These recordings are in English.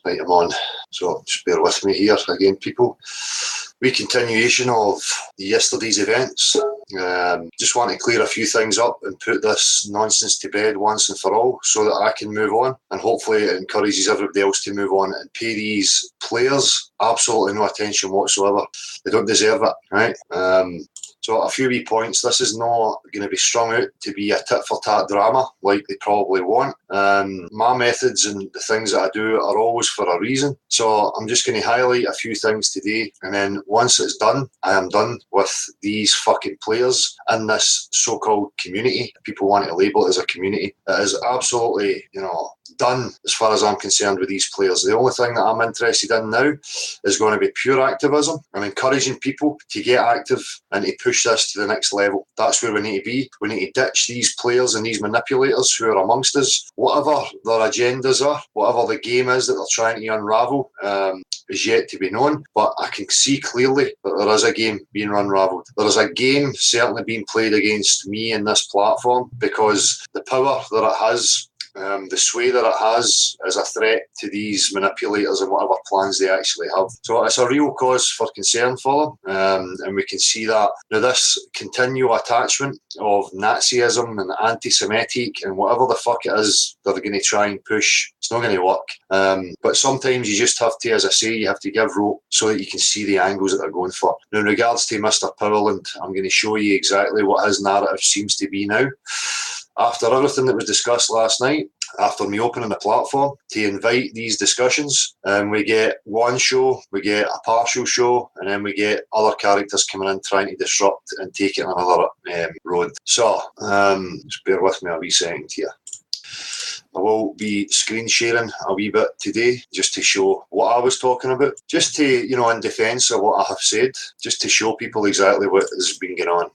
Right, I'm on. So just bear with me here again, people. Wee continuation of yesterday's events. Just want to clear a few things up and put this nonsense to bed once and for all so that I can move on, and hopefully it encourages everybody else to move on and pay these players absolutely no attention whatsoever. They don't deserve it, right? So a few wee points. This is not going to be strung out to be a tit-for-tat drama like they probably want. My methods and the things that I do are always for a reason. So I'm just going to highlight a few things today, and then once it's done, I am done with these fucking players in this so-called community. People want to label it as a community. It is absolutely, done as far as I'm concerned with these players. The only thing that I'm interested in now is going to be pure activism and encouraging people to get active and to push this to the next level. That's where we need to be. We need to ditch these players and these manipulators who are amongst us. Whatever their agendas are, whatever the game is that they're trying to unravel, is yet to be known, but I can see clearly that there is a game being unravelled. There is a game certainly being played against me in this platform, because the power that it has, the sway that it has, is a threat to these manipulators and whatever plans they actually have. So it's a real cause for concern for them, and we can see that now this continual attachment of Nazism and anti-Semitic and whatever the fuck it is they're going to try and push, it's not going to work. But sometimes you just have to, as I say, you have to give rope so that you can see the angles that they're going for. Now, in regards to Mr. Powell, I'm going to show you exactly what his narrative seems to be now. After everything that was discussed last night, after me opening the platform to invite these discussions, we get one show, we get a partial show, and then we get other characters coming in trying to disrupt and take it another road. So, just bear with me a wee second here. I will be screen sharing a wee bit today just to show what I was talking about, just to, in defence of what I have said, just to show people exactly what has been going on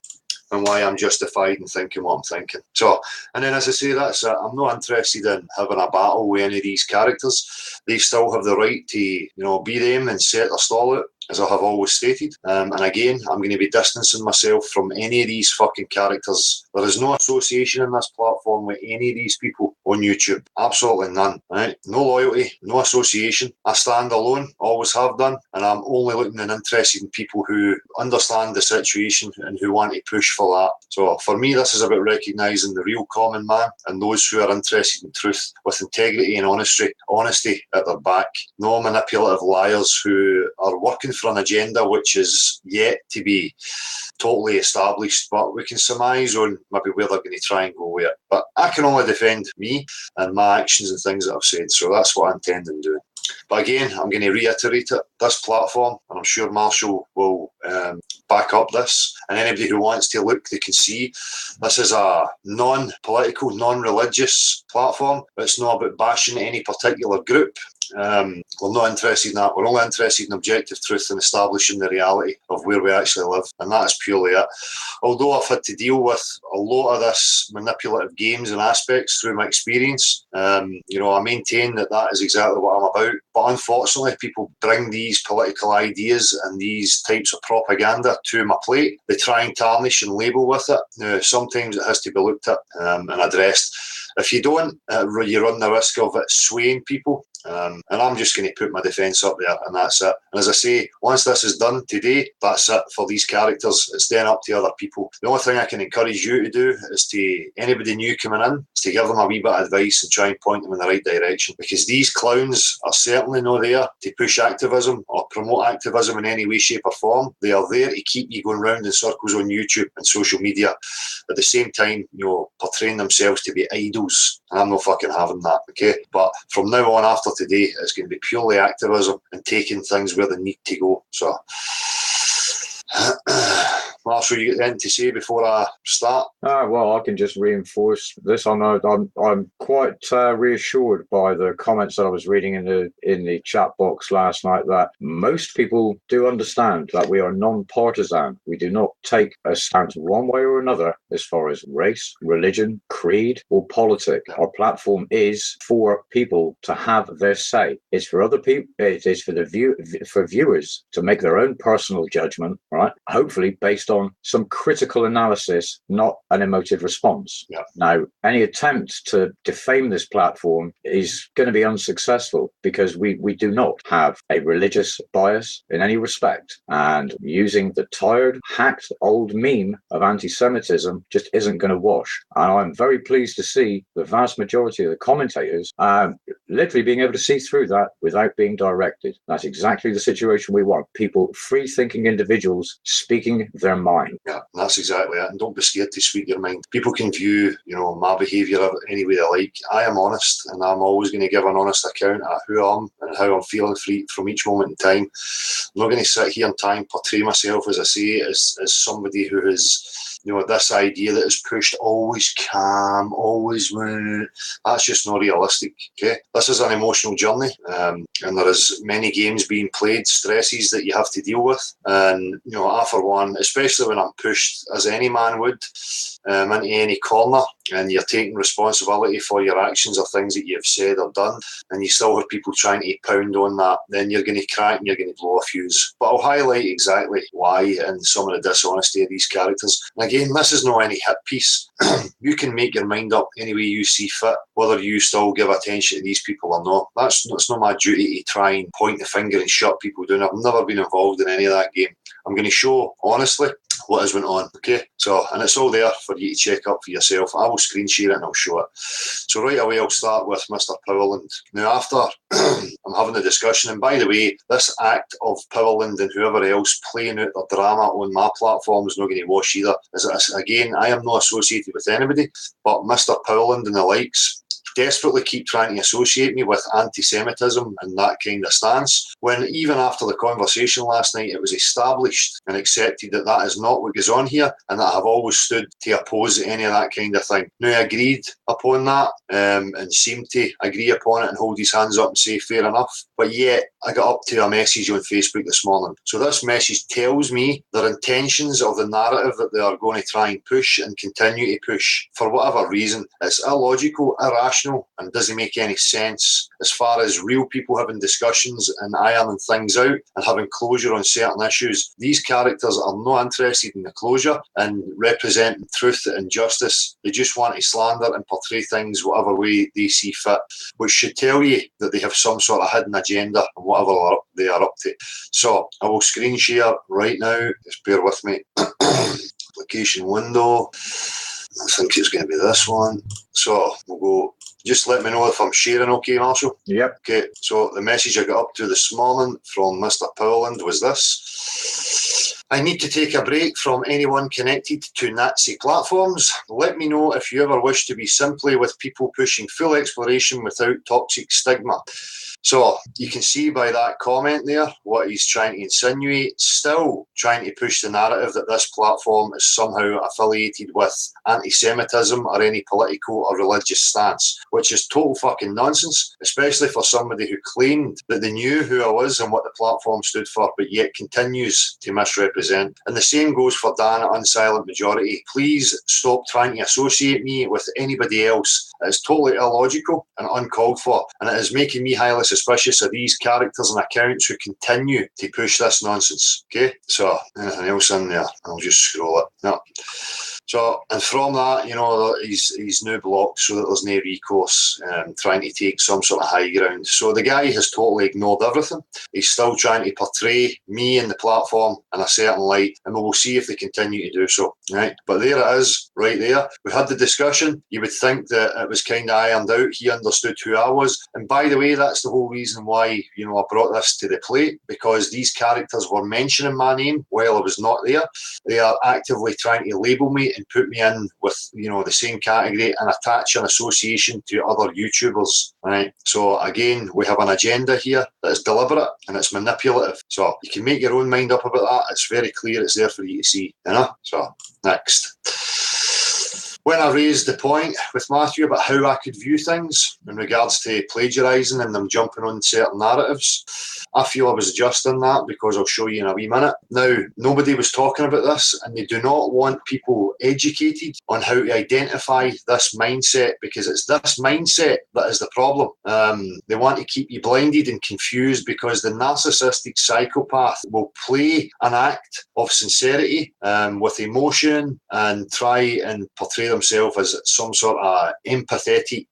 and why I'm justified in thinking what I'm thinking. So, and then as I say, that's it. I'm not interested in having a battle with any of these characters. They still have the right to, be them and set their stall out, as I have always stated. And again, I'm going to be distancing myself from any of these fucking characters. There is no association in this platform with any of these people on YouTube. Absolutely none. Right? No loyalty, no association. I stand alone, always have done, and I'm only looking and interested in people who understand the situation and who want to push for that. So for me, this is about recognising the real common man and those who are interested in truth with integrity and honesty at their back. No manipulative liars who are working for an agenda which is yet to be totally established, but we can surmise on maybe where they're going to try and go with it. But I can only defend me and my actions and things that I've said, so that's what I intend on doing. But again, I'm going to reiterate it. This platform, and I'm sure Marshall will back up this, and anybody who wants to look, they can see this is a non-political, non-religious platform. It's not about bashing any particular group. We're not interested in that. We're only interested in objective truth and establishing the reality of where we actually live, and that's purely it. Although I've had to deal with a lot of this manipulative games and aspects through my experience, I maintain that is exactly what I'm about. But unfortunately, people bring these political ideas and these types of propaganda to my plate. They try and tarnish and label with it. Now, sometimes it has to be looked at and addressed. If you don't, you run the risk of it swaying people. And I'm just going to put my defence up there, and that's it. And as I say, once this is done today, that's it for these characters. It's then up to other people. The only thing I can encourage you to do is to, anybody new coming in, is to give them a wee bit of advice and try and point them in the right direction. Because these clowns are certainly not there to push activism or promote activism in any way, shape or form. They are there to keep you going round in circles on YouTube and social media. At the same time, portraying themselves to be idols. And I'm not fucking having that, okay? But from now on, after today, it's going to be purely activism and taking things where they need to go. So, Marshall, you got anything to say before I start? Well, I can just reinforce this. I know I'm quite reassured by the comments that I was reading in the chat box last night that most people do understand that we are non-partisan. We do not take a stance one way or another as far as race, religion, creed, or politics. Our platform is for people to have their say. It's for other people. It is for for viewers to make their own personal judgment, right? Hopefully based on some critical analysis, not an emotive response. Yeah. Now, any attempt to defame this platform is going to be unsuccessful because we do not have a religious bias in any respect. And using the tired, hacked old meme of anti-Semitism just isn't going to wash. And I'm very pleased to see the vast majority of the commentators literally being able to see through that without being directed. That's exactly the situation we want. People, free-thinking individuals speaking their mind. Yeah, that's exactly it. And don't be scared to speak your mind. People can view, my behaviour any way they like. I am honest, and I'm always going to give an honest account of who I am and how I'm feeling from each moment in time. I'm not going to sit here and try and portray myself, as I say, as somebody who is, this idea that is pushed, always calm, always, that's just not realistic, okay? This is an emotional journey, and there is many games being played, stresses that you have to deal with, and, I for one, especially when I'm pushed, as any man would, into any corner, and you're taking responsibility for your actions or things that you've said or done, and you still have people trying to pound on that, then you're going to crack and you're going to blow a fuse. But I'll highlight exactly why and some of the dishonesty of these characters. And again, this is not any hit piece. You can make your mind up any way you see fit, whether you still give attention to these people or not. That's not my duty to try and point the finger and shut people down. I've never been involved in any of that game. I'm going to show, honestly, what has went on, okay? So, and it's all there for you to check up for yourself. I will screen share it and I'll show it. So right away, I'll start with Mr. Powerland. Now, after I'm having a discussion, and by the way, this act of Powerland and whoever else playing out their drama on my platform is not going to wash either. Again, I am not associated with anybody, but Mr. Powerland and the likes desperately keep trying to associate me with anti-Semitism and that kind of stance, when even after the conversation last night, it was established and accepted that that is not what goes on here, and that I have always stood to oppose any of that kind of thing. Now, I agreed upon that and seemed to agree upon it and hold his hands up and say fair enough, but yet I got up to a message on Facebook this morning. So this message tells me their intentions of the narrative that they are going to try and push and continue to push for whatever reason. It's illogical, irrational, and doesn't make any sense as far as real people having discussions and ironing things out and having closure on certain issues. These characters are not interested in the closure and representing truth and justice. They just want to slander and portray things whatever way they see fit, which should tell you that they have some sort of hidden agenda and whatever they are up to. So I will screen share right now. Just bear with me. Application window. I think it's going to be this one. So we'll go. Just let me know if I'm sharing okay, Marshall. Yep. Okay, so the message I got up to this morning from Mr. Powerland was this. I need to take a break from anyone connected to Nazi platforms. Let me know if you ever wish to be simply with people pushing full exploration without toxic stigma. So you can see by that comment there what he's trying to insinuate, still trying to push the narrative that this platform is somehow affiliated with anti-Semitism or any political or religious stance, which is total fucking nonsense, especially for somebody who claimed that they knew who I was and what the platform stood for, but yet continues to misrepresent. And the same goes for Dan at Unsilent Majority. Please stop trying to associate me with anybody else. It is totally illogical and uncalled for, and it is making me highly suspicious of these characters and accounts who continue to push this nonsense. Okay, so anything else in there? I'll just scroll it. No. So, and from that, he's now blocked so that there's no recourse, trying to take some sort of high ground. So the guy has totally ignored everything. He's still trying to portray me and the platform in a certain light, and we will see if they continue to do so. Right? But there it is, right there. We had the discussion. You would think that it was kind of ironed out. He understood who I was. And by the way, that's the whole reason why, I brought this to the plate, because these characters were mentioning my name while I was not there. They are actively trying to label me and put me in with, the same category and attach an association to other YouTubers, right? So again, we have an agenda here that is deliberate and it's manipulative. So you can make your own mind up about that. It's very clear. It's there for you to see, So next. when I raised the point with Matthew about how I could view things in regards to plagiarising and them jumping on certain narratives, I feel I was just in that, because I'll show you in a wee minute. Now, nobody was talking about this, and they do not want people educated on how to identify this mindset, because it's this mindset that is the problem. They want to keep you blinded and confused, because the narcissistic psychopath will play an act of sincerity with emotion and try and portray themselves as some sort of empathetic,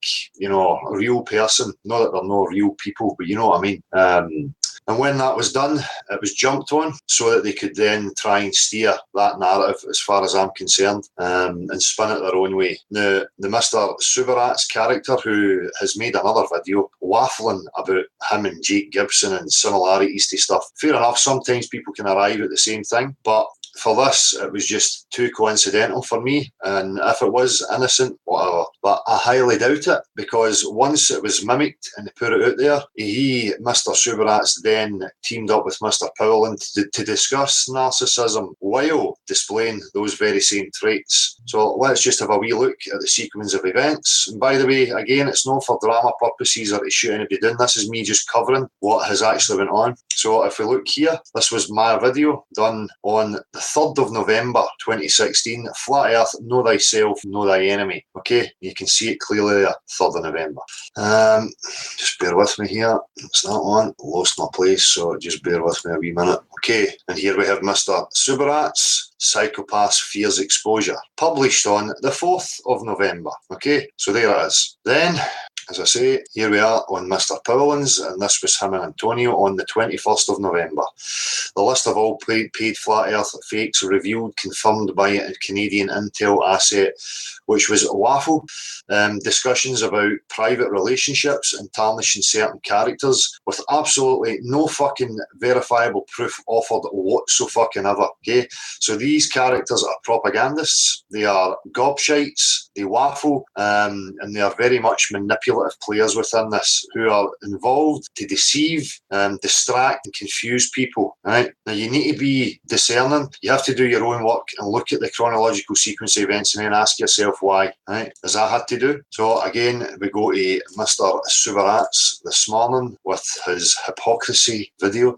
real person. Not that they're no real people, but you know what I mean. And when that was done, it was jumped on so that they could then try and steer that narrative, as far as I'm concerned, and spin it their own way. Now, the Mr. Subarat's character, who has made another video waffling about him and Jake Gibson and similarities to stuff. Fair enough, sometimes people can arrive at the same thing, but for this, it was just too coincidental for me. And if it was innocent, whatever. But I highly doubt it, because once it was mimicked and they put it out there, Mr. Subarat's then teamed up with Mr. Powell to discuss narcissism while displaying those very same traits. So let's just have a wee look at the sequence of events. And by the way, again, it's not for drama purposes or to shoot anybody down. This is me just covering what has actually went on. So if we look here, this was my video done on the 3rd of November 2016, Flat Earth, Know Thyself, Know Thy Enemy. Okay, you can see it clearly there, 3rd of November. Just bear with me here. It's not on. Lost my place, so just bear with me a wee minute. Okay, and here we have Mr. Subarat's Psychopath Fears Exposure, published on the 4th of November. Okay, so there it is. Then, as I say, here we are on Mr. Powell's, and this was him and Antonio on the 21st of November. The list of all paid Flat Earth fakes revealed, confirmed by a Canadian intel asset, which was waffle. Discussions about private relationships and tarnishing certain characters with absolutely no fucking verifiable proof offered whatsoever. Okay, so these characters are propagandists, they are gobshites, they waffle, and they are very much manipulative players within this, who are involved to deceive, distract and confuse people. Right? Now you need to be discerning. You have to do your own work and look at the chronological sequence of events and then ask yourself why, right? As I had to do. So again, we go to Mr. Subarat's this morning with his hypocrisy video.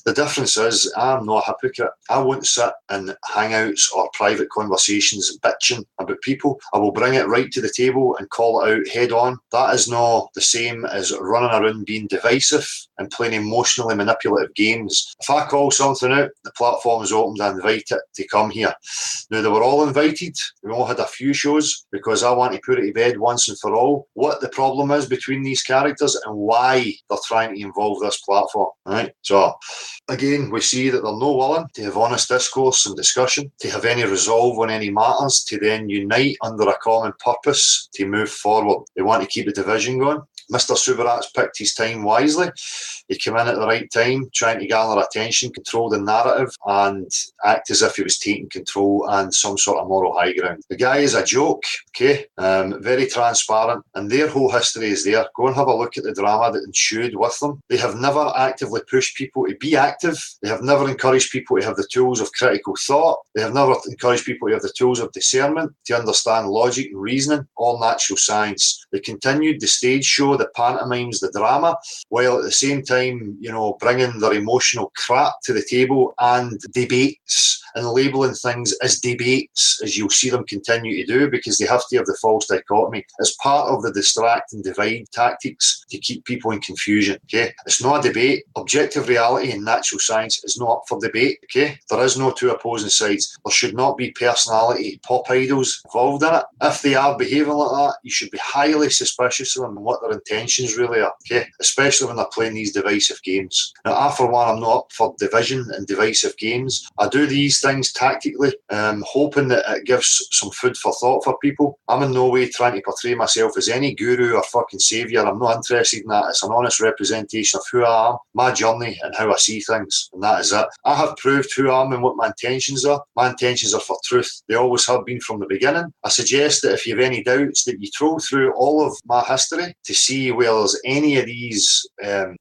The difference is, I'm not a hypocrite. I won't sit in hangouts or private conversations bitching about people. I will bring it right to the table and call it out head on. That is not the same as running around being divisive and playing emotionally manipulative games. If I call something out, the platform is open to invite it to come here. Now, they were all invited. We all had a few shows, because I want to put it to bed once and for all what the problem is between these characters and why they're trying to involve this platform. Right? So, again, we see that they're not willing to have honest discourse and discussion, to have any resolve on any matters, to then unite under a common purpose to move forward. They want to keep the division going. Mr. Subarat's picked his time wisely. He came in at the right time, trying to garner attention, control the narrative, and act as if he was taking control and some sort of moral high ground. The guy is a joke, okay? Very transparent, and their whole history is there. Go and have a look at the drama that ensued with them. They have never actively pushed people to be active. They have never encouraged people to have the tools of critical thought. They have never encouraged people to have the tools of discernment, to understand logic and reasoning, or natural science. They continued the stage show, the pantomimes, the drama, while at the same time, bringing their emotional crap to the table and debates and labeling things as debates, as you'll see them continue to do, because they have to have the false dichotomy. It's part of the distract and divide tactics to keep people in confusion. Okay, it's not a debate. Objective reality and natural science is not up for debate. Okay, there is no two opposing sides. There should not be personality pop idols involved in it. If they are behaving like that, you should be highly suspicious of them and what their intentions really are. Okay, especially when they're playing these divisive games. Now, I for one, I'm not up for division and divisive games. I do these things tactically, hoping that it gives some food for thought for people. I'm in no way trying to portray myself as any guru or fucking saviour. I'm not interested in that. It's an honest representation of who I am, my journey and how I see things, and that is it. I have proved who I am and what my intentions are. My intentions are for truth. They always have been from the beginning. I suggest that if you have any doubts, that you troll through all of my history to see see where there's any of these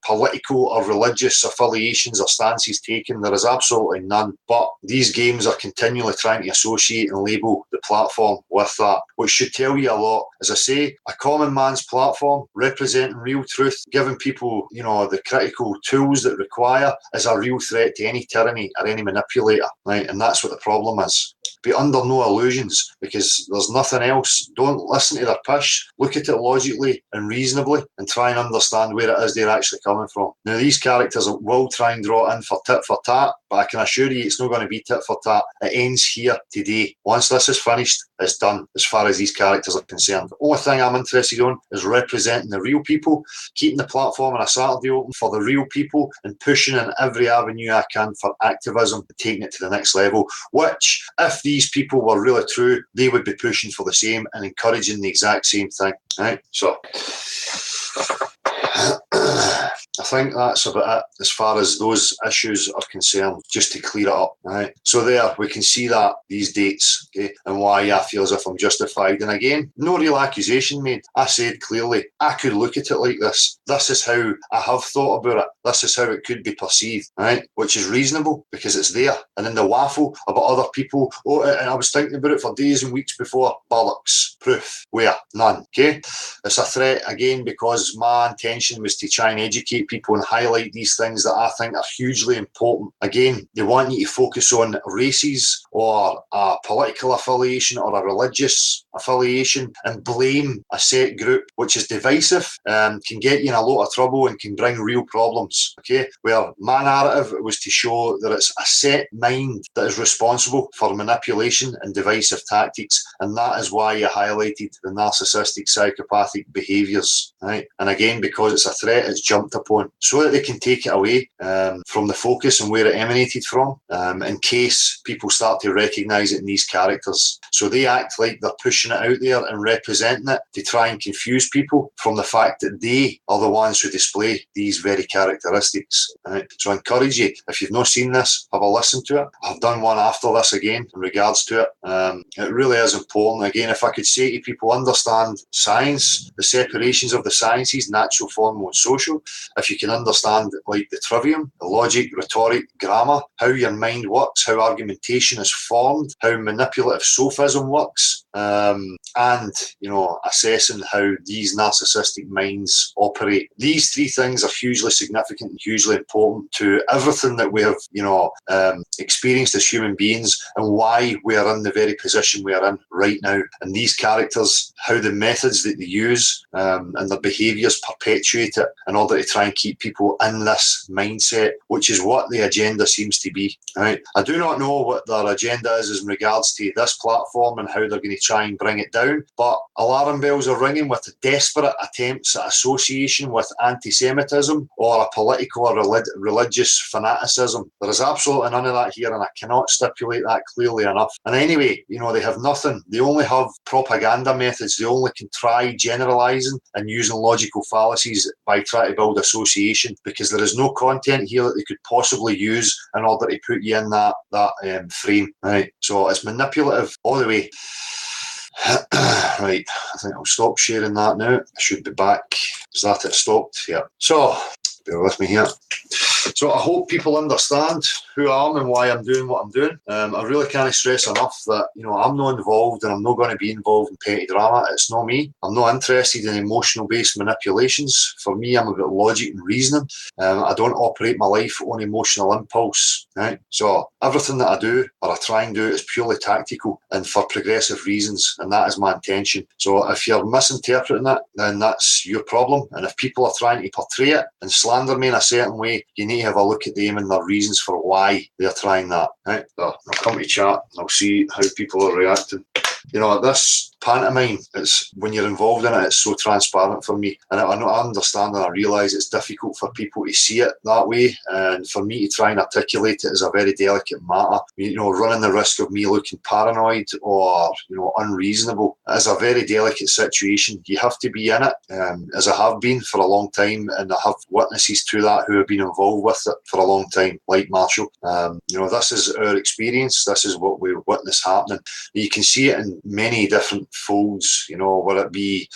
political or religious affiliations or stances taken. There is absolutely none. But these games are continually trying to associate and label the platform with that, which should tell you a lot. As I say, a common man's platform representing real truth, giving people, the critical tools that require, is a real threat to any tyranny or any manipulator, right? And that's what the problem is. Be under no illusions, because there's nothing else. Don't listen to their pish. Look at it logically and reasonably and try and understand where it is they're actually coming from. Now, these characters will try and draw in for tit for tat, but I can assure you it's not going to be tit for tat. It ends here today. Once this is finished, it's done as far as these characters are concerned. The only thing I'm interested in is representing the real people, keeping the platform on a Saturday open for the real people, and pushing in every avenue I can for activism and taking it to the next level, which, if these people were really true, they would be pushing for the same and encouraging the exact same thing. Right? So I think that's about it as far as those issues are concerned, just to clear it up. Right? So there, we can see that, these dates, okay, and why I feel as if I'm justified. And again, no real accusation made. I said clearly, I could look at it like this. This is how I have thought about it. This is how it could be perceived, right? Which is reasonable, because it's there. And then the waffle about other people, and I was thinking about it for days and weeks before, bollocks. Proof. Where? None. Okay? It's a threat, again, because my intention was to try and educate people and highlight these things that I think are hugely important. Again, they want you to focus on races or a political affiliation or a religious affiliation and blame a set group, which is divisive and can get you in a lot of trouble and can bring real problems. Okay? Where my narrative was to show that it's a set mind that is responsible for manipulation and divisive tactics, and that is why you highlighted the narcissistic psychopathic behaviours, right? And again, because it's a threat, it's jumped upon so that they can take it away from the focus and where it emanated from, in case people start to recognise it in these characters. So they act like they're pushing it out there and representing it to try and confuse people from the fact that they are the ones who display these very characteristics. Right? So I encourage you, if you've not seen this, have a listen to it. I've done one after this again in regards to it. It really is important. Again, if I could say to people, understand science, the separations of the sciences, natural, formal and social. If you can understand like the trivium, the logic, rhetoric, grammar, how your mind works, how argumentation is formed, how manipulative sophism works, and assessing how these narcissistic minds operate. These three things are hugely significant and hugely important to everything that we have experienced as human beings and why we are in the very position we are in right now. And these characters, how the methods that they use and their behaviours perpetuate it in order to try and keep people in this mindset, which is what the agenda seems to be. Right? I do not know what their agenda is in regards to this platform and how they're going to try and bring it down, but alarm bells are ringing with the desperate attempts at association with anti-Semitism or a political or religious fanaticism. There is absolutely none of that here, and I cannot stipulate that clearly enough. And anyway, they have nothing. They only have propaganda methods. They only can try generalising and using logical fallacies by trying to build association, because there is no content here that they could possibly use in order to put you in that frame. Right? So it's manipulative all the way. Right, I think I'll stop sharing that now. I should be back. Is that it stopped? Yeah. So, bear with me here. So I hope people understand who I am and why I'm doing what I'm doing. I really can't stress enough that, I'm not involved and I'm not going to be involved in petty drama. It's not me. I'm not interested in emotional-based manipulations. For me, I'm about logic and reasoning. I don't operate my life on emotional impulse. Right? So everything that I do or I try and do is purely tactical and for progressive reasons, and that is my intention. So if you're misinterpreting it, then that's your problem. And if people are trying to portray it and slander me in a certain way, you need to have a look at them and their reasons for why they're trying that. Right? So I'll come to chat and I'll see how people are reacting. This pantomime, it's when you're involved in it, it's so transparent for me, and I understand and I realise it's difficult for people to see it that way, and for me to try and articulate it is a very delicate matter. Running the risk of me looking paranoid or unreasonable is a very delicate situation. You have to be in it, as I have been for a long time, and I have witnesses to that who have been involved with it for a long time, like Marshall. This is our experience. This is what we witness happening. You can see it in many different folds, you know, whether it be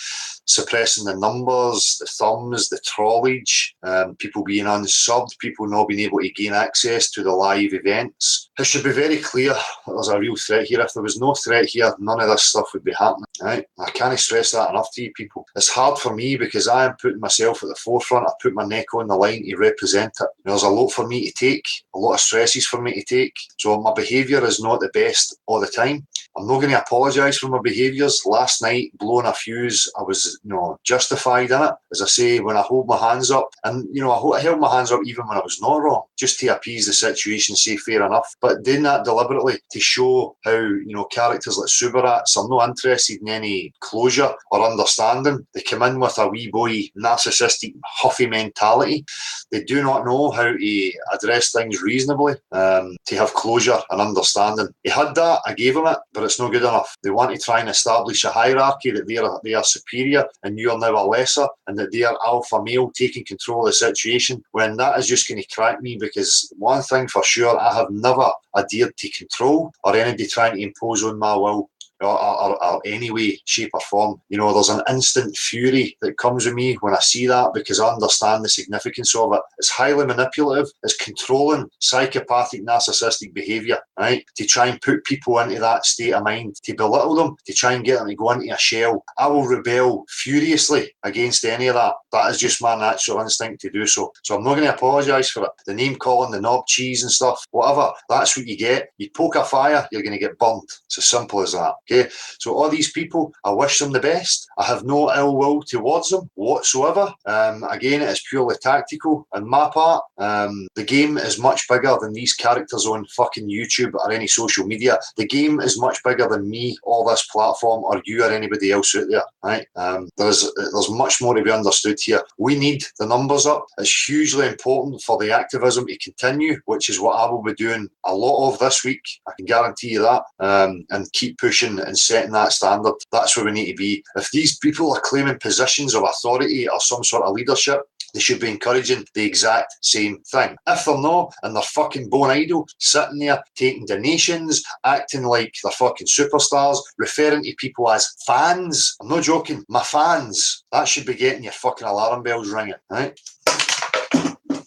suppressing the numbers, the thumbs, the trollage, people being unsubbed, people not being able to gain access to the live events. It should be very clear there's a real threat here. If there was no threat here, none of this stuff would be happening. Right? I can't stress that enough to you people. It's hard for me because I am putting myself at the forefront. I put my neck on the line to represent it. There's a lot for me to take, a lot of stresses for me to take. So my behaviour is not the best all the time. I'm not going to apologise for my behaviours. Last night, blowing a fuse, I was, you know, justified in it. As I say, when I hold my hands up, and, you know, I held my hands up even when I was not wrong, just to appease the situation, say fair enough. But doing that deliberately to show how, you know, characters like Subarats are not interested in any closure or understanding. They come in with a wee boy, narcissistic, huffy mentality. They do not know how to address things reasonably, to have closure and understanding. He had that, I gave him it, but it's not good enough. They want to try and establish a hierarchy that they are superior and you are now a lesser, and that they are alpha male taking control of the situation, when that is just going to crack me, because one thing for sure, I have never adhered to control or anybody trying to impose on my will. Or any way, shape or form. You know, there's an instant fury that comes with me when I see that, because I understand the significance of it. It's highly manipulative, it's controlling, psychopathic, narcissistic behaviour, right? To try and put people into that state of mind, to belittle them, to try and get them to go into a shell. I will rebel furiously against any of that. That is just my natural instinct to do so. So I'm not going to apologise for it. The name calling, the knob cheese and stuff, whatever, that's what you get. You poke a fire, you're going to get burnt. It's as simple as that. Okay, so all these people, I wish them the best. I have no ill will towards them whatsoever. Again, it is purely tactical on my part. The game is much bigger than these characters on fucking YouTube or any social media. The game is much bigger than me, or this platform, or you, or anybody else out there. Right? There's much more to be understood here. We need the numbers up. It's hugely important for the activism to continue, which is what I will be doing a lot of this week. I can guarantee you that. And keep pushing and setting that standard. That's where we need to be. If these people are claiming positions of authority or some sort of leadership, they should be encouraging the exact same thing. If they're not, and they're fucking bone idle, sitting there taking donations, acting like they're fucking superstars, referring to people as fans, I'm not joking, my fans, that should be getting your fucking alarm bells ringing, right?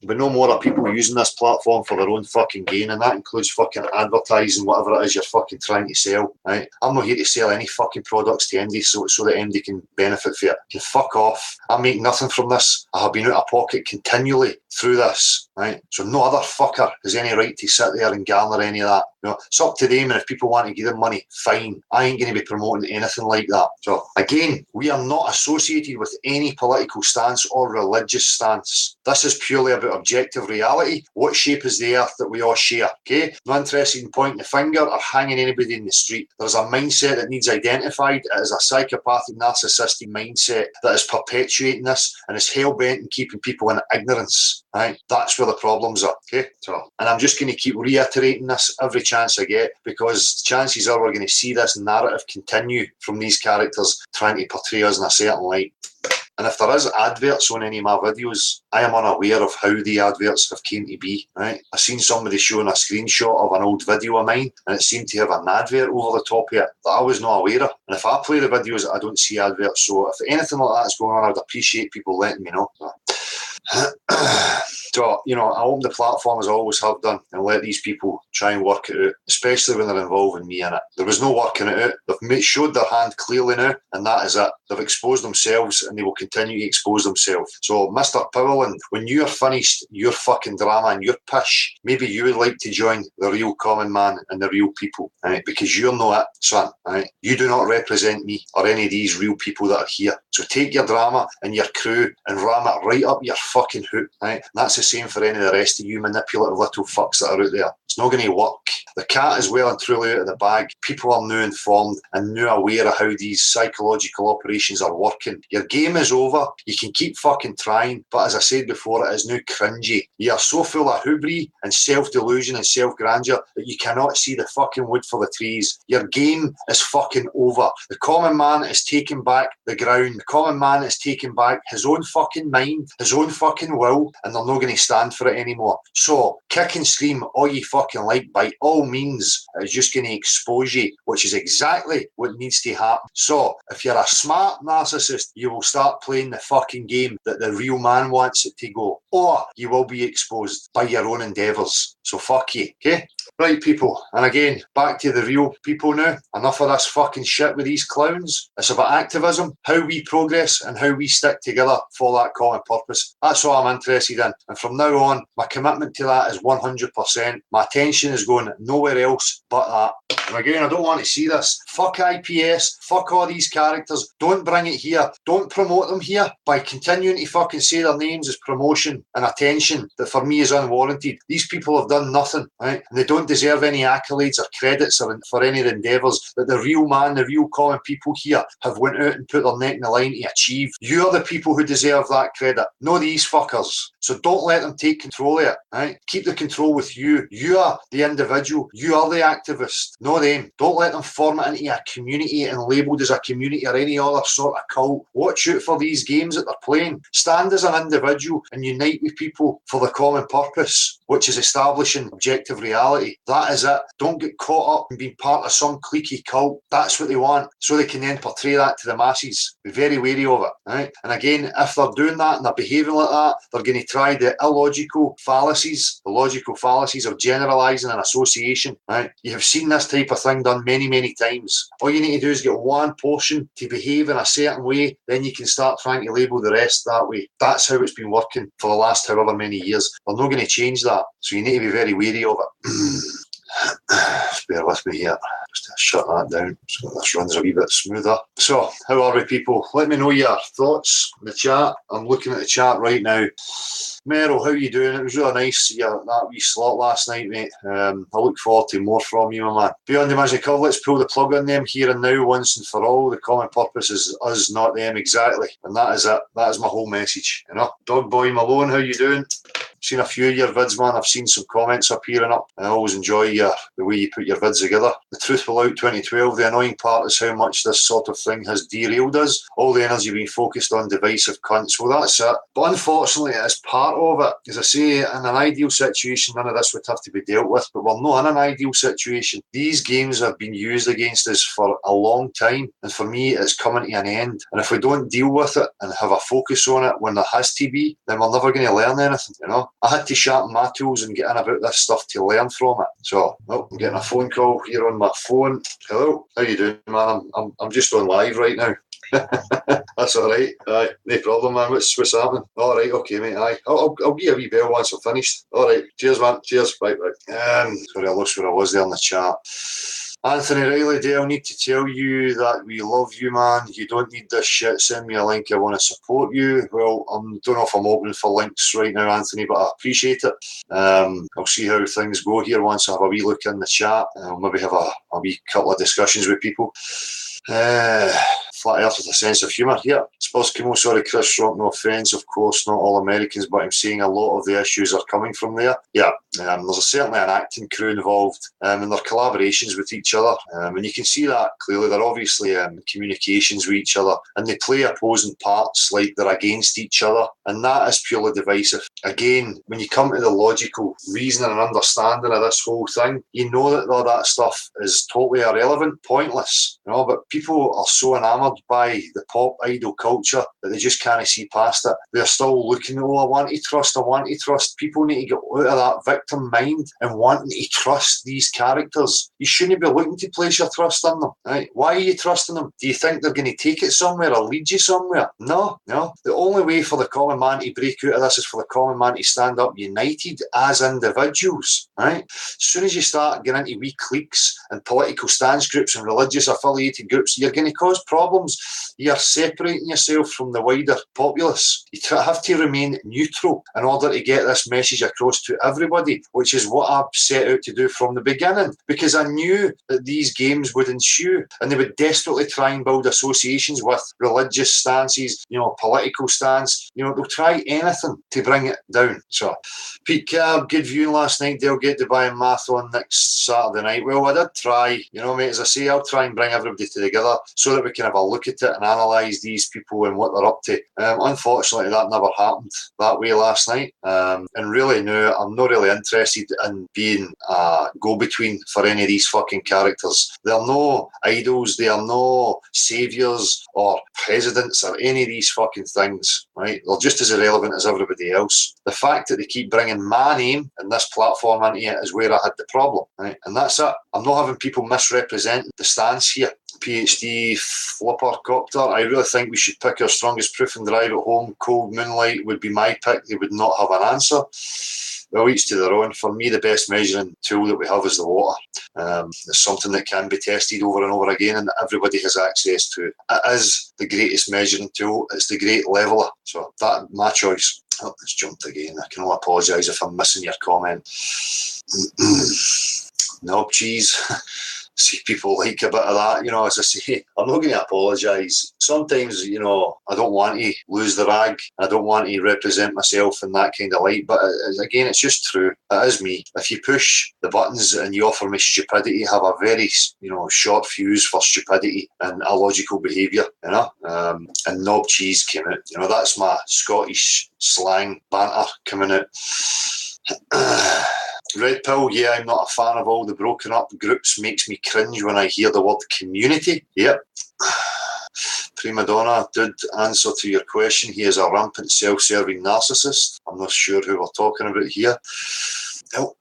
But no more are people using this platform for their own fucking gain, and that includes fucking advertising whatever it is you're fucking trying to sell, right? I'm not here to sell any fucking products to MD so that MD can benefit from it. You can fuck off. I make nothing from this. I have been out of pocket continually through this, right? So no other fucker has any right to sit there and garner any of that. You know, it's up to them, and if people want to give them money, fine. I ain't going to be promoting anything like that. So again, we are not associated with any political stance or religious stance. This is purely about objective reality. What shape is the earth that we all share? Okay? Not interested in pointing the finger or hanging anybody in the street. There's a mindset that needs identified. It is a psychopathic, narcissistic mindset that is perpetuating this and is hell-bent in keeping people in ignorance. Right? That's where the problems are. Okay? So, and I'm just going to keep reiterating this every chance I get, because chances are we're going to see this narrative continue from these characters trying to portray us in a certain light. And if there is adverts on any of my videos, I am unaware of how the adverts have came to be, right? I seen somebody showing a screenshot of an old video of mine, and it seemed to have an advert over the top of it that I was not aware of. And if I play the videos, I don't see adverts. So if anything like that's going on, I would appreciate people letting me know. So, you know, I open the platform as I always have done and let these people try and work it out, especially when they're involving me in it. There was no working it out. They've showed their hand clearly now, and that is it. They've exposed themselves, and they will continue to expose themselves. So, Mr. Powell, when you're finished your fucking drama and your pish, maybe you would like to join the real common man and the real people, right? Because you're not it, son, right? You do not represent me or any of these real people that are here. So take your drama and your crew and ram it right up your fucking hook, right? And that's the same for any of the rest of you manipulative little fucks that are out there. It's not going to work. The cat is well and truly out of the bag. People are now informed and now aware of how these psychological operations are working. Your game is over. You can keep fucking trying, but as I said before, it is now cringy. You are so full of hubris and self-delusion and self-grandeur that you cannot see the fucking wood for the trees. Your game is fucking over. The common man is taking back the ground. The common man is taking back his own fucking mind, his own fucking will, and they're not going to stand for it anymore. So, kick and scream all you fucking like, bite all means is just going to expose you, which is exactly what needs to happen. So, if you're a smart narcissist, you will start playing the fucking game that the real man wants it to go, or you will be exposed by your own endeavours. So fuck you, okay? Right, people, and again, back to the real people now. Enough of this fucking shit with these clowns. It's about activism, how we progress, and how we stick together for that common purpose. That's what I'm interested in. And from now on, my commitment to that is 100%. My attention is going nowhere else but that. And again, I don't want to see this. Fuck IPS, fuck all these characters. Don't bring it here. Don't promote them here by continuing to fucking say their names as promotion and attention that for me is unwarranted. These people have done nothing, right? And they don't deserve any accolades or credits or for any of the endeavours that the real man, the real common people here have went out and put their neck in the line to achieve. You are the people who deserve that credit, not these fuckers. So don't let them take control of it, right? Keep the control with you. You are the individual. You are the activist, not them. Don't let them form it into a community and labelled as a community or any other sort of cult. Watch out for these games that they're playing. Stand as an individual and unite with people for the common purpose, which is establishing objective reality. That is it. Don't get caught up in being part of some cliquey cult. That's what they want, so they can then portray that to the masses. Be very wary of it, right? And again, if they're doing that and they're behaving like that, they're going to try the illogical fallacies, the logical fallacies of generalising an association, right? You have seen this type of thing done many, many times. All you need to do is get one portion to behave in a certain way, then you can start trying to label the rest that way. That's how it's been working for the last however many years. They're not going to change that, so you need to be very wary of it. Just bear with me here, just to shut that down so this runs a wee bit smoother. So, how are we, people? Let me know your thoughts in the chat. I'm looking at the chat right now. Meryl, how you doing? It was really nice to see that wee slot last night, mate. I look forward to more from you, my man. Beyond the magical, let's pull the plug on them here and now once and for all. The common purpose is us, not them, exactly. And that is it. That is my whole message, you know. Dog Boy Malone, how you doing? Seen a few of your vids, man. I've seen some comments appearing up. I always enjoy the way you put your vids together. The Truth Will Out 2012, the annoying part is how much this sort of thing has derailed us. All the energy being focused on divisive cunts. Well, that's it. But unfortunately, it is part of it. As I say, in an ideal situation, none of this would have to be dealt with. But we're not in an ideal situation. These games have been used against us for a long time. And for me, it's coming to an end. And if we don't deal with it and have a focus on it when there has to be, then we're never going to learn anything, you know. I had to sharpen my tools and get in about this stuff to learn from it. So, I'm getting a phone call here on my phone. Hello, how you doing, man? I'm just on live right now. That's all right. Aye, no problem, man. What's happening? All right, okay, mate. Aye, I'll give you a wee bell once I'm finished. All right, cheers, man. Cheers. Right. Sorry, I lost where I was there in the chat. Anthony Riley, Dale, need to tell you that we love you, man. You don't need this shit. Send me a link. I want to support you. Well, I don't know if I'm open for links right now, Anthony, but I appreciate it. I'll see how things go here once I have a wee look in the chat. I'll maybe have a wee couple of discussions with people. Flat Earth with a sense of humour. Yeah, Spurs Kimo, sorry, Chris Rock, no offence, of course, not all Americans, but I'm saying a lot of the issues are coming from there. Yeah, there's certainly an acting crew involved, and their collaborations with each other, and you can see that clearly. They're obviously in communications with each other, and they play opposing parts like they're against each other, and that is purely divisive. Again, when you come to the logical reasoning and understanding of this whole thing, you know that all that stuff is totally irrelevant, pointless, you know, but people are so enamoured by the pop idol culture that they just can't see past it. They're still looking, I want to trust. People need to get out of that victim mind and wanting to trust these characters. You shouldn't be looking to place your trust in them, right? Why are you trusting them? Do you think they're going to take it somewhere or lead you somewhere? No. The only way for the common man to break out of this is for the common man to stand up united as individuals, right? As soon as you start getting into wee cliques and political stance groups and religious affiliated groups, you're going to cause problems. You're separating yourself from the wider populace. You have to remain neutral in order to get this message across to everybody, which is what I've set out to do from the beginning, because I knew that these games would ensue and they would desperately try and build associations with religious stances, political stance. They'll try anything to bring it down. So, Pete Cab, good viewing last night. They'll get Dubai Marathon next Saturday night. Well, I did try, you know, mate, as I say, I'll try and bring everybody together so that we can have a look at it and analyse these people and what they're up to. Unfortunately, that never happened that way last night. And really, no, I'm not really interested in being a go-between for any of these fucking characters. They're no idols, they are no saviours or presidents or any of these fucking things, right? They're just as irrelevant as everybody else. The fact that they keep bringing my name and this platform into it is where I had the problem, right? And that's it. I'm not having people misrepresent the stance here. PhD flipper copter, I really think we should pick our strongest proof and drive at home. Cold moonlight would be my pick. They would not have an answer. Well, each to their own. For me, the best measuring tool that we have is the water. It's something that can be tested over and over again and that everybody has access to. It is the greatest measuring tool. It's the great leveller. So that's my choice. Oh, it's jumped again. I can only apologise if I'm missing your comment. No, cheese. See, people like a bit of that, you know, as I say, I'm not going to apologise. Sometimes, you know, I don't want to lose the rag. I don't want to represent myself in that kind of light. But again, it's just true. It is me. If you push the buttons and you offer me stupidity, have a very, you know, short fuse for stupidity and illogical behaviour, you know. And knob cheese came out. You know, that's my Scottish slang banter coming out. Red pill, yeah, I'm not a fan of all the broken up groups. Makes me cringe when I hear the word community. Yep. Prima Donna did answer to your question. He is a rampant self-serving narcissist. I'm not sure who we're talking about here. Oh,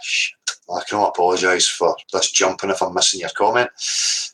shit. I can apologise for this jumping if I'm missing your comment.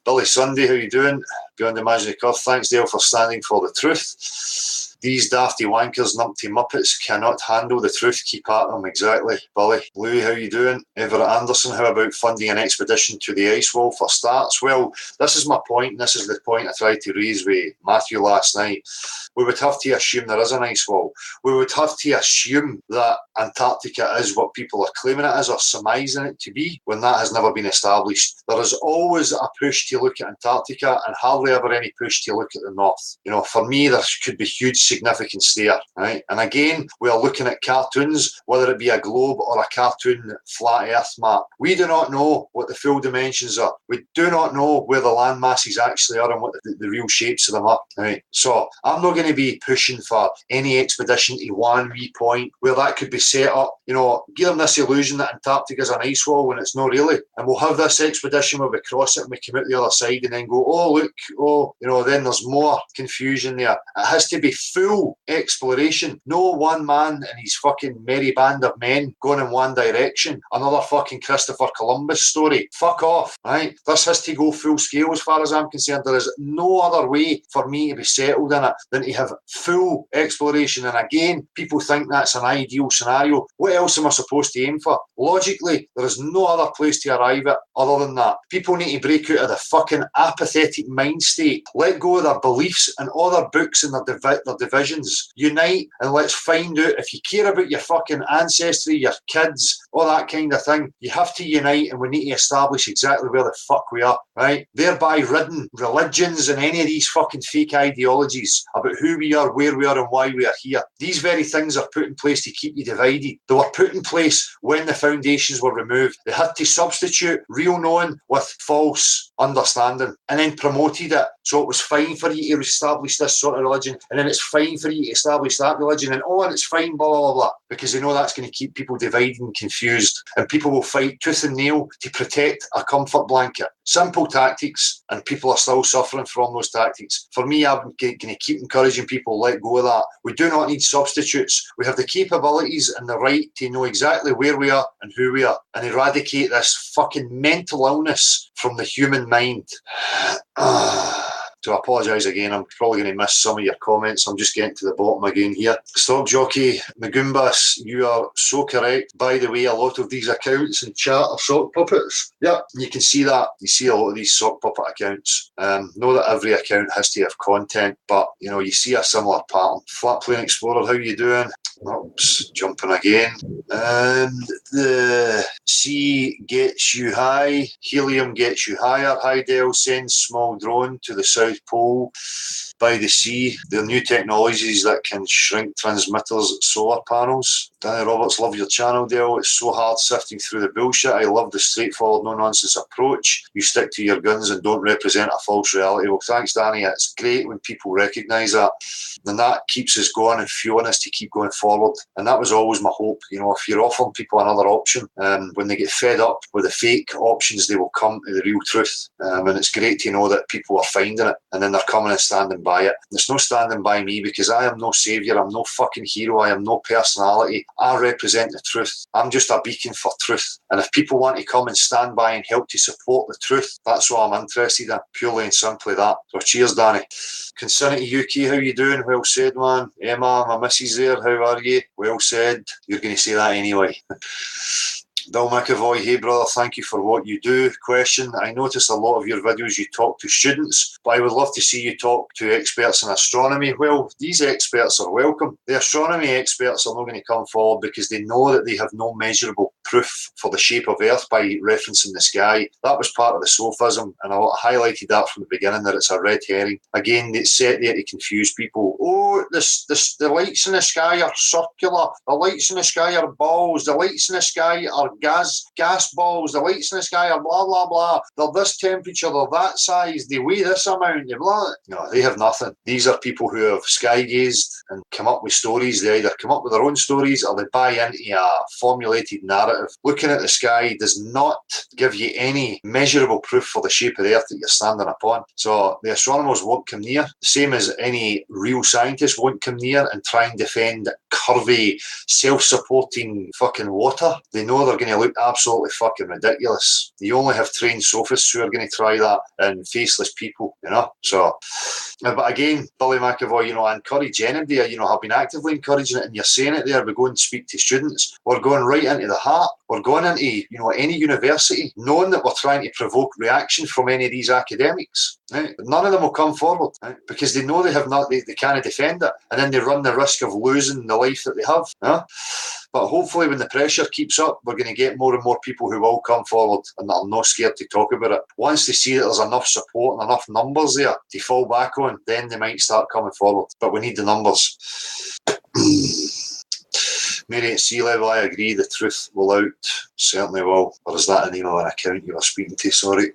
Billy Sunday, how you doing? Beyond Imaginary Curve, thanks Dale for standing for the truth. These dafty wankers, numpty muppets cannot handle the truth. Keep at them, exactly. Billy. Louis, how you doing? Everett Anderson, how about funding an expedition to the ice wall for starts? Well, this is my point, and this is the point I tried to raise with Matthew last night. We would have to assume there is an ice wall. We would have to assume that Antarctica is what people are claiming it is or surmising it to be when that has never been established. There is always a push to look at Antarctica and hardly ever any push to look at the north. You know, for me, there could be huge significance there, right? And again, we are looking at cartoons, whether it be a globe or a cartoon flat earth map. We do not know what the full dimensions are. We do not know where the land masses actually are and what the real shapes of them are, right? So I'm not going to be pushing for any expedition to one wee point where that could be set up, you know, give them this illusion that Antarctica is an ice wall when it's not really. And we'll have this expedition where we cross it and we come out the other side and then go, oh, look, oh, you know, then there's more confusion there. It has to be full exploration. No one man and his fucking merry band of men going in one direction. Another fucking Christopher Columbus story. Fuck off, right? This has to go full scale as far as I'm concerned. There is no other way for me to be settled in it than to have full exploration. And again, people think that's an ideal scenario. What else am I supposed to aim for? Logically, there is no other place to arrive at other than that. People need to break out of the fucking apathetic mind state. Let go of their beliefs and all their books and their divisions. Unite and let's find out if you care about your fucking ancestry, your kids, all that kind of thing. You have to unite and we need to establish exactly where the fuck we are, right? Thereby ridding religions and any of these fucking fake ideologies about who we are, where we are and why we are here. These very things are put in place to keep you divided. They were put in place when the foundations were removed. They had to substitute real knowing with false understanding and then promoted it. So it was fine for you to establish this sort of religion and then it's fine for you to establish that religion and oh, and it's fine, blah, blah, blah, because they know that's going to keep people divided and confused and people will fight tooth and nail to protect a comfort blanket. Simple tactics and people are still suffering from those tactics. For me, I'm going to keep encouraging people, let go of that. We do not need substitutes. We have the capabilities and the right to know exactly where we are and who we are and eradicate this fucking mental illness from the human mind. To apologise again, I'm probably going to miss some of your comments. I'm just getting to the bottom again here. Stock Jockey Magumbas, you are so correct. By the way, a lot of these accounts in chat are sock puppets. Yeah, you can see that. You see a lot of these sock puppet accounts. Know that every account has to have content, but you know, you see a similar pattern. Flat Plane Explorer, how you doing? Oops, jumping again. And the sea gets you high, helium gets you higher. Heidel sends small drone to the South Pole by the sea. There are new technologies that can shrink transmitters, solar panels. Danny Roberts, love your channel, Dale. It's so hard sifting through the bullshit. I love the straightforward, no-nonsense approach. You stick to your guns and don't represent a false reality. Well, thanks, Danny. It's great when people recognise that. And that keeps us going and fueling us to keep going forward. And that was always my hope. You know, if you're offering people another option, when they get fed up with the fake options, they will come to the real truth. And it's great to know that people are finding it and then they're coming and standing by it. There's no standing by me because I am no saviour. I'm no fucking hero. I am no personality. I represent the truth. I'm just a beacon for truth. And if people want to come and stand by and help to support the truth, that's what I'm interested in. Purely and simply that. So cheers, Danny. Consinity UK, how you doing? Well said, man. Emma, my missus there, how are you? Well said. You're going to say that anyway. Bill McAvoy, hey brother, thank you for what you do. Question, I noticed a lot of your videos you talk to students, but I would love to see you talk to experts in astronomy. Well, these experts are welcome. The astronomy experts are not going to come forward because they know that they have no measurable proof for the shape of Earth by referencing the sky. That was part of the sophism, and I highlighted that from the beginning, that it's a red herring. Again, it's set there to confuse people. Oh, the lights in the sky are circular. The lights in the sky are balls. The lights in the sky are gas balls. The lights in the sky are blah, blah, blah. They're this temperature, they're that size, they weigh this amount, blah. No, they have nothing. These are people who have sky gazed and come up with stories. They either come up with their own stories or they buy into a formulated narrative. Looking at the sky does not give you any measurable proof for the shape of the Earth that you're standing upon. So the astronomers won't come near, the same as any real scientist won't come near and try and defend curvy, self-supporting fucking water. They know they're going to look absolutely fucking ridiculous. You only have trained sophists who are going to try that, and faceless people, you know. So, but again, Billy McAvoy, you know, I encourage anybody, you know, I've been actively encouraging it, and you're saying it there. We go and speak to students. We're going right into the heart. We're going into, you know, any university, knowing that we're trying to provoke reaction from any of these academics. Right? None of them will come forward, right? Because they know they have not, they can't defend it, and then they run the risk of losing the life that they have. Huh? But hopefully, when the pressure keeps up, we're going to get more and more people who will come forward and are not scared to talk about it. Once they see that there's enough support and enough numbers there to fall back on, then they might start coming forward. But we need the numbers. Mary at sea level, I agree, the truth will out. Certainly will. Or is that an account you were speaking to? Sorry.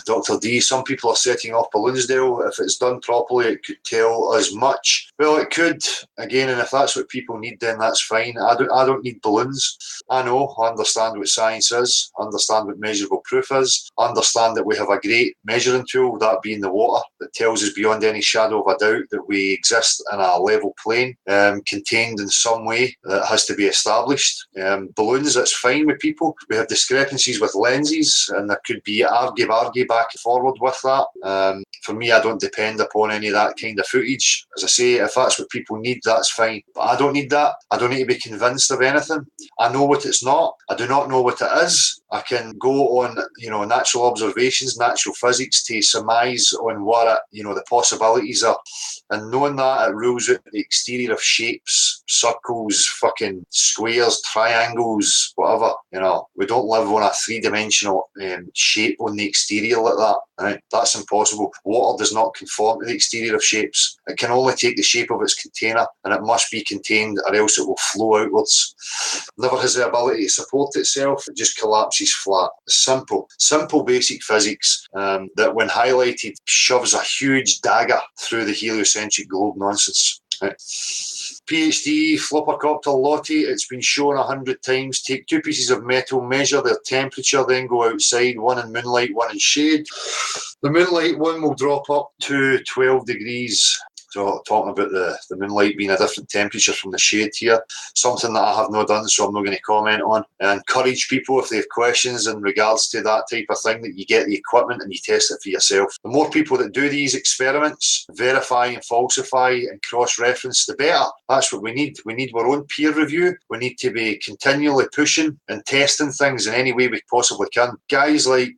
Dr. D, some people are setting off balloons, Dale. If it's done properly, it could tell us much. Well, it could, again, and if that's what people need, then that's fine. I don't need balloons. I know, I understand what science is, I understand what measurable proof is, I understand that we have a great measuring tool, that being the water, that tells us beyond any shadow of a doubt that we exist in a level plane, contained in some way that has to be established. Balloons, that's fine with people. We have discrepancies with lenses, and there could be argue back and forward with that. For me, I don't depend upon any of that kind of footage. As I say, if that's what people need, that's fine. But I don't need that. I don't need to be convinced of anything. I know what it's not. I do not know what it is. I can go on, you know, natural observations, natural physics to surmise on what it, you know, the possibilities are. And knowing that, it rules out the exterior of shapes, circles, fucking squares, triangles, whatever. You know, we don't live on a three-dimensional shape on the exterior like that. Right? That's impossible. Water does not conform to the exterior of shapes. It can only take the shape of its container, and it must be contained, or else it will flow outwards. Never has the ability to support itself. It just collapses flat. Simple basic physics that, when highlighted, shoves a huge dagger through the heliocentric globe nonsense. Right? PhD, floppercopter Lottie, it's been shown 100 times. Take two pieces of metal, measure their temperature, then go outside, one in moonlight, one in shade. The moonlight one will drop up to 12 degrees. So talking about the moonlight being a different temperature from the shade here, something that I have not done, so I'm not going to comment on. And encourage people, if they have questions in regards to that type of thing, that you get the equipment and you test it for yourself. The more people that do these experiments, verify and falsify and cross-reference, the better. That's what we need. We need our own peer review. We need to be continually pushing and testing things in any way we possibly can. Guys like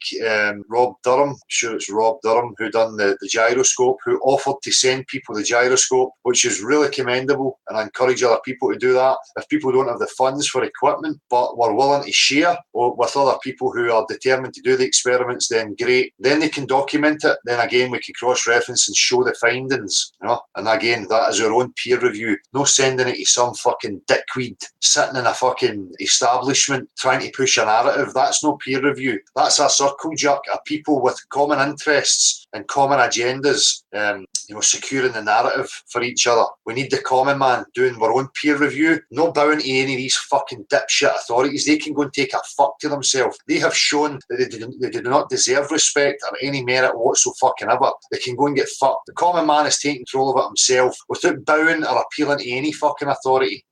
Rob Durham, I'm sure it's Rob Durham, who done the gyroscope, who offered to send people the gyroscope, which is really commendable, and I encourage other people to do that. If people don't have the funds for equipment, but were willing to share with other people who are determined to do the experiments, then great. Then they can document it. Then again, we can cross-reference and show the findings, you know. And again, that is our own peer review. No sending it to some fucking dickweed sitting in a fucking establishment trying to push a narrative. That's no peer review. That's a circle jerk of people with common interests and common agendas, you know, securing the narrative for each other. We need the common man doing our own peer review, not bowing to any of these fucking dipshit authorities. They can go and take a fuck to themselves. They have shown that they do not deserve respect or any merit whatsoever. They can go and get fucked. The common man is taking control of it himself without bowing or appealing to any fucking authority.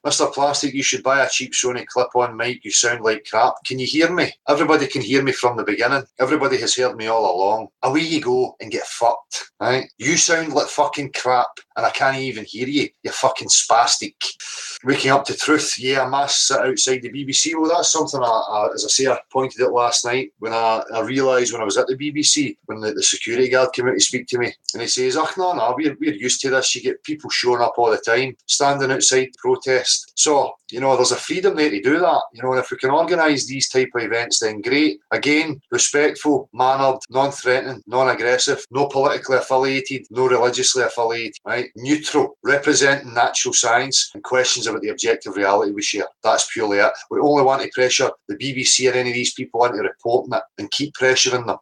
Mr. Plastic, you should buy a cheap Sony clip-on mic. You sound like crap. Can you hear me? Everybody can hear me from the beginning. Everybody has heard me all along. Away you go and get fucked, right? You sound like fucking crap, and I can't even hear you. You fucking spastic. Waking up to truth. Yeah, a mass sit outside the BBC. Well, that's something, as I say, I pointed out last night when I realised when I was at the BBC, when the security guard came out to speak to me, and he says, "Oh, no, we're used to this. You get people showing up all the time, standing outside protest." So, you know, there's a freedom there to do that. You know, and if we can organise these type of events, then great. Again, respectful, mannered, non-threatening, non-aggressive, no politically affiliated, no religiously affiliated, right? Neutral, representing natural science and questions about the objective reality we share. That's purely it. We only want to pressure the BBC or any of these people into reporting it and keep pressuring them.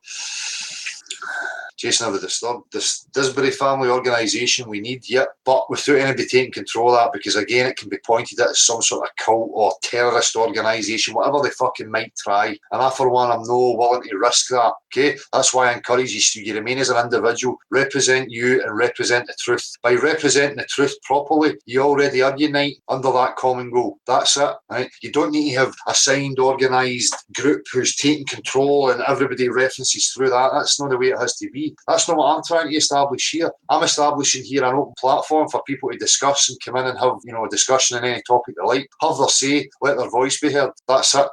Jason of the Disturbed, this Disbury family organisation we need, yet, but without anybody taking control of that, because again, it can be pointed at as some sort of cult or terrorist organisation, whatever they fucking might try. And I, for one, am no willing to risk that. Okay, that's why I encourage you to remain as an individual, represent you and represent the truth. By representing the truth properly, you already are united under that common goal. That's it. Right? You don't need to have a signed, organised group who's taking control and everybody references through that. That's not the way it has to be. That's not what I'm trying to establish here. I'm establishing here an open platform for people to discuss and come in and have, you know, a discussion on any topic they like. Have their say, let their voice be heard. That's it.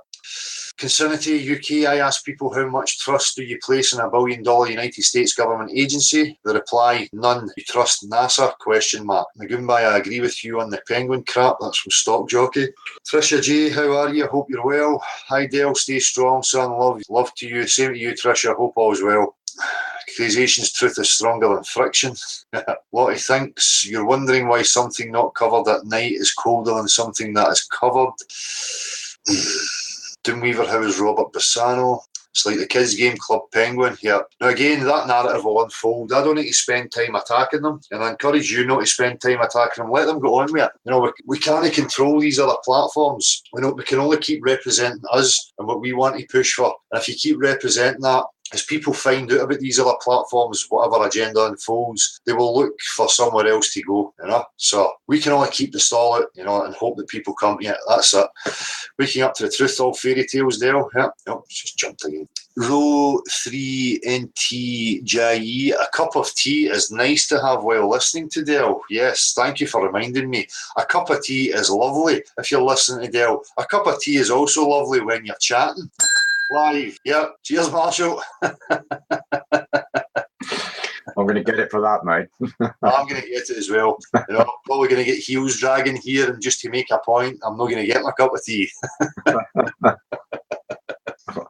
Consinity UK, I ask people how much trust do you place in a $1 billion United States government agency? The reply, none. You trust NASA? ? Nagumbai, I agree with you on the penguin crap. That's from Stock Jockey. Trisha J, how are you? Hope you're well. Hi Dale, stay strong, son. Love to you. Same to you, Trisha. Hope all's well. Accusation's truth is stronger than friction. Lottie thinks you're wondering why something not covered at night is colder than something that is covered. Doomweaver, how is Robert Bassano? It's like the kids' game Club Penguin. Yeah. Now again, that narrative will unfold. I don't need to spend time attacking them, and I encourage you not to spend time attacking them. Let them go on with it. You know, we can't control these other platforms. We can only keep representing us and what we want to push for. And if you keep representing that, as people find out about these other platforms, whatever agenda unfolds, they will look for somewhere else to go, you know. So we can only keep the stall out, you know, and hope that people come to it. That's it. Waking up to the truth, all fairy tales, Dale. Yeah, no, just jumped again. Row 3 NTJE. A cup of tea is nice to have while listening to Dale. Yes, thank you for reminding me. A cup of tea is lovely if you're listening to Dale. A cup of tea is also lovely when you're chatting live. Yeah. Cheers, Marshall. I'm going to get it for that, mate. I'm going to get it as well. You know, I'm probably going to get heels dragging here, and just to make a point, I'm not going to get my cup of tea.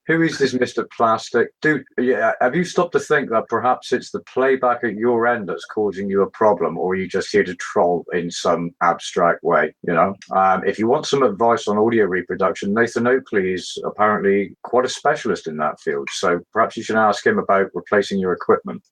Who is this Mr. Plastic? Have you stopped to think that perhaps it's the playback at your end that's causing you a problem, or are you just here to troll in some abstract way? You know, if you want some advice on audio reproduction, Nathan Oakley is apparently quite a specialist in that field. So perhaps you should ask him about replacing your equipment.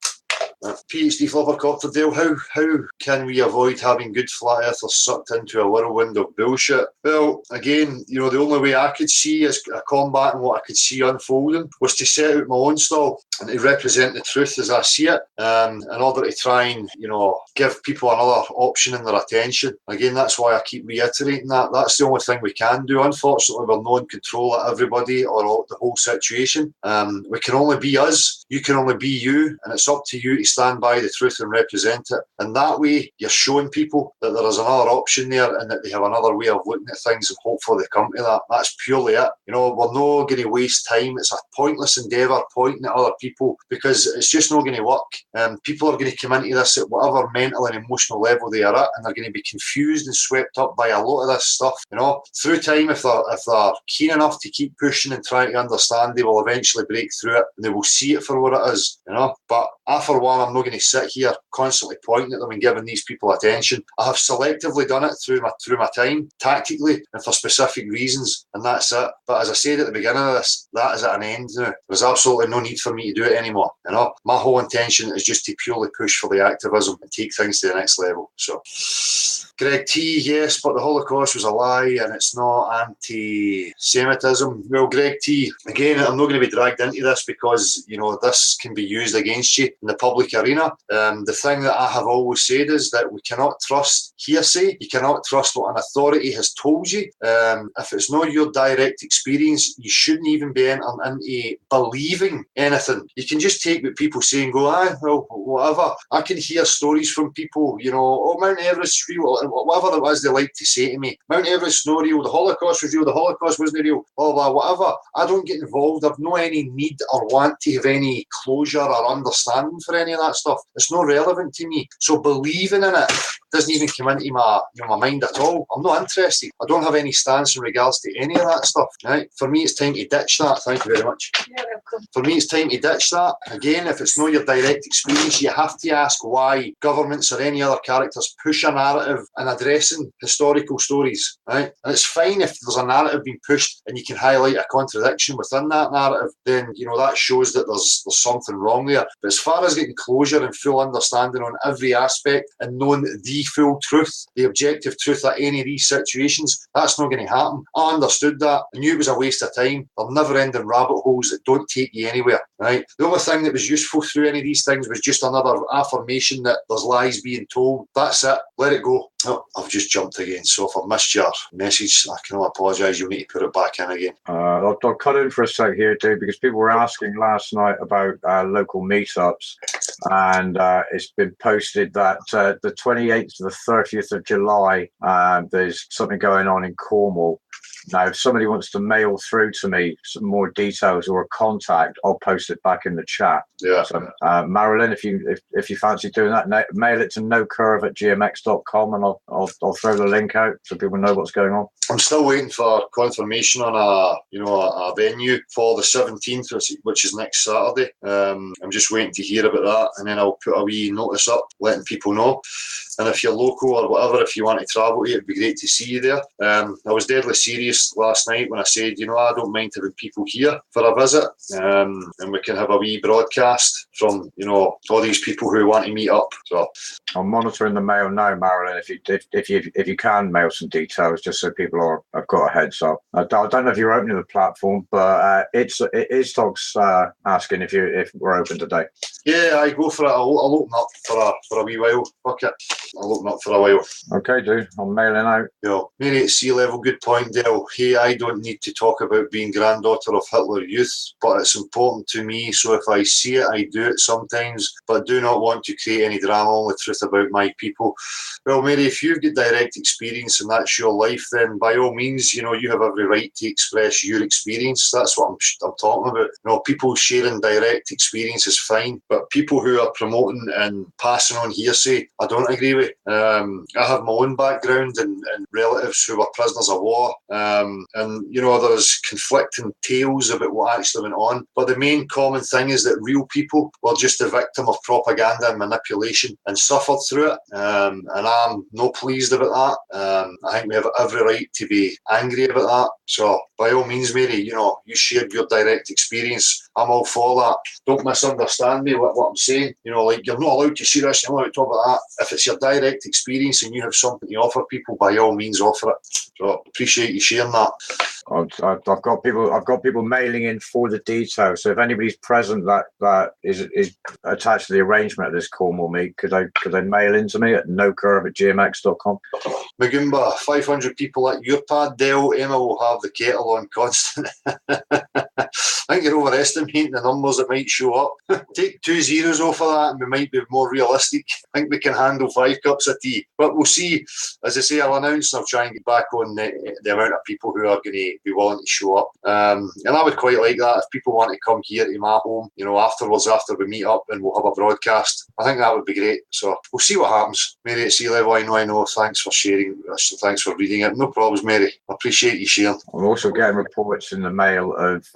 PhD Flubbercopter Dale, how can we avoid having good flat earthers sucked into a whirlwind of bullshit? Well, again, you know, the only way I could see as a combat and what I could see unfolding was to set out my own stall and to represent the truth as I see it, in order to try and, you know, give people another option in their attention. Again, that's why I keep reiterating that. That's the only thing we can do. Unfortunately, we're not in control of everybody or the whole situation. We can only be us. You can only be you, and it's up to you to stand by the truth and represent it. And that way, you're showing people that there is another option there and that they have another way of looking at things, and hopefully they come to that. That's purely it. You know, we're not going to waste time. It's a pointless endeavour pointing at other people, because it's just not going to work. People are going to come into this at whatever mental and emotional level they are at, and they're going to be confused and swept up by a lot of this stuff. You know, through time, if they're keen enough to keep pushing and trying to understand, they will eventually break through it and they will see it for what it is. You know, but I, for one, I'm not going to sit here constantly pointing at them and giving these people attention. I have selectively done it through my time, tactically and for specific reasons, and that's it. But as I said at the beginning of this, that is at an end now. There's absolutely no need for me to do it anymore. You know, my whole intention is just to purely push for the activism and take things to the next level. So, Greg T, yes, but the Holocaust was a lie and it's not anti-Semitism. Well, Greg T, again, I'm not going to be dragged into this because, you know, this can be used against you in the public arena. The thing that I have always said is that we cannot trust hearsay. You cannot trust what an authority has told you. If it's not your direct experience, you shouldn't even be entering into believing anything. You can just take what people say and go, well, whatever. I can hear stories from people, you know, oh, Mount Everest real, whatever it was they like to say to me. Mount Everest not real, the Holocaust was real, the Holocaust wasn't real, blah, blah, whatever. I don't get involved. I've no any need or want to have any closure or understanding for any of that stuff. It's not relevant to me. So believing in it doesn't even come into my mind at all. I'm not interested. I don't have any stance in regards to any of that stuff. Right? For me, it's time to ditch that. Thank you very much. You're welcome. For me, it's time to ditch that. Again, if it's not your direct experience, you have to ask why governments or any other characters push a narrative and addressing historical stories. Right? And it's fine if there's a narrative being pushed and you can highlight a contradiction within that narrative, then, you know, that shows that there's something wrong there. But as far as getting closure and full understanding on every aspect and knowing the full truth, the objective truth at any of these situations, that's not going to happen. I understood that. I knew it was a waste of time. They're never-ending rabbit holes that don't take you anywhere. Right? The only thing that was useful through any of these things was just another affirmation that there's lies being told. That's it. Let it go. Oh, I've just jumped again. So if I missed your message, I can apologise. You'll need to put it back in again. I'll cut in for a sec here, Dave, because people were asking last night about local meetups, and it's been posted that the 28th to the 30th of July, there's something going on in Cornwall. Now, if somebody wants to mail through to me some more details or a contact, I'll post it back in the chat. Yeah. So, Marilyn, if you fancy doing that, mail it to nocurve@gmx.com, and I'll throw the link out so people know what's going on. I'm still waiting for confirmation on a venue for the 17th, which is next Saturday. I'm just waiting to hear about that, and then I'll put a wee notice up letting people know. And if you're local or whatever, if you want to travel here, it'd be great to see you there. I was deadly serious last night when I said, you know, I don't mind having people here for a visit, and we can have a wee broadcast from, you know, all these people who want to meet up. So I'm monitoring the mail now, Marilyn. If you can mail some details, just so people have got a heads up. I don't know if you're opening the platform, but it is Togs asking if we're open today. Yeah, I go for it. I'll open up for a wee while. Fuck it. I'll open up for a while. Okay, dude. I'm mailing out. Yeah. Mary at Sea Level, good point, Dale. Hey, I don't need to talk about being granddaughter of Hitler Youth, but it's important to me, so if I see it, I do it sometimes, but do not want to create any drama, only truth about my people. Well, Mary, if you've got direct experience and that's your life, then by all means, you know, you have every right to express your experience. That's what I'm talking about. You know, people sharing direct experience is fine, but people who are promoting and passing on hearsay, I don't agree with. I have my own background and relatives who were prisoners of war, and you know, there's conflicting tales about what actually went on, but the main common thing is that real people were just a victim of propaganda and manipulation and suffered through it, and I'm not pleased about that. I think we have every right to be angry about that. So by all means, Mary, you know, you shared your direct experience. I'm all for that. Don't misunderstand me what I'm saying. You know, like, you're not allowed to see this, you're not allowed to talk about that. If it's your direct experience and you have something to offer people, by all means offer it. So appreciate you sharing that. I've got people mailing in for the details. So if anybody's present that is attached to the arrangement of this Cornwall meet, could they mail into me at nocurve@gmx.com? Magumba, 500 people at your pad, Dale. Emma will have the kettle on constant. I think you're overestimating the numbers that might show up. Take 2 zeros off of that and we might be more realistic. I think we can handle 5 cups of tea. But we'll see. As I say, I'll announce and I'll try and get back on the amount of people who are going to be willing to show up. And I would quite like that if people want to come here to my home, afterwards, after we meet up and we'll have a broadcast. I think that would be great. So we'll see what happens. Mary at Sea Level, I know. Thanks for sharing. Thanks for reading it. No problems, Mary. I appreciate you sharing. I'm also getting reports in the mail of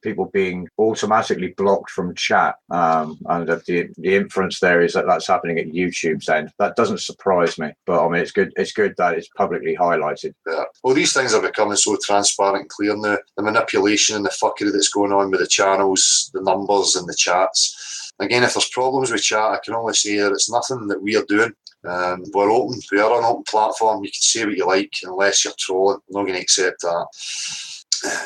people being automatically blocked from chat. And the inference there is that that's happening at YouTube's end. That doesn't surprise me. But I mean, it's good that it's publicly highlighted. Yeah. Well, these things are becoming so transparent and clear now. The manipulation and the fuckery that's going on with the channels, the numbers and the chats. Again, if there's problems with chat, I can only say that it's nothing that we are doing. We're open. We are an open platform. You can say what you like unless you're trolling. I'm not going to accept that.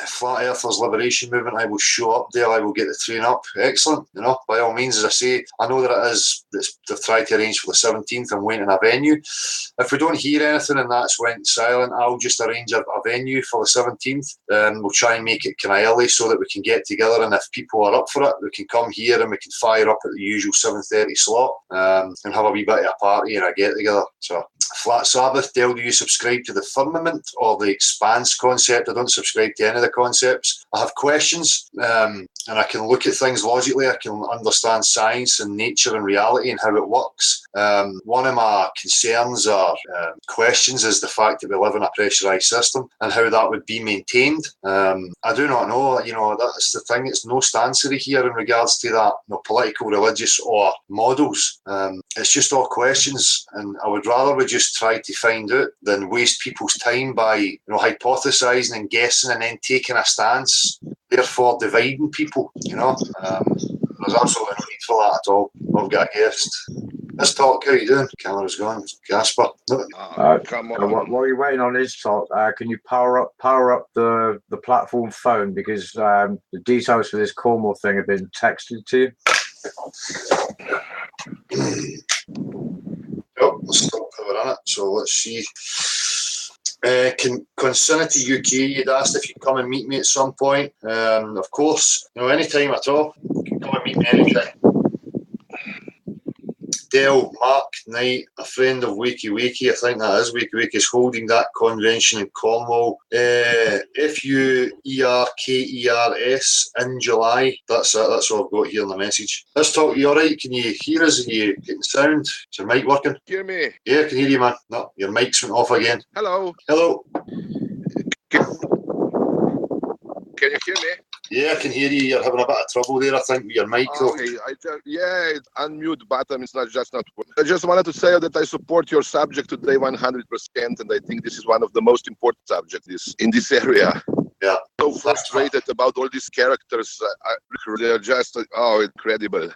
Flat Earthers Liberation Movement, I will show up there. I will get the train up. Excellent. By all means, as I say, I know that it is. They've tried to arrange for the 17th. I'm waiting a venue. If we don't hear anything and that's went silent, I'll just arrange a venue for the 17th. We'll try and make it kind of early so that we can get together. And if people are up for it, we can come here and we can fire up at the usual 7:30 slot and have a wee bit of a party and a get together. So. Flat Sabbath, Dale, do you subscribe to the firmament or the expanse concept? I don't subscribe to any of the concepts. I have questions and I can look at things logically. I can understand science and nature and reality and how it works. One of my concerns or questions is the fact that we live in a pressurised system and how that would be maintained. I do not know. That's the thing. It's no stancery here in regards to that, political, religious or models. It's just all questions, and I would rather we just try to find out than waste people's time by hypothesising and guessing and then taking a stance, therefore dividing people. There's absolutely no need for that at all. I've got a guest. Let's talk. How you doing? Camera's gone. Casper. Come on. While you're waiting on his talk, can you power up the platform phone, because the details for this Cornwall thing have been texted to you. Let's stop power on it. So let's see. Consinity UK, you'd asked if you'd come and meet me at some point. Of course, anytime at all. You can come and meet me anytime. Dale, Mark Knight, a friend of Wakey Wakey, I think that is Wakey Wakey, is holding that convention in Cornwall. FUERKERS in July. That's it. That's all I've got here in the message. Let's talk. You all right? Can you hear us? Are you getting sound? Is your mic working? Hear me? Yeah, I can hear you, man. No, your mic's went off again. Hello. Hello. Can you hear me? Yeah, I can hear you. You're having a bit of trouble there, I think, with your mic. Okay, unmute button is not working. I just wanted to say that I support your subject today 100%, and I think this is one of the most important subjects in this area. Yeah. So frustrated about all these characters. They're just incredible.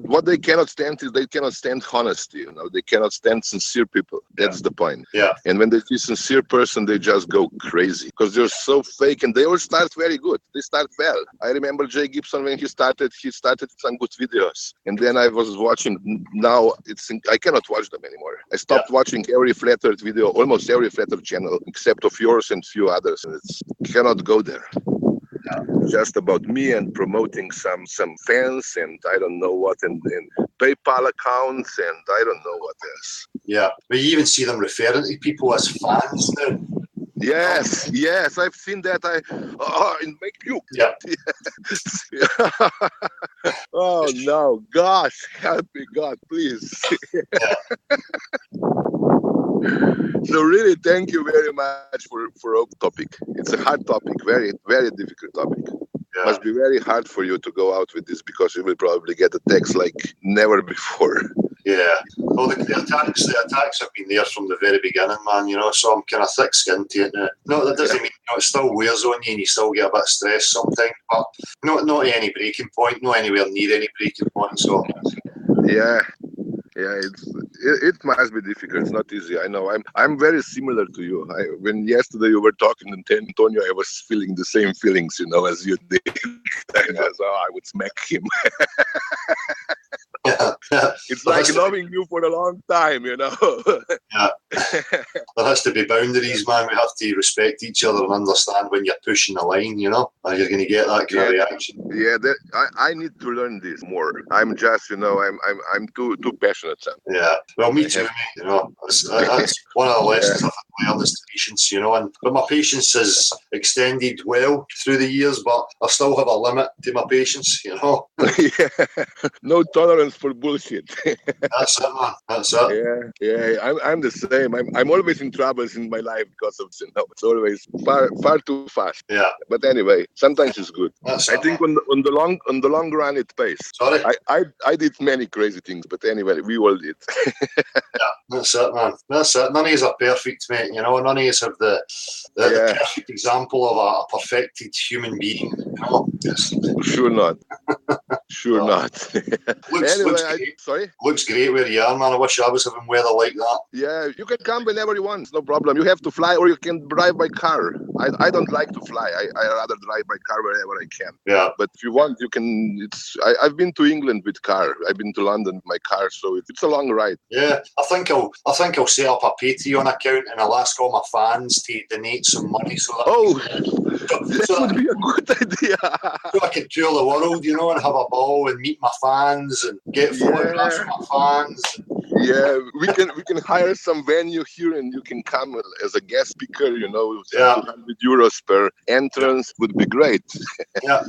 What they cannot stand is they cannot stand honesty. They cannot stand sincere people. That's the point. Yeah. And when they see a sincere person, they just go crazy because they're so fake, and they all start very good. They start well. I remember Jay Gibson when he started some good videos, and then I was watching. Now I cannot watch them anymore. I stopped watching every Flat Earth video, almost every Flat Earth channel, except of yours and few others. And it's cannot go there. Just about me and promoting some fans and I don't know what and PayPal accounts and I don't know what else. Yeah, but you even see them referring to people as fans now. Yes, I've seen that. And make you. Yeah. Oh no, gosh, help me, God, please. So really, thank you very much for open topic. It's a hard topic, very, very difficult topic. Yeah. Must be very hard for you to go out with this because you will probably get attacks like never before. Yeah. Well, the attacks have been there from the very beginning, man. So I'm kind of thick-skinned to it now. No, that doesn't mean it still wears on you and you still get a bit stressed sometimes, but not at any breaking point, not anywhere near any breaking point. So. Yeah, it must be difficult. It's not easy. I know. I'm very similar to you. When yesterday you were talking to Antonio, I was feeling the same feelings, as you did. I would smack him. Yeah. It's like knowing you for a long time, you know. Yeah. There has to be boundaries, man. We have to respect each other and understand when you're pushing the line, you know, or you're going to get that kind of reaction. Yeah, I need to learn this more. I'm just, you know, I'm too passionate. Yeah, well, me too, mate. You know, that's one of the lessons I've learned is patience, you know. But my patience has extended well through the years, but I still have a limit to my patience, you know. No tolerance for bullshit. That's it, man. That's it. Yeah. I'm the same. I'm always in troubles in my life because of, you know, it's always far too fast. Yeah. But anyway, sometimes it's good. That's I think on the long run it pays. Sorry. I did many crazy things, but anyway, we all did. Yeah, that's it, man. That's it. None of us are perfect, mate. You know, none of us have the perfect example of a perfected human being. You know, sure not. Sure not. Looks great. Sorry? Looks great where you are, man. I wish I was having weather like that. Yeah, you can come whenever you want. No problem. You have to fly or you can drive by car. I don't like to fly. I rather drive by car wherever I can. Yeah. But if you want, you can. I've been to England with car. I've been to London with my car, so it's a long ride. Yeah, I think I'll set up a Patreon account and I'll ask all my fans to donate some money so that that would be a good idea. So I can tour the world, you know, and have a ball and meet my fans and get photographs from my fans. Yeah, we can hire some venue here and you can come as a guest speaker, you know, 200 euros per entrance would be great. Yeah.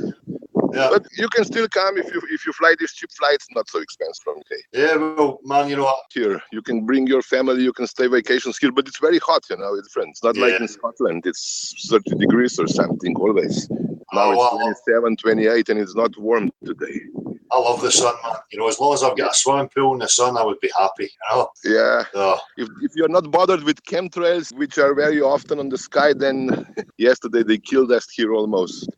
Yeah. But you can still come if you fly these cheap flights, not so expensive from UK. Yeah, well, man, you know what? Here, you can bring your family, you can stay vacations here, but it's very hot, you know, it's different. It's not like in Scotland, it's 30 degrees or something always. Now it's 27, 28, and it's not warm today. I love the sun, man. You know, as long as I've got a swimming pool in the sun, I would be happy, you know? Yeah. If you're not bothered with chemtrails, which are very often on the sky, then yesterday they killed us here almost.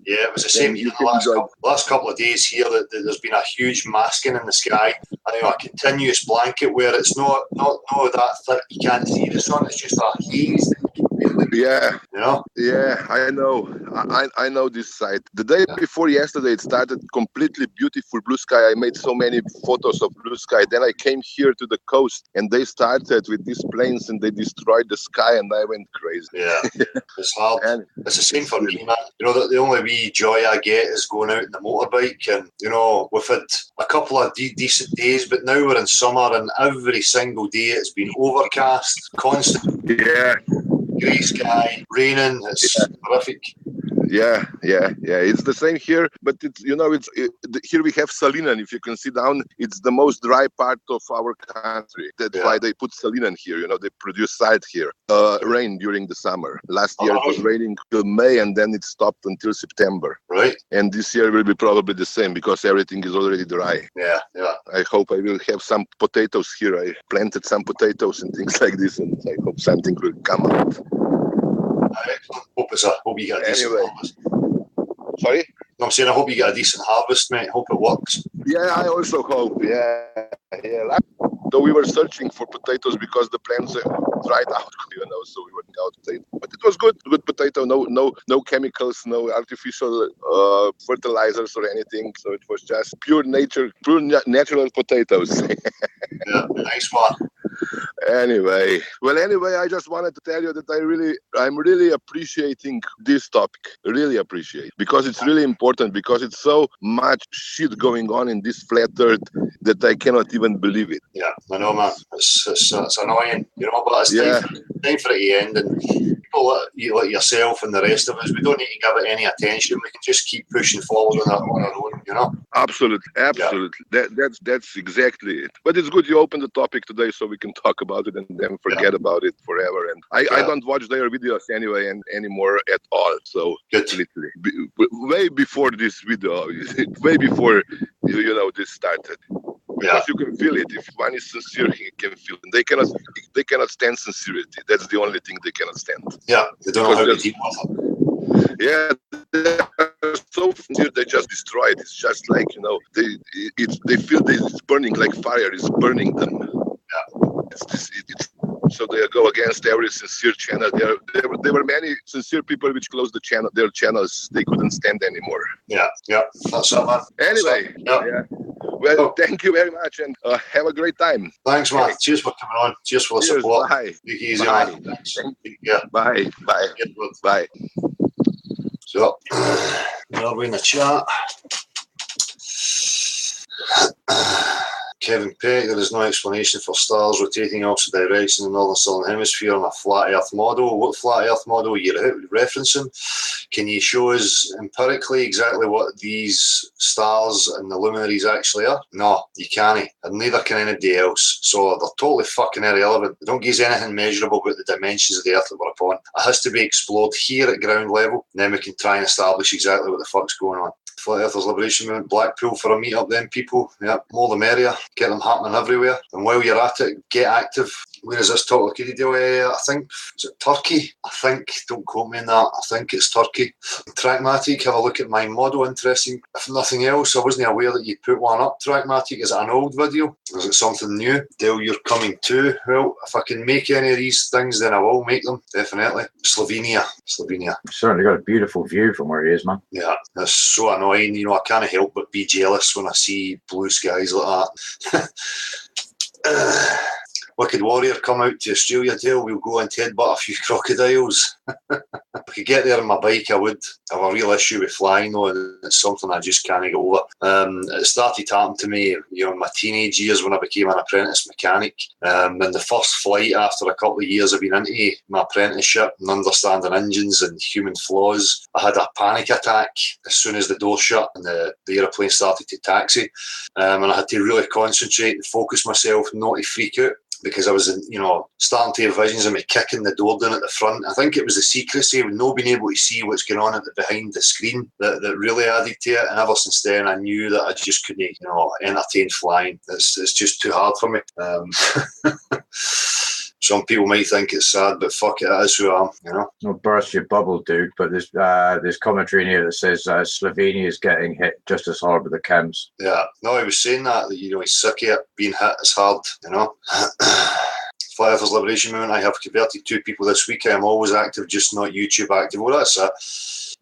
Yeah, it was the same here the last couple of days here. That there's been a huge masking in the sky. I know, a continuous blanket where it's not that thick you can't see the sun. It's just a haze. Yeah. You know? Yeah, I know. I know this site. The day before yesterday, it started completely beautiful blue sky. I made so many photos of blue sky. Then I came here to the coast, and they started with these planes, and they destroyed the sky, and I went crazy. Yeah, it's hard. And it's the same for me, man. You know, the only wee joy I get is going out in the motorbike, and you know, we've had a couple of decent days, but now we're in summer, and every single day it's been overcast, constant. Yeah. Grey sky, raining. It's horrific. Yeah. It's the same here, but it's, you know, here we have Salinan. If you can see down, it's the most dry part of our country. That's why they put Salinan here. You know, they produce salt here. Rain during the summer. Last year it was raining till May, and then it stopped until September. Right. And this year will be probably the same because everything is already dry. Yeah. I hope I will have some potatoes here. I planted some potatoes and things like this, and I hope something will come out. Hope you get a decent harvest. Sorry? No, I'm saying I hope you get a decent harvest, mate. Hope it works. Yeah, I also hope. Yeah. Though we were searching for potatoes because the plants dried out, you know, so we were out potatoes. But it was good potato. No chemicals, no artificial fertilizers or anything. So it was just pure natural potatoes. Yeah, nice one. Anyway, I just wanted to tell you that I'm really appreciating this topic. Really appreciate, because it's really important, because it's so much shit going on in this flat earth that I cannot even believe it. Yeah, I know, man. It's annoying, you know, but it's time for it to end, and people like yourself and the rest of us, we don't need to give it any attention. We can just keep pushing forward on our own, you know. Absolutely. Yeah. That's exactly it. But it's good you opened the topic today, so we can talk about it and then forget about it forever. And I don't watch their videos anyway anymore at all. So completely, way before this video, way before this started. Because you can feel it. If one is sincere, he can feel it. They cannot stand sincerity. That's the only thing they cannot stand. Yeah, they don't know how to deal with it. Yeah, they're so sincere, they just destroy it. It's just like, they feel that it's burning, like fire is burning them. Yeah. So they go against every sincere channel. There were many sincere people which closed their channels. They couldn't stand anymore. Yeah, that's it, man. Anyway, Well, thank you very much, and have a great time. Thanks, man. Cheers for coming on. Cheers for the support. Bye. Take it easy, Bye. man. Thanks. Yeah. Bye. Bye. Bye. So, are we in the chat? Kevin Peck, there is no explanation for stars rotating opposite direction in the northern southern hemisphere on a flat earth model. What flat earth model are you referencing? Can you show us empirically exactly what these stars and the luminaries actually are? No, you can't, and neither can anybody else. So they're totally fucking irrelevant. They don't give us anything measurable about the dimensions of the earth that we're upon. It has to be explored here at ground level, and then we can try and establish exactly what the fuck's going on. Flat Earthers Liberation Movement, Blackpool for a meet up then, people. Yep, more the merrier. Get them happening everywhere. And while you're at it, get active. Where is this talk? I think, is it Turkey? I think, don't quote me on that, I think it's Turkey. Trackmatic, have a look at my model, interesting. If nothing else, I wasn't aware that you put one up, Trackmatic. Is it an old video? Is it something new? Dale, you're coming too. Well, if I can make any of these things, then I will make them, definitely. Slovenia. Certainly got a beautiful view from where he is, man. Yeah, that's so annoying. You know, I can't help but be jealous when I see blue skies like that. Wicked Warrior, come out to Australia, Dale. We'll go and headbutt a few crocodiles. If I could get there on my bike, I would. I have a real issue with flying, though, and it's something I just can't get over. It started happening to me, you know, in my teenage years when I became an apprentice mechanic. And the first flight after a couple of years of being into my apprenticeship and understanding engines and human flaws, I had a panic attack as soon as the door shut and the aeroplane started to taxi. And I had to really concentrate and focus myself not to freak out, because I was, starting to have visions of me kicking the door down at the front. I think it was the secrecy with not being able to see what's going on behind the screen that really added to it. And ever since then, I knew that I just couldn't, entertain flying. It's just too hard for me. Some people might think it's sad, but fuck it, that is who I am, Not burst your bubble, dude, but there's commentary in here that says Slovenia is getting hit just as hard with the chems. Yeah, no, he was saying that he's sick of it being hit as hard, Flat Earthers Liberation Movement, I have converted 2 people this week. I am always active, just not YouTube active. Well, that's it.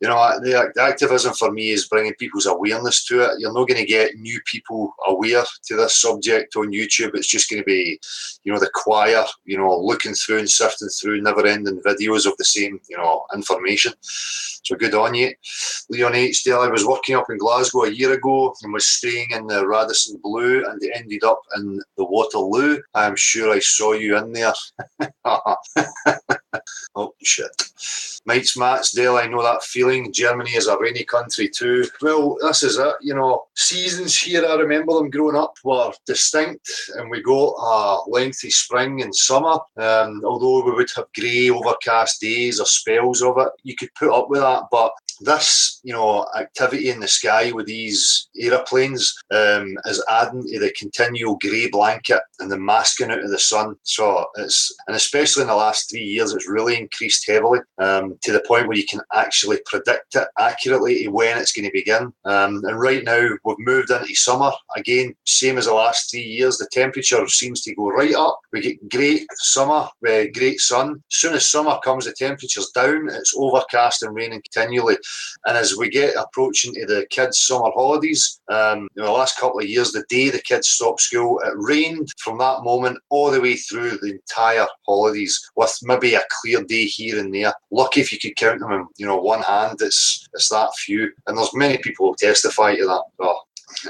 The activism for me is bringing people's awareness to it. You're not going to get new people aware to this subject on YouTube. It's just going to be, the choir, looking through and sifting through never-ending videos of the same, information. So good on you. Leon H. I was working up in Glasgow a year ago and was staying in the Radisson Blue and ended up in the Waterloo. I'm sure I saw you in there. Oh, shit. Mates, Mats, Dale, I know that feeling. Germany is a rainy country too. Well, this is it. Seasons here, I remember them growing up, were distinct, and we got a lengthy spring and summer. Although we would have grey, overcast days or spells of it, you could put up with that. But this, activity in the sky with these aeroplanes is adding to the continual grey blanket and the masking out of the sun. So and especially in the last 3 years, it's really increased heavily to the point where you can actually predict it accurately to when it's going to begin. And right now, we've moved into summer. Again, same as the last 3 years, the temperature seems to go right up. We get great summer, great sun. As soon as summer comes, the temperature's down. It's overcast and raining continually. And as we get approaching to the kids' summer holidays, the last couple of years, the day the kids stopped school, it rained from that moment all the way through the entire holidays, with maybe a clear day here and there. Lucky if you could count them in, one hand. It's that few. And there's many people who testify to that. Oh.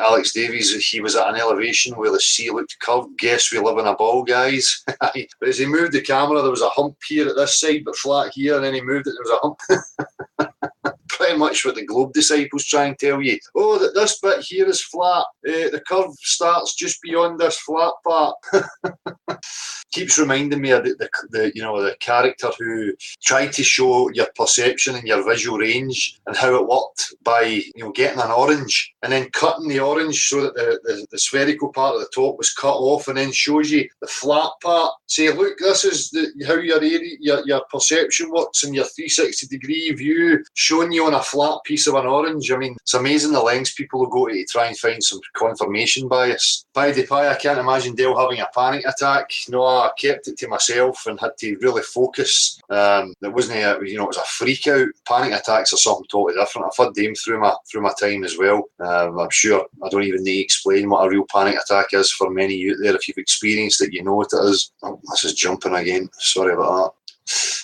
Alex Davies, he was at an elevation where the sea looked curved. Guess we live in a ball, guys. But as he moved the camera, there was a hump here at this side, but flat here, and then he moved it, there was a hump. Pretty much what the Globe Disciples try and tell you. Oh, that this bit here is flat. The curve starts just beyond this flat part. Keeps reminding me of the character who tried to show your perception and your visual range and how it worked by getting an orange and then cutting the orange so that the spherical part of the top was cut off, and then shows you the flat part. Say, look, this is how your perception works in your 360 degree view, showing you on a a flat piece of an orange. I mean, it's amazing the lengths people will go to try and find some confirmation bias. Pie de pie, I can't imagine Dale having a panic attack. No, I kept it to myself and had to really focus. It wasn't it was a freak out. Panic attacks are something totally different. I've had them through my time as well. I'm sure I don't even need to explain what a real panic attack is for many of you out there. If you've experienced it, you know what it is. Oh, this is jumping again. Sorry about that.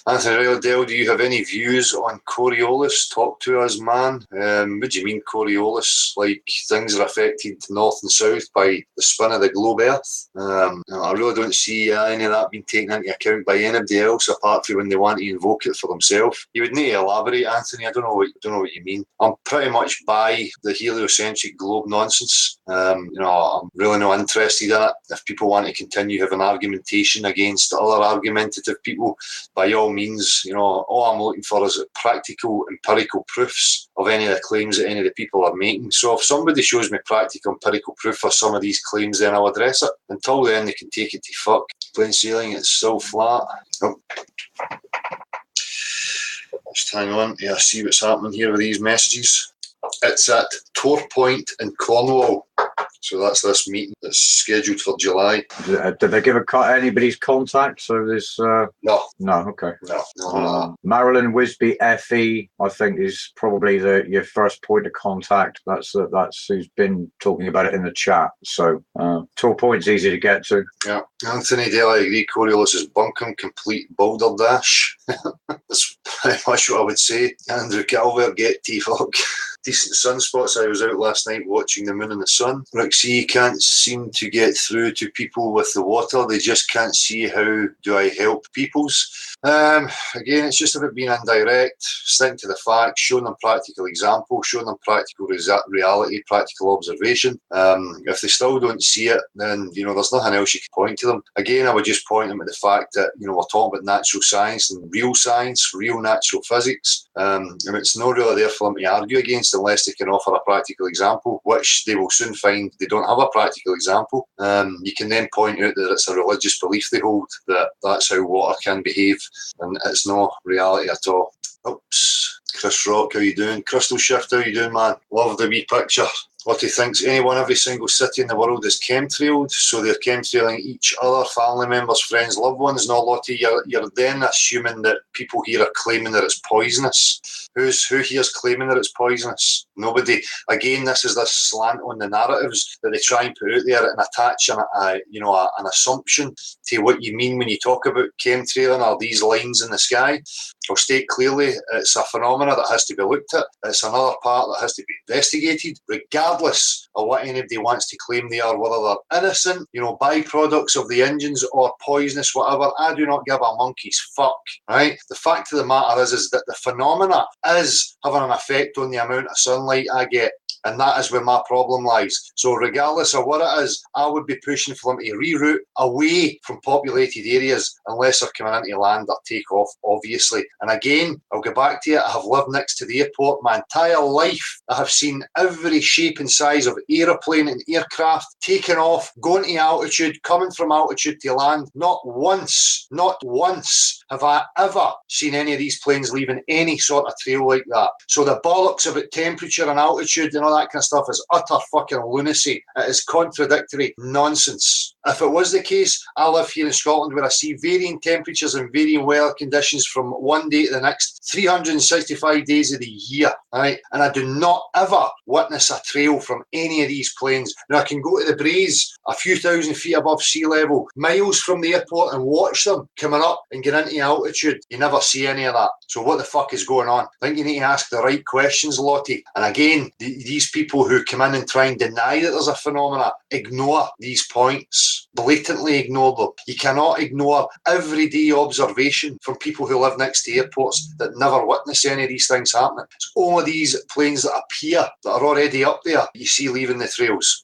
Anthony Ryledale, do you have any views on Coriolis? Talk to us, man. What do you mean Coriolis? Like things are affected north and south by the spin of the globe Earth? I really don't see any of that being taken into account by anybody else apart from when they want to invoke it for themselves. You would need to elaborate, Anthony. I don't know what you mean. I'm pretty much by the heliocentric globe nonsense. I'm really not interested in it. If people want to continue having argumentation against other argumentative people, by all means, all I'm looking for is practical, empirical proofs of any of the claims that any of the people are making. So if somebody shows me practical, empirical proof for some of these claims, then I'll address it. Until then, they can take it to fuck. Plain sailing, it's still flat. Oh. Just hang on. Yeah, see what's happening here with these messages. It's at Tor Point in Cornwall. So that's this meeting that's scheduled for July. Did they give anybody's contact? So this No. No, okay. No. Marilyn Wisby FE, I think, is probably your first point of contact. That's who's been talking about it in the chat. So Tor Point's easy to get to. Yeah. Anthony Dale, I agree. Coriolis is bunkum, complete balderdash. That's pretty much what I would say. Andrew Calvert, get T-fuck. Decent sunspots. I was out last night watching the moon and the sun. Rick C can't seem to get through to people with the water. They just can't see how do I help peoples. Again, it's just about being indirect, sticking to the facts, showing them practical examples, showing them practical reality, practical observation. If they still don't see it, then there's nothing else you can point to them. Again, I would just point them at the fact that we're talking about natural science and real natural physics, and it's not really there for them to argue against unless they can offer a practical example, which they will soon find they don't have a practical example. You can then point out that it's a religious belief they hold, that that's how water can behave, and it's no reality at all. Oops. Chris Rock, how you doing? Crystal Shift, how you doing, man? Love the wee picture. Lottie thinks every single city in the world is chemtrailed, so they're chemtrailing each other, family members, friends, loved ones. No, Lottie, you're then assuming that people here are claiming that it's poisonous. Who here's claiming that it's poisonous? Nobody. Again, this is this slant on the narratives that they try and put out there and attach an assumption to what you mean when you talk about chemtrailing or these lines in the sky. I'll state clearly, it's a phenomena that has to be looked at. It's another part that has to be investigated, regardless of what anybody wants to claim they are, whether they're innocent, byproducts of the engines or poisonous, whatever. I do not give a monkey's fuck, right? The fact of the matter is that the phenomena is having an effect on the amount of sunlight I get. And that is where my problem lies. So regardless of what it is, I would be pushing for them to reroute away from populated areas unless they're coming into land or take off, obviously. And again, I'll go back to it. I have lived next to the airport my entire life. I have seen every shape and size of aeroplane and aircraft taking off, going to altitude, coming from altitude to land. Not once have I ever seen any of these planes leaving any sort of trail like that. So the bollocks about temperature and altitude and all that kind of stuff is utter fucking lunacy. It is contradictory nonsense. If it was the case, I live here in Scotland where I see varying temperatures and varying weather conditions from one day to the next, 365 days of the year, right? And I do not ever witness a trail from any of these planes. Now, I can go to the Braes, a few thousand feet above sea level, miles from the airport, and watch them coming up and get into altitude. You never see any of that. So what the fuck is going on? I think you need to ask the right questions, Lottie. And again, these people who come in and try and deny that there's a phenomena ignore these points. Blatantly ignore them. You cannot ignore everyday observation from people who live next to airports that never witness any of these things happening. It's only these planes that appear, that are already up there, you see leaving the trails.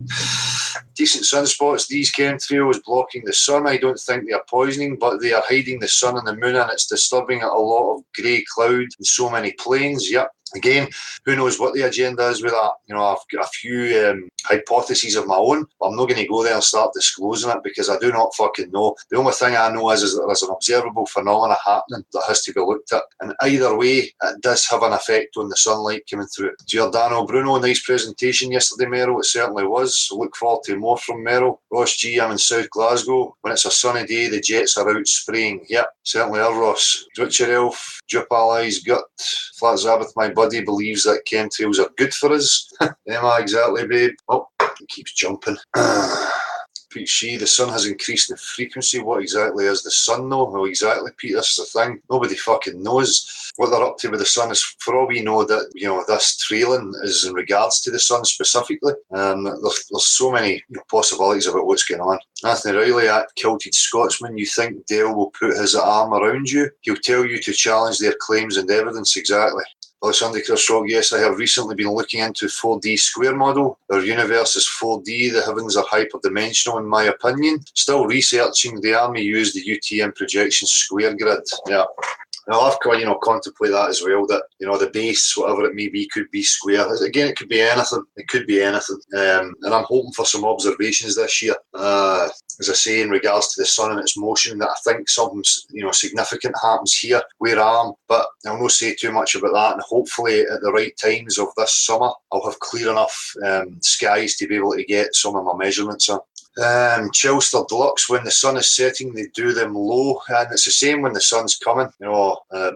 Decent sunspots. These chemtrails blocking the sun. I don't think they are poisoning, but they are hiding the sun and the moon, and it's disturbing a lot of grey cloud and so many planes. Yep. Again, who knows what the agenda is with that? You know, I've got a few hypotheses of my own, but I'm not going to go there and start disclosing it because I do not fucking know. The only thing I know is that there's an observable phenomena happening that has to be looked at. And either way, it does have an effect on the sunlight coming through. Giordano Bruno, nice presentation yesterday, Merrill. It certainly was. So look forward to more from Merrill. Ross G, I'm in South Glasgow. When it's a sunny day, the jets are out spraying. Yep, certainly are, Ross. Twitcher Elf, Jup Allies, Gut, Flat Zabbath, my buddy, believes that chemtrails are good for us. Emma, exactly, babe. Oh, it keeps jumping. Pete Shee, the sun has increased in frequency. What exactly is the sun, though? Well, exactly, Pete, this is the thing. Nobody fucking knows what they're up to with the sun. Is for all we know that, you know, this trailing is in regards to the sun specifically. There's so many possibilities about what's going on. Anthony Riley at Kilted Scotsman, you think Dale will put his arm around you? He'll tell you to challenge their claims and evidence, exactly. Alexander Chris Rock, yes, I have recently been looking into 4D square model. Our universe is 4D, the heavens are hyperdimensional in my opinion. Still researching, the army used the UTM projection square grid. Yeah. I'll have to, contemplate that as well, that, the base, whatever it may be, could be square. Again, it could be anything. It could be anything. And I'm hoping for some observations this year, as I say, in regards to the sun and its motion, that I think something, significant happens here where I am. But I'll not say too much about that. And hopefully at the right times of this summer, I'll have clear enough skies to be able to get some of my measurements on. Chelster Deluxe, when the sun is setting, they do them low, and it's the same when the sun's coming.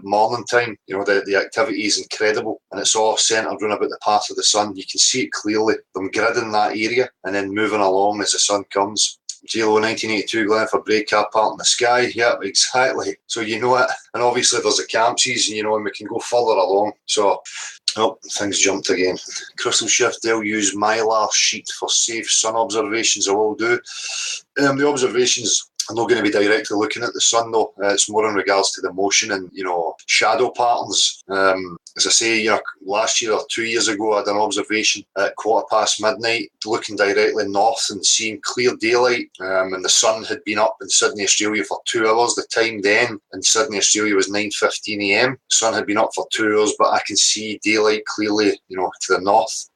Morning time, the activity is incredible, and it's all centred around about the path of the sun. You can see it clearly. Them gridding that area and then moving along as the sun comes. JLO 1982 going for break car part in the sky. Yeah, exactly. So you know it. And obviously there's a camp season, and we can go further along. So, things jumped again. Crystal Shift, they'll use Mylar sheet for safe sun observations. I will do. The observations are not going to be directly looking at the sun, though. It's more in regards to the motion and, shadow patterns. As I say, last year or 2 years ago, I had an observation at midnight, looking directly north and seeing clear daylight. And the sun had been up in Sydney, Australia for 2 hours. The time then in Sydney, Australia was 9:15 a.m. The sun had been up for 2 hours, but I can see daylight clearly, to the north.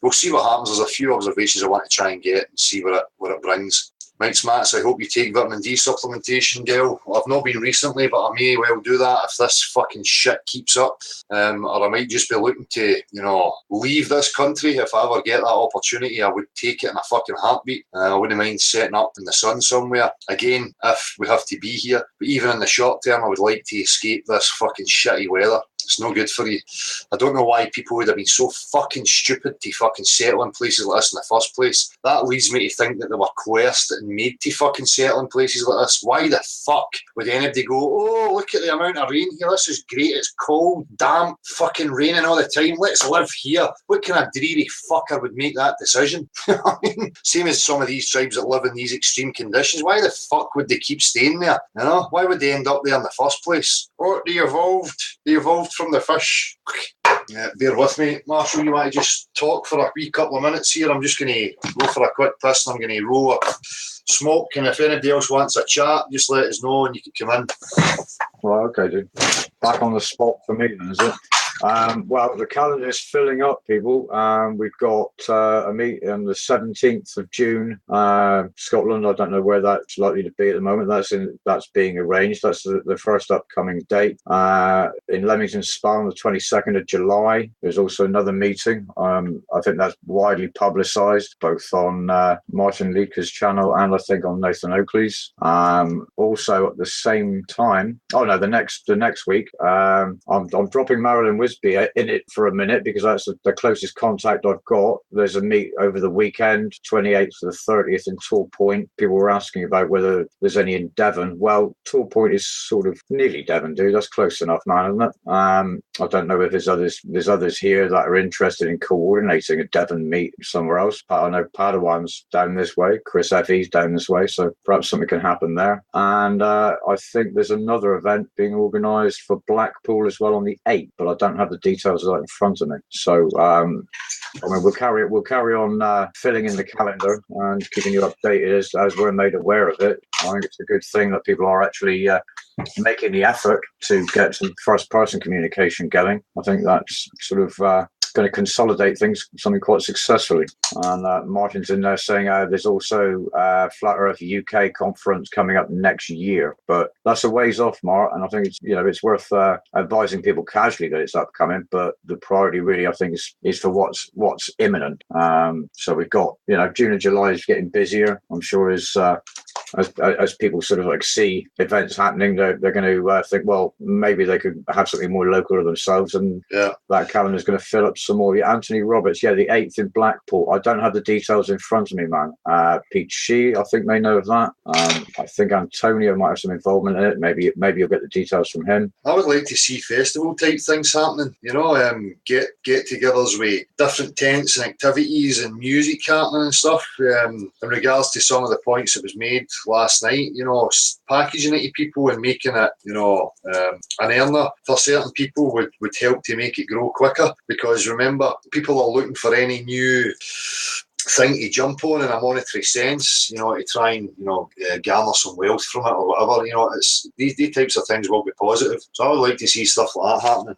We'll see what happens. There's a few observations I want to try and get and see what it brings. Mike's Mats, I hope you take vitamin D supplementation, Gail. Well, I've not been recently, but I may well do that if this fucking shit keeps up. Or I might just be looking to, leave this country. If I ever get that opportunity, I would take it in a fucking heartbeat. I wouldn't mind setting up in the sun somewhere. Again, if we have to be here. But even in the short term, I would like to escape this fucking shitty weather. It's no good for you. I don't know why people would have been so fucking stupid to fucking settle in places like this in the first place. That leads me to think that they were coerced and made to fucking settle in places like this. Why the fuck would anybody go, oh, look at the amount of rain here, this is great, it's cold, damp, fucking raining all the time, let's live here. What kind of dreary fucker would make that decision? I mean, same as some of these tribes that live in these extreme conditions. Why the fuck would they keep staying there? Why would they end up there in the first place? Oh, they evolved from the fish. Yeah, bear with me, Marshall. You want to just talk for a wee couple of minutes here? I'm just going to go for a quick piss and I'm going to roll up smoke. And if anybody else wants a chat, just let us know and you can come in. Well, okay, dude. Back on the spot for me then, is it? Well, the calendar is filling up, people. We've got a meeting on the 17th of June. Scotland, I don't know where that's likely to be at the moment. That's being arranged. That's the first upcoming date. In Leamington Spa on the 22nd of July, there's also another meeting. I think that's widely publicised, both on Martin Leaker's channel and I think on Nathan Oakley's. Also at the same time, the next week, I'm dropping Marilyn Wisby in it for a minute because that's the closest contact I've got. There's a meet over the weekend, 28th to the 30th in Tor Point. People were asking about whether there's any in Devon. Well, Tor Point is sort of nearly Devon, dude. That's close enough now, isn't it? I don't know if there's others here that are interested in coordinating a Devon meet somewhere else. I know Padawan's down this way. Chris Effie's down this way, so perhaps something can happen there. And I think there's another event being organised for Blackpool as well on the 8th, but I don't have the details of that in front of me. So, we'll carry on filling in the calendar and keeping you updated as we're made aware of it. I think it's a good thing that people are actually making the effort to get some first-person communication going. I think that's sort of going to consolidate things something quite successfully. And Martin's in there saying there's also Flat Earth UK conference coming up next year, but that's a ways off, Mark. And I think it's worth advising people casually that it's upcoming. But the priority really, I think, is for what's imminent. So we've got June and July is getting busier. I'm sure as people sort of like see events happening, they're going to think, well, maybe they could have something more local to themselves, and that calendar is going to fill up some more. Anthony Roberts, the 8th in Blackpool. I don't have the details in front of me, man. Pete Shee, I think, may know of that. I think Antonio might have some involvement in it. Maybe you'll get the details from him. I would like to see festival type things happening. Get-togethers with different tents and activities and music happening and stuff. In regards to some of the points that was made last night, packaging it to people and making it, an earner for certain people would help to make it grow quicker, because remember, people are looking for any new thing to jump on in a monetary sense, to try and garner some wealth from it or whatever. It's these types of things will be positive. So I would like to see stuff like that happening.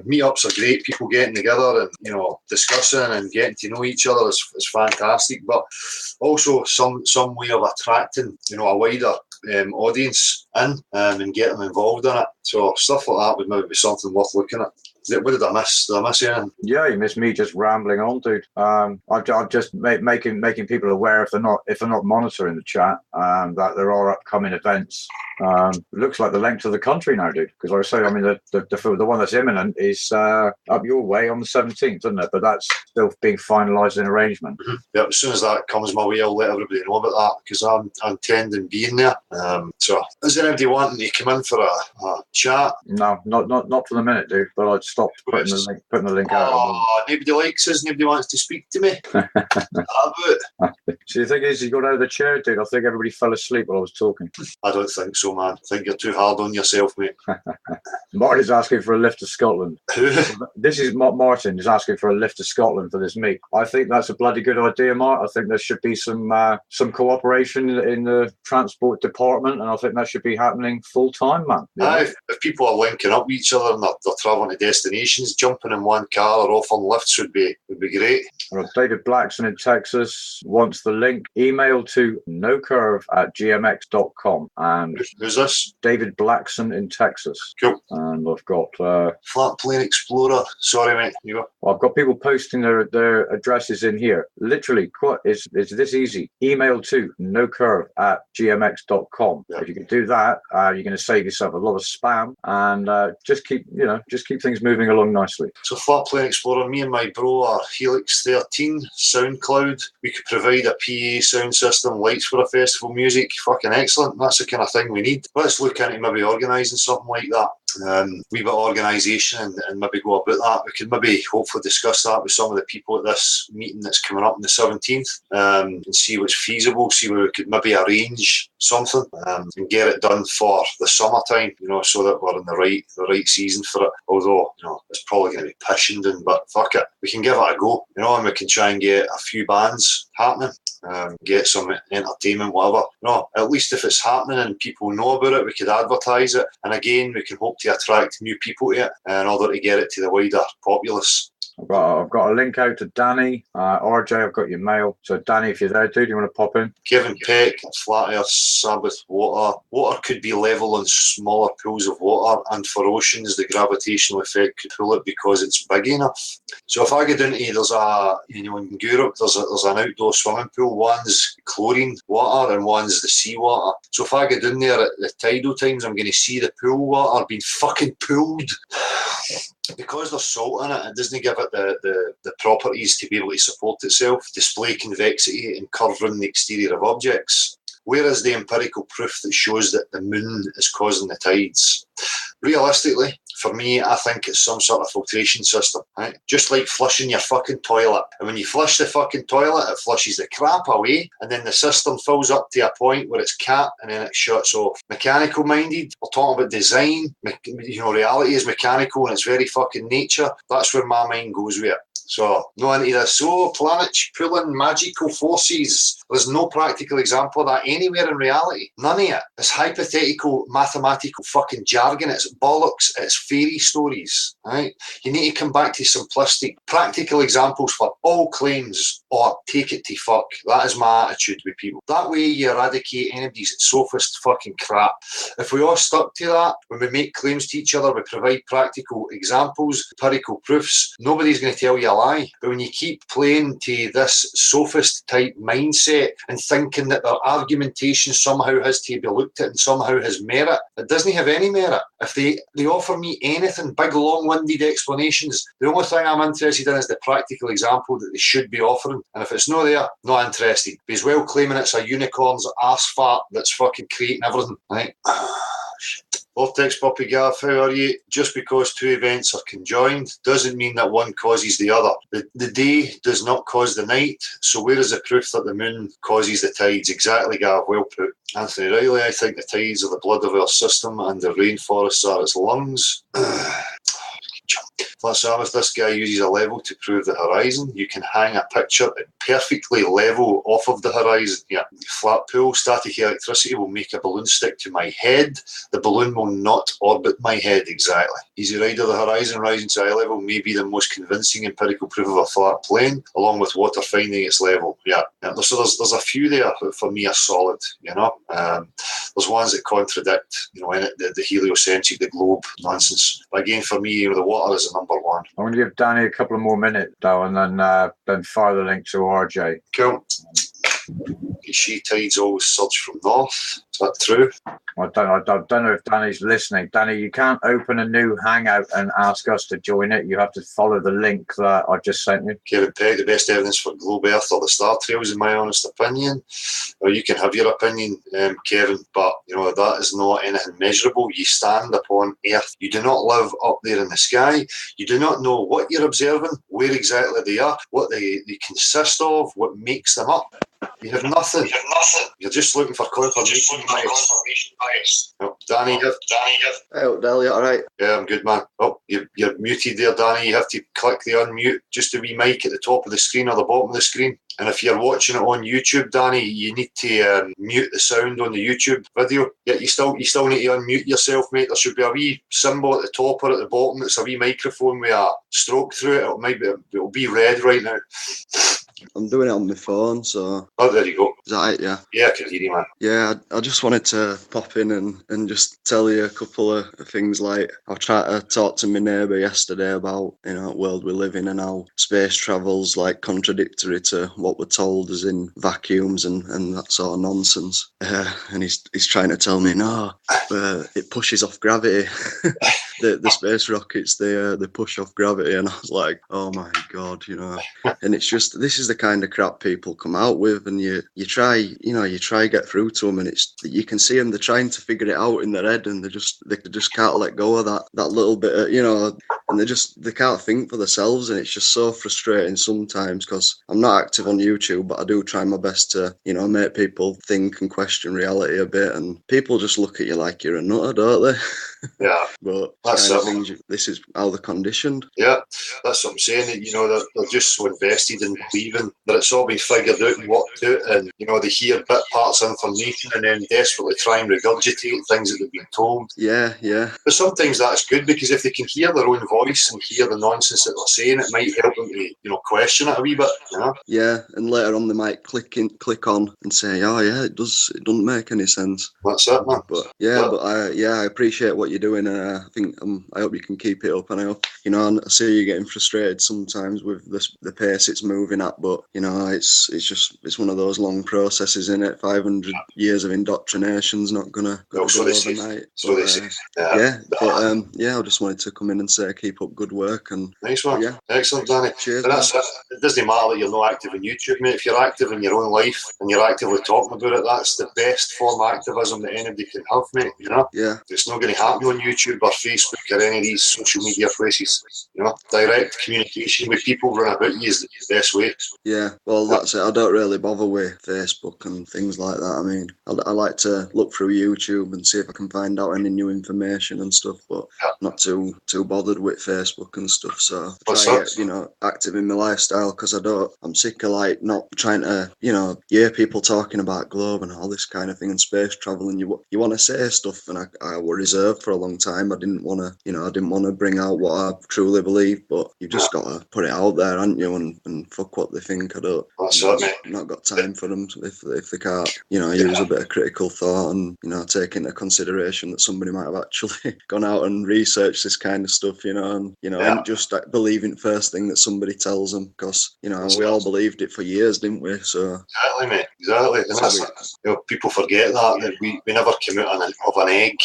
Meetups are great, people getting together and discussing and getting to know each other is fantastic, but also some way of attracting a wider audience in and get them involved in it. So stuff like that would maybe be something worth looking at. What did I miss? Did I miss anything? Yeah, you missed me just rambling on, dude. I'm just making people aware, if they're not monitoring the chat, that there are upcoming events. Looks like the length of the country now, dude. Because like I say, I mean, the one that's imminent is up your way on the 17th, isn't it? But that's still being finalised in arrangement. Mm-hmm. Yeah, as soon as that comes my way, I'll let everybody know about that, because I'm intending being there. So, is there anybody wanting to come in for a chat? No, not for the minute, dude. But I'd stopped putting the link out. Nobody likes us. Nobody wants to speak to me. So the thing is, you got out of the chair, dude. I think everybody fell asleep while I was talking. I don't think so, man. I think you're too hard on yourself, mate. Martin's asking for a lift to Scotland. Who? This is Martin is asking for a lift to Scotland for this meet. I think that's a bloody good idea, Mark. I think there should be some cooperation in the transport department, and I think that should be happening full time, man. If people are linking up with each other and they're travelling to destinations, jumping in one car or off on lifts would be great. Well, David Blackson in Texas wants the link. Email to nocurve@gmx.com. And who's this? David Blackson in Texas. Cool. And I've got Flat Plane Explorer. Sorry, mate. You go. I've got people posting their addresses in here. Literally, it's this easy. Email to nocurve@gmx.com. Yeah. If you can do that, you're going to save yourself a lot of spam and just keep things moving along nicely. So Flat Plane Explorer, me and my bro are Helix 13, SoundCloud. We could provide a PA sound system, lights for a festival, music. Fucking excellent. That's the kind of thing we need. Let's look into maybe organising something like that. Wee bit of organisation and maybe go about that. We could maybe hopefully discuss that with some of the people at this meeting that's coming up on the 17th and see what's feasible, see where we could maybe arrange something and get it done for the summertime, so that we're in the right season for it. Although, it's probably going to be pishing, but fuck it. We can give it a go, and we can try and get a few bands happening, get some entertainment, whatever. At least if it's happening and people know about it, we could advertise it. And again, we can hope to attract new people to it in order to get it to the wider populace. I've got a link out to Danny. RJ, I've got your mail. So Danny, if you're there, dude, you want to pop in? Kevin Peck, Flat Earth, Sabbath, Water. Water could be level on smaller pools of water, and for oceans, the gravitational effect could pull it because it's big enough. So if I get into, in Europe, there's an outdoor swimming pool. One's chlorine water and one's the seawater. So if I get in there at the tidal times, I'm going to see the pool water being fucking pulled. Because there's salt in it, it doesn't give it the properties to be able to support itself, display convexity and curve around the exterior of objects. Where is the empirical proof that shows that the moon is causing the tides? Realistically, for me, I think it's some sort of filtration system, right? Just like flushing your fucking toilet. And when you flush the fucking toilet, it flushes the crap away, and then the system fills up to a point where it's capped and then it shuts off. Mechanical minded, we're talking about design. Reality is mechanical and it's very fucking nature. That's where my mind goes with it. So, no into this. So, planets pulling magical forces. There's no practical example of that anywhere in reality. None of it. It's hypothetical, mathematical fucking jargon. It's bollocks. It's fairy stories. Right? You need to come back to simplistic, practical examples for all claims, or take it to fuck. That is my attitude with people. That way you eradicate anybody's sophist fucking crap. If we all stuck to that, when we make claims to each other, we provide practical examples, empirical proofs, nobody's going to tell you a lie. But when you keep playing to this sophist type mindset and thinking that their argumentation somehow has to be looked at and somehow has merit, it doesn't have any merit. If they offer me anything, big long-winded explanations, the only thing I'm interested in is the practical example that they should be offering. And if it's not there, not interested. Be as well claiming it's a unicorn's arse fart that's fucking creating everything, right? Vortex Puppy Gav, how are you? Just because two events are conjoined doesn't mean that one causes the other. The day does not cause the night, so where is the proof that the moon causes the tides? Exactly, Gav, well put. Anthony Riley, I think the tides are the blood of our system and the rainforests are its lungs. Flat Sabbath, this guy uses a level to prove the horizon. You can hang a picture perfectly level off of the horizon. Yeah. Flat pool, static electricity will make a balloon stick to my head. The balloon will not orbit my head. Exactly. Easy Rider, the horizon rising to eye level may be the most convincing empirical proof of a flat plane, along with water finding its level. Yeah. So there's a few there that for me are solid, you know. There's ones that contradict, you know, in it, the heliocentric, the globe nonsense. But again, for me, you know, the water is the number one. I'm going to give Danny a couple of more minutes, though, and then fire the link to RJ. Cool. She tides always surge from north. Is that true? I don't know if Danny's listening. Danny, you can't open a new Hangout and ask us to join it. You have to follow the link that I just sent you. Kevin Peck, the best evidence for globe earth or the star trails, in my honest opinion. Well, you can have your opinion, Kevin, but you know that is not anything measurable. You stand upon earth. You do not live up there in the sky. You do not know what you're observing, where exactly they are, what they consist of, what makes them up. You have nothing. You're just looking for confirmation bias. Oh, Danny, Oh, Dally, all right. Yeah, I'm good, man. Oh, you're muted there, Danny. You have to click the unmute, just a wee mic at the top of the screen or the bottom of the screen. And if you're watching it on YouTube, Danny, you need to mute the sound on the YouTube video. Yeah, you still need to unmute yourself, mate. There should be a wee symbol at the top or at the bottom. It's a wee microphone with a stroke through it. It'll be red right now. I'm doing it on my phone, so... Oh, there you go. Is that it, yeah? Yeah, I can hear you, man. Yeah, I just wanted to pop in and just tell you a couple of things. Like, I tried to talk to my neighbour yesterday about, you know, the world we live in and how space travel's, like, contradictory to what we're told, as in vacuums and that sort of nonsense. And he's trying to tell me, no, it pushes off gravity. The space rockets, they push off gravity. And I was like, oh my God, you know. And it's just, this is the kind of crap people come out with, and you try get through to them, and you can see them, they're trying to figure it out in their head, and they just can't let go of that little bit of, you know, and they can't think for themselves, and it's just so frustrating sometimes, because I'm not active on YouTube, but I do try my best to, you know, make people think and question reality a bit, and people just look at you like you're a nutter, don't they? Yeah. But that's kind of things, this is how they're conditioned. Yeah, that's what I'm saying. You know, they're just so invested in believing that it's all been figured out and worked out, and you know, they hear bit parts of information and then desperately try and regurgitate things that they've been told. Yeah. But sometimes that's good, because if they can hear their own voice and hear the nonsense that they're saying, it might help them to, you know, question it a wee bit. You know? Yeah, and later on they might click on and say, oh yeah, it doesn't make any sense. That's it, man. But I appreciate what you're doing, and I think I hope you can keep it up. And I hope, you know, I see you getting frustrated sometimes with the pace it's moving at, but you know, it's one of those long processes, isn't it? 500 years of indoctrination's not gonna go overnight. So they say. Yeah. I just wanted to come in and say keep up good work. And nice one. Yeah. Excellent, Danny. Cheers. And that's it. It doesn't matter that you're not active on YouTube, mate. If you're active in your own life and you're actively talking about it, that's the best form of activism that anybody can have, mate. You know? Yeah. It's not going to happen on YouTube or Facebook or any of these social media places. You know, direct communication with people run about you is the best way. Yeah, well, that's it. I don't really bother with Facebook and things like that. I mean, I like to look through YouTube and see if I can find out any new information and stuff, but not too bothered with with Facebook and stuff. So What's try that? to get, active in my lifestyle, because I'm sick of like not trying to, hear people talking about globe and all this kind of thing and space travel, and you want to say stuff, and I were reserved for a long time. I didn't want to bring out what I truly believe, but you've just got to put it out there, haven't you? And fuck what they think. I don't. That's it, mate. I've not got time for them if they can't, use a bit of critical thought and take into consideration that somebody might have actually gone out and researched this kind of stuff, and just like, believing first thing that somebody tells them, because we all believed it for years, didn't we? So exactly, mate. Exactly. And that's, people forget that we never came out of an egg,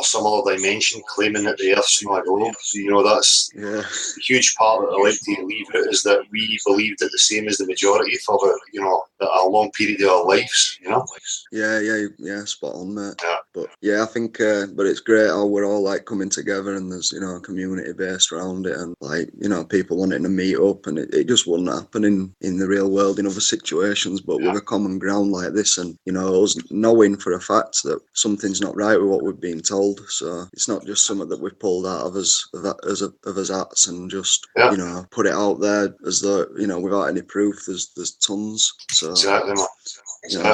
some other dimension, claiming that the Earth's not a globe. So, that's a huge part that I like to leave out, is that we believed it the same as the majority for a long period of our lives. Yeah, spot on, mate. Yeah. But I think, but it's great how we're all like coming together, and there's a community based around it, and like people wanting to meet up, and it just wouldn't happen in the real world in other situations, but with a common ground like this, and us knowing for a fact that something's not right with what we've been told. So it's not just something that we've pulled out of us hats and just put it out there as though without any proof. There's tons. So exactly, man.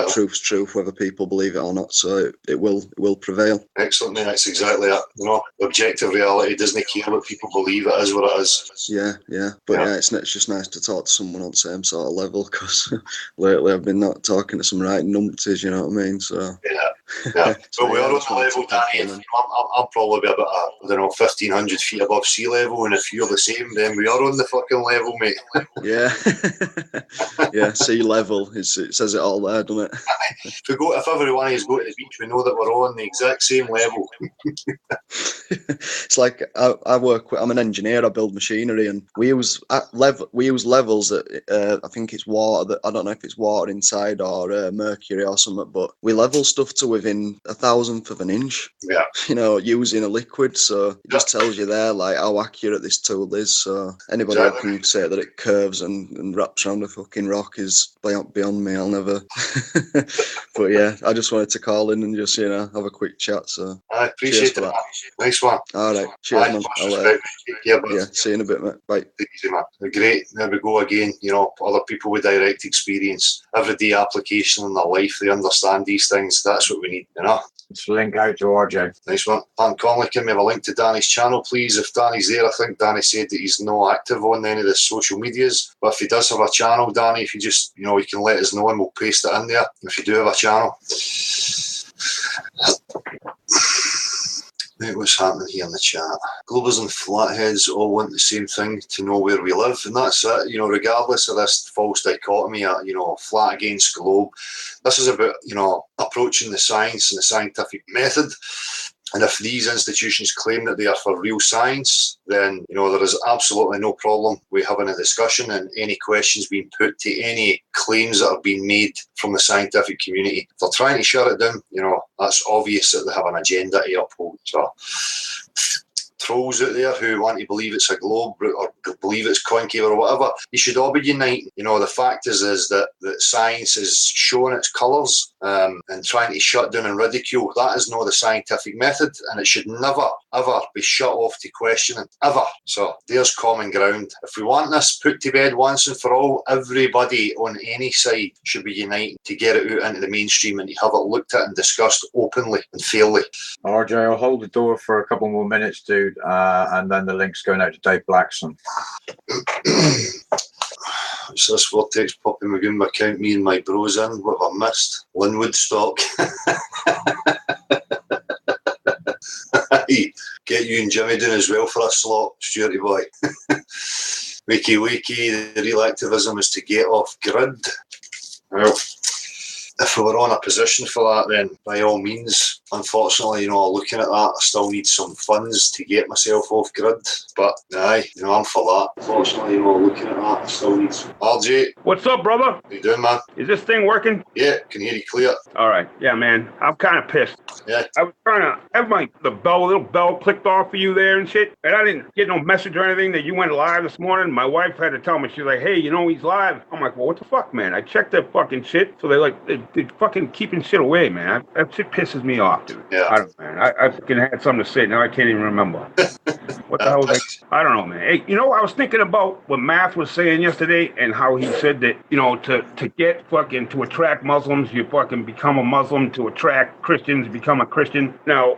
Truth's truth, whether people believe it or not. So it will prevail. Excellent, mate. That's exactly it. Objective reality doesn't care what people believe. It is what it is. Yeah. But it's just nice to talk to someone on the same sort of level, because lately I've been not talking to some right numpties, you know what I mean? So yeah. So we are on the level, Danny. I'm probably about 1,500 feet above sea level, and if you're the same, then we are on the fucking level, mate. Yeah, sea level. It says it all there, doesn't it? If everyone is going to the beach, we know that we're on the exact same level. It's like I'm an engineer. I build machinery, and we use levels that I think it's water. I don't know if it's water inside or mercury or something, but we level stuff to within 1,000th of an inch. Yeah. Using a liquid, so it just tells you there like how accurate this tool is. So anybody who can say that it curves and wraps around a fucking rock is beyond me. I'll never. But yeah, I just wanted to call in and just have a quick chat. So I appreciate that. Nice one. All right, cheers, man. See you in a bit, mate. Bye. Easy, man. Great. There we go again. Other people with direct experience, everyday application in their life. They understand these things. That's what we need. Let's link out to RJ. Nice one. Dan Conley, can we have a link to Danny's channel, please? If Danny's there, I think Danny said that he's not active on any of the social medias. But if he does have a channel, Danny, if you just, you can let us know and we'll paste it in there if you do have a channel. Right, what's happening here in the chat? Globers and flatheads all want the same thing, to know where we live, and that's it. Regardless of this false dichotomy, flat against globe. This is about approaching the science and the scientific method. And if these institutions claim that they are for real science, then there is absolutely no problem with having a discussion and any questions being put to any claims that are being made from the scientific community. If they're trying to shut it down, that's obvious that they have an agenda to uphold. So trolls out there who want to believe it's a globe or believe it's concave or whatever, you should all be uniting. The fact is that science is showing its colours and trying to shut down and ridicule. That is not the scientific method, and it should never, ever be shut off to questioning, ever. So there's common ground. If we want this put to bed once and for all, everybody on any side should be uniting to get it out into the mainstream and to have it looked at and discussed openly and fairly. RJ, I'll hold the door for a couple more minutes, dude, and then the link's going out to Dave Blackson. So this vortex popping Magoon account, me and my bros in. What have I missed? Linwood stock. Get you and Jimmy doing as well for a slot, Stuarty boy. Wakey, the real activism is to get off grid. Well, if we were on a position for that, then by all means. Unfortunately, looking at that, I still need some funds to get myself off grid. But aye, I'm for that. Unfortunately, looking at that, I still need some. RJ. What's up, brother? How you doing, man? Is this thing working? Yeah, can hear you clear. All right. Yeah, man. I'm kind of pissed. Yeah. I was trying to have little bell clicked off for you there and shit. And I didn't get no message or anything that you went live this morning. My wife had to tell me. She's like, hey, he's live. I'm like, well, what the fuck, man? I checked that fucking shit. So they're fucking keeping shit away, man. That shit pisses me off, dude. Yeah. I don't know, man. I fucking had something to say. Now I can't even remember. What the hell was I don't know, man. Hey, you know, I was thinking about what Math was saying yesterday and how he said that, you know, to get fucking, to attract Muslims, you fucking become a Muslim. To attract Christians, become a Christian. Now,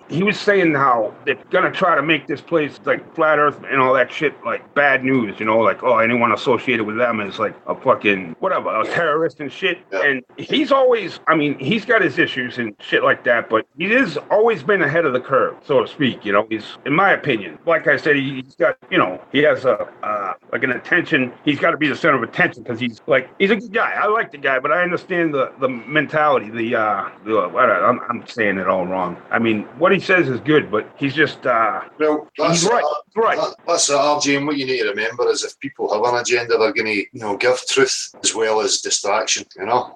he was saying how they're going to try to make this place like flat earth and all that shit like bad news, you know, like, oh, anyone associated with them is like a fucking, whatever, a terrorist and shit. Yeah. And he's always, I mean, he's got his issues and shit like that, but he has always been ahead of the curve, so to speak, you know. He's, in my opinion, like I said, he's got, you know, he has like an attention. He's got to be the center of attention because he's a good guy. I like the guy, but I understand the mentality, I'm saying it all wrong. I mean, what he says is good, but he's just, well, he's right. That's it, RJ, and what you need to remember is if people have an agenda, they're going to, you know, give truth as well as distraction, you know.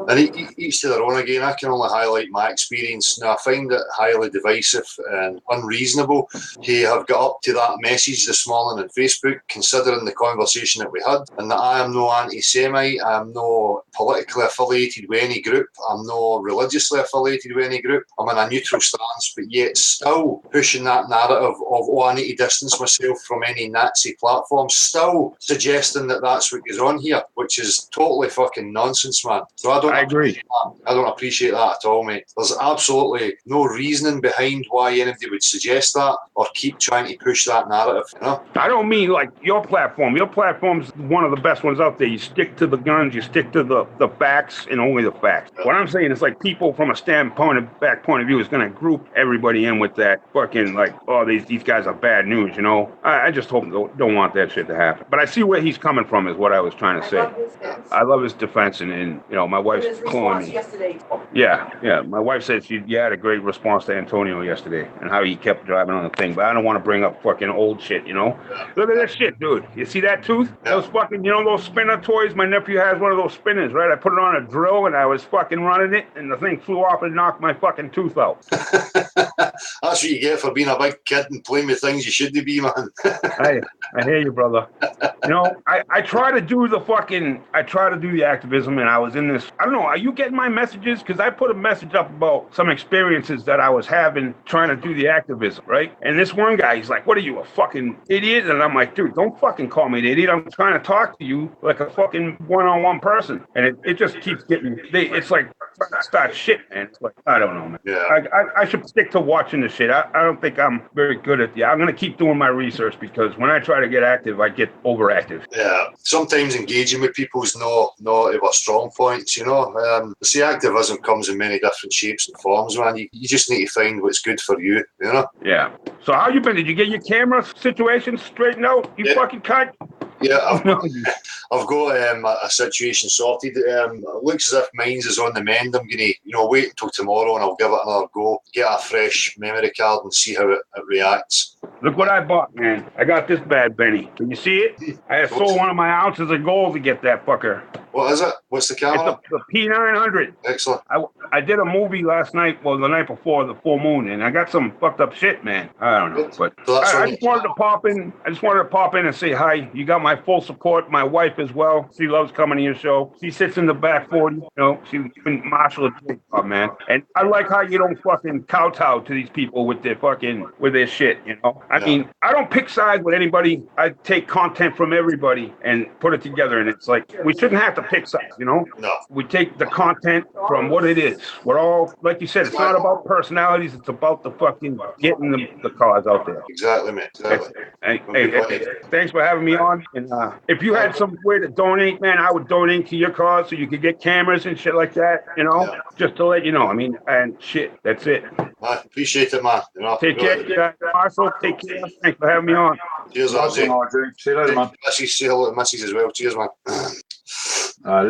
And each to their own again. I can only highlight my experience. Now, I find it highly divisive and unreasonable to have got up to that message this morning on Facebook, considering the conversation that we had, and that I am no anti-Semite, I am no politically affiliated with any group, I'm no religiously affiliated with any group, I'm in a neutral stance, but yet still pushing that narrative of, oh, I need to distance myself from any Nazi platform, still suggesting that that's what goes on here, which is totally fucking nonsense, man. So I agree. I don't appreciate that at all, mate. There's absolutely no reasoning behind why anybody would suggest that or keep trying to push that narrative, you know? I don't mean like your platform. Your platform's one of the best ones out there. You stick to the guns, you stick to the facts and only the facts. Yeah. What I'm saying is like people from a point of view is going to group everybody in with that fucking like, oh, these guys are bad news, you know? I just hope don't want that shit to happen. But I see where he's coming from is what I was trying to say. I love his defense and you know, my wife's calling me. Yesterday. Yeah. My wife said she had a great response to Antonio yesterday and how he kept driving on the thing. But I don't want to bring up fucking old shit, you know? Look at that shit, dude. You see that tooth? Those fucking, you know, those spinner toys? My nephew has one of those spinners, right? I put it on a drill and I was fucking running it and the thing flew off and knocked my fucking tooth out. That's what you get for being a big kid and playing with things you shouldn't be, man. Hey, I hear you, brother. You know, I try to do the activism, and I was in this, I don't know, are you getting my messages? Because I put a message up about some experiences that I was having trying to do the activism, right? And this one guy, he's like, what are you, a fucking idiot? And I'm like, dude, don't fucking call me an idiot. I'm trying to talk to you like a fucking one-on-one person. And it just keeps getting, it's like, start shit, man. It's like, I don't know, man. Yeah. I should stick to watching the shit. I don't think I'm very good at I'm going to keep doing my research because when I try to get active, I get overactive. Yeah. Sometimes engaging with people's not of our strong points, you know. See, activism comes in many different shapes and forms, man. You just need to find what's good for you, you know? Yeah. So how you been? Did you get your camera situation straightened out? You fucking cunt? Yeah, I've got a situation sorted. It looks as if mine's is on the mend. I'm going to, wait until tomorrow and I'll give it another go, get a fresh memory card and see how it reacts. Look what I bought, man. I got this bad Benny. Can you see it? I sold one of my ounces of gold to get that fucker. What is it? What's the camera? It's the P900. Excellent. I did a movie last night, the night before, the full moon, and I got some fucked up shit, man. I don't know, but I just wanted to pop in. I just wanted to pop in and say hi. You got my full support. My wife as well. She loves coming to your show. She sits in the back 40. She's been marshal of the man. And I like how you don't fucking kowtow to these people with their shit. I mean, I don't pick sides with anybody. I take content from everybody and put it together, and it's like we shouldn't have to pick sides. No. We take the content from what it is. We're all, like you said, it's not about personalities. It's about the fucking getting the cause out there. Exactly, man. Exactly. Hey, thanks for having me on. And if you had some way to donate, man, I would donate to your cause so you could get cameras and shit like that. Just to let you know. I mean, and shit, that's it. I appreciate it, man. Take care, Marshall. Take care. Thanks for having me on. Cheers, RJ. See you later, man. Say hello to Missy's as well. Cheers, man.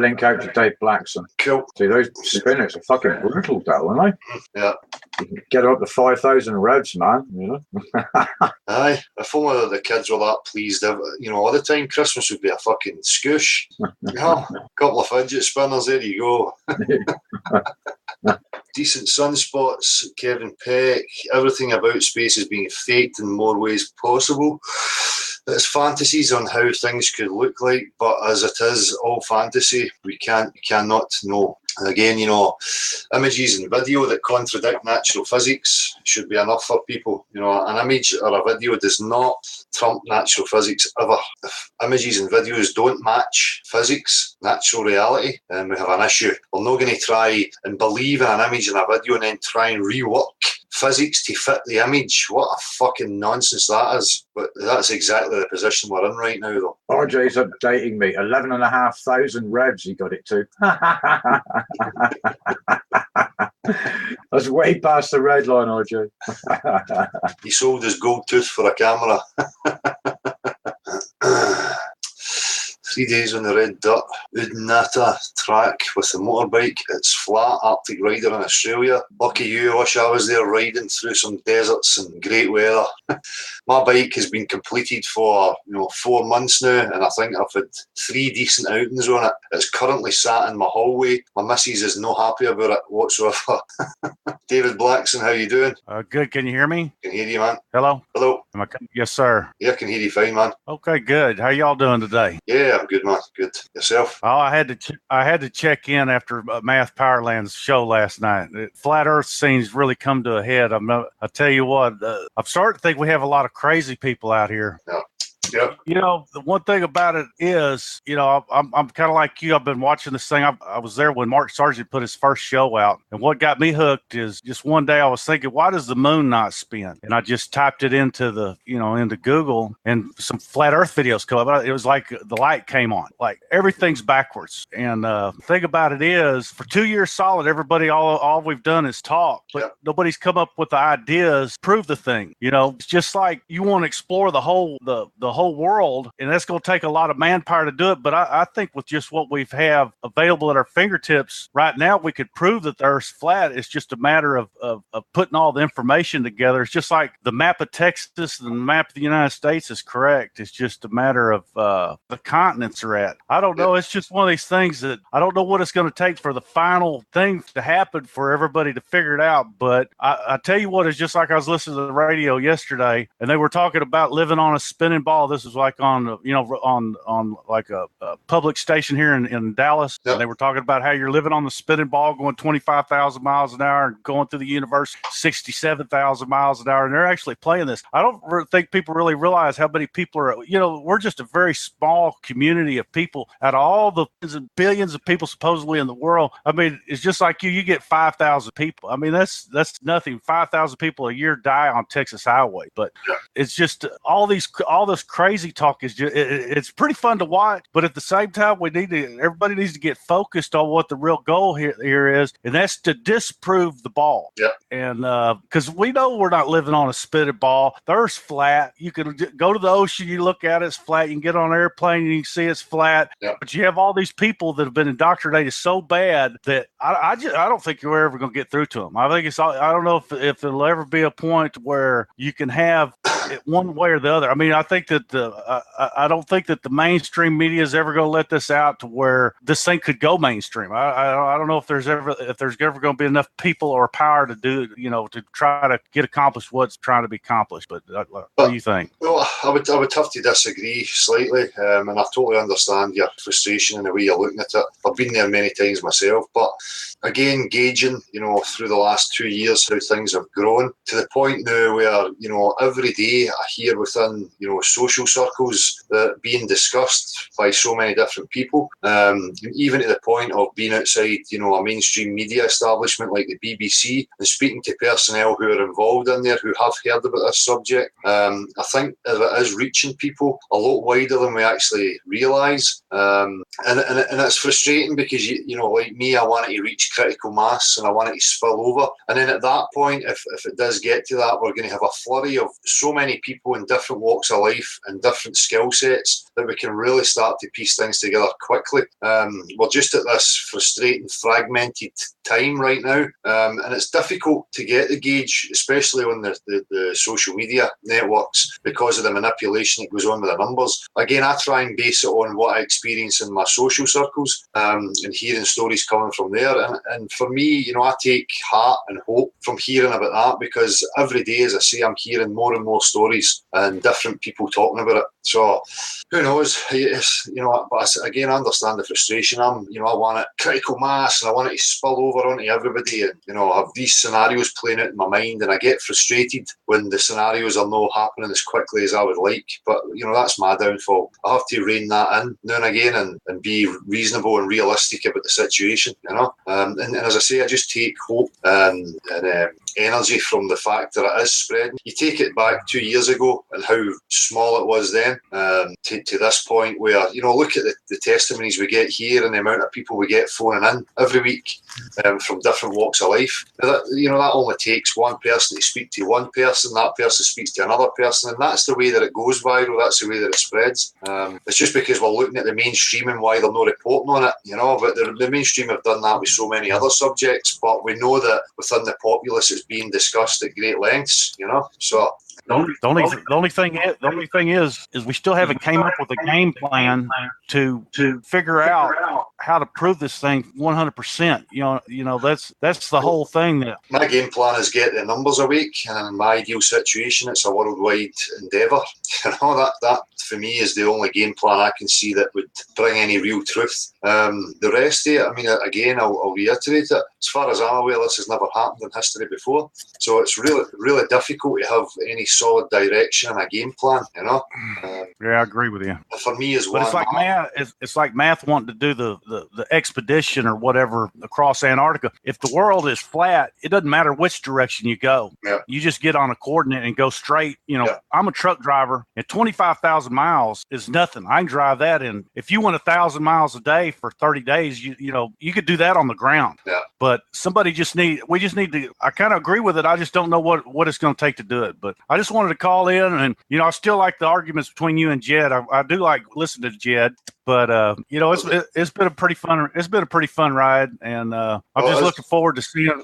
Link out to Dave Blackson. Cool. See, those spinners are fucking brutal, though, aren't they? Yeah. You can get up to 5,000 revs, man. Aye. If only the kids were that pleased, all the time, Christmas would be a fucking scoosh. A couple of fidget spinners, there you go. Decent sunspots, Kevin Peck. Everything about space is being faked in more ways possible. It's fantasies on how things could look like, but as it is all fantasy, we cannot know. And again, images and video that contradict natural physics should be enough for people. An image or a video does not trump natural physics ever. If images and videos don't match physics, natural reality, then we have an issue. We're not going to try and believe in an image and a video and then try and rework physics to fit the image. What a fucking nonsense that is. But that's exactly the position we're in right now, though. RJ's updating me. 11,500 revs he got it to. That's way past the red line, RJ. He sold his gold tooth for a camera. 3 days on the red dirt Udnata track with the motorbike. It's flat, Arctic rider in Australia. Lucky you, I wish I was there riding through some deserts and great weather. My bike has been completed for 4 months now, and I think I've had 3 decent outings on it. It's currently sat in my hallway. My missus is not happy about it whatsoever. David Blackson, how you doing? Good. Can you hear me? Can hear you, man. Hello? Hello. Yes, sir. Yeah, I can hear you fine, man. Okay, good. How y'all doing today? Yeah, I'm good, man. Good. Yourself? Oh, I had to check in after Math Powerland's show last night. The flat Earth scene's really come to a head. I tell you what, I'm starting to think we have a lot of crazy people out here. Yeah. Yep. The one thing about it is, I'm kind of like you. I've been watching this thing. I was there when Mark Sargent put his first show out. And what got me hooked is just one day I was thinking, why does the moon not spin? And I just typed it into into Google, and some flat Earth videos come up. It was like the light came on, like everything's backwards. And the thing about it is, for 2 years solid, everybody, all we've done is talk, but nobody's come up with the ideas, prove the thing. It's just like you want to explore the whole world, and that's going to take a lot of manpower to do it. But I think with just what we have available at our fingertips right now, we could prove that the Earth's flat. It's just a matter of putting all the information together. It's just like the map of Texas and the map of the United States is correct. It's just a matter of the continents are at. I don't know. It's just one of these things that I don't know what it's going to take for the final thing to happen for everybody to figure it out. But I tell you what, it's just like I was listening to the radio yesterday, and they were talking about living on a spinning ball. This was like on like a public station here in Dallas. Yep. And they were talking about how you're living on the spinning ball, going 25,000 miles an hour and going through the universe 67,000 miles an hour. And they're actually playing this. I don't think people really realize how many people are, we're just a very small community of people out of all the billions of people supposedly in the world. I mean, it's just like you get 5,000 people. I mean, that's nothing. 5,000 people a year die on Texas highway, but it's just all this crazy talk is just, it's pretty fun to watch, but at the same time, everybody needs to get focused on what the real goal here is, and that's to disprove the ball. Yeah. And because we know we're not living on a spinning ball. The Earth's flat. You can go to the ocean, you look at it, it's flat. You can get on an airplane and you can see it's flat. Yeah. But you have all these people that have been indoctrinated so bad that I don't think you're ever going to get through to them. I think I don't know if there'll ever be a point where you can have it one way or the other. I mean, I think that I don't think that the mainstream media is ever going to let this out to where this thing could go mainstream. I don't know if there's ever going to be enough people or power to do, to try to get accomplished what's trying to be accomplished. But what do you think? Well, I would have to disagree slightly, and I totally understand your frustration and the way you're looking at it. I've been there many times myself, but again, gauging, through the last 2 years how things have grown to the point now where, every day I hear within, social circles that being discussed by so many different people, even to the point of being outside, a mainstream media establishment like the BBC and speaking to personnel who are involved in there who have heard about this subject. I think it is reaching people a lot wider than we actually realise. And it's frustrating because, like me, I wanted to reach critical mass and I wanted to spill over. And then at that point, if it does get to that, we're going to have a flurry of so many people in different walks of life and different skill sets that we can really start to piece things together quickly. We're just at this frustrating, fragmented time right now, and it's difficult to get the gauge, especially on the social media networks, because of the manipulation that goes on with the numbers. Again, I try and base it on what I experience in my social circles, and hearing stories coming from there. And for me, I take heart and hope from hearing about that, because every day, as I say, I'm hearing more and more stories and different people talking about it. So who knows? But again, I understand the frustration. I want it critical mass, and I want it to spill over onto everybody, and have these scenarios playing out in my mind, and I get frustrated when the scenarios are not happening as quickly as I would like. But that's my downfall. I have to rein that in now and again, and be reasonable and realistic about the situation. And as I say, I just take hope and energy from the fact that it is spreading. You take it back 2 years ago and how small it was then, to this point where, look at the testimonies we get here and the amount of people we get phoning in every week, from different walks of life. That only takes one person to speak to one person, that person speaks to another person, and that's the way that it goes viral, that's the way that it spreads. It's just because we're looking at the mainstream and why they're not reporting on it, but the mainstream have done that with so many other subjects, but we know that within the populace it's being discussed at great lengths, so the only thing is we still haven't came up with a game plan to figure out how to prove this thing 100%. That's the whole thing. That my game plan is get the numbers a week, and in my ideal situation, it's a worldwide endeavour. That for me is the only game plan I can see that would bring any real truth. The rest of it, again, I'll reiterate it. As far as I'm aware, this has never happened in history before, so it's really, really difficult to have any solid direction and a game plan. Yeah, I agree with you. For me, but it's like math. It's like math wanting to do the expedition or whatever across Antarctica. If the world is flat, it doesn't matter which direction you go. Yeah. You just get on a coordinate and go straight. Yeah. I'm a truck driver, and 25,000 miles is nothing. I can drive that in. If you went 1,000 miles a day for 30 days, you could do that on the ground. Yeah. But we just need to. I kind of agree with it. I just don't know what it's going to take to do it. But I just wanted to call in, and I still like the arguments between you and Jed. I do like listening to Jed. But it's been a pretty fun ride, and I'm just looking forward to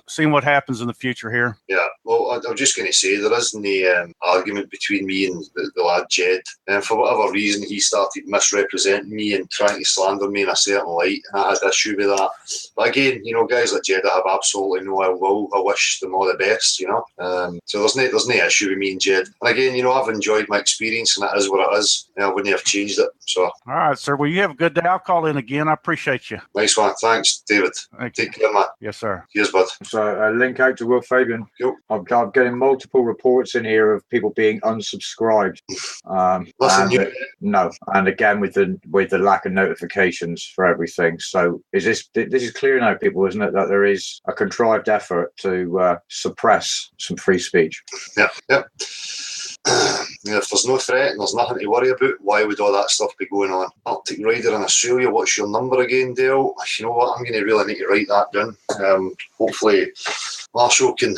seeing what happens in the future here. Yeah, well, I'm just going to say there isn't the argument between me and the lad Jed, and for whatever reason he started misrepresenting me and trying to slander me in a certain light, and I had issue with that. But again, guys like Jed, I have absolutely no ill will. I wish them all the best, So there's no issue with me and Jed. And again, I've enjoyed my experience, and it is what it is. I wouldn't have changed it. So all right, sir. Well, you have a good day. I'll call in again. I appreciate you. Nice one. Thanks, David. Take care, man. Yes, sir. Cheers, bud. So link out to Will Fabian. Yep. I'm getting multiple reports in here of people being unsubscribed. Nothing new. No, and again with the lack of notifications for everything. So this is clear now, people, isn't it, that there is a contrived effort to suppress some free speech. Yeah. If there's no threat and there's nothing to worry about, why would all that stuff be going on? Arctic Rider in Australia, what's your number again, Dale? You know what, I'm going to really need to write that down. Hopefully Marshall can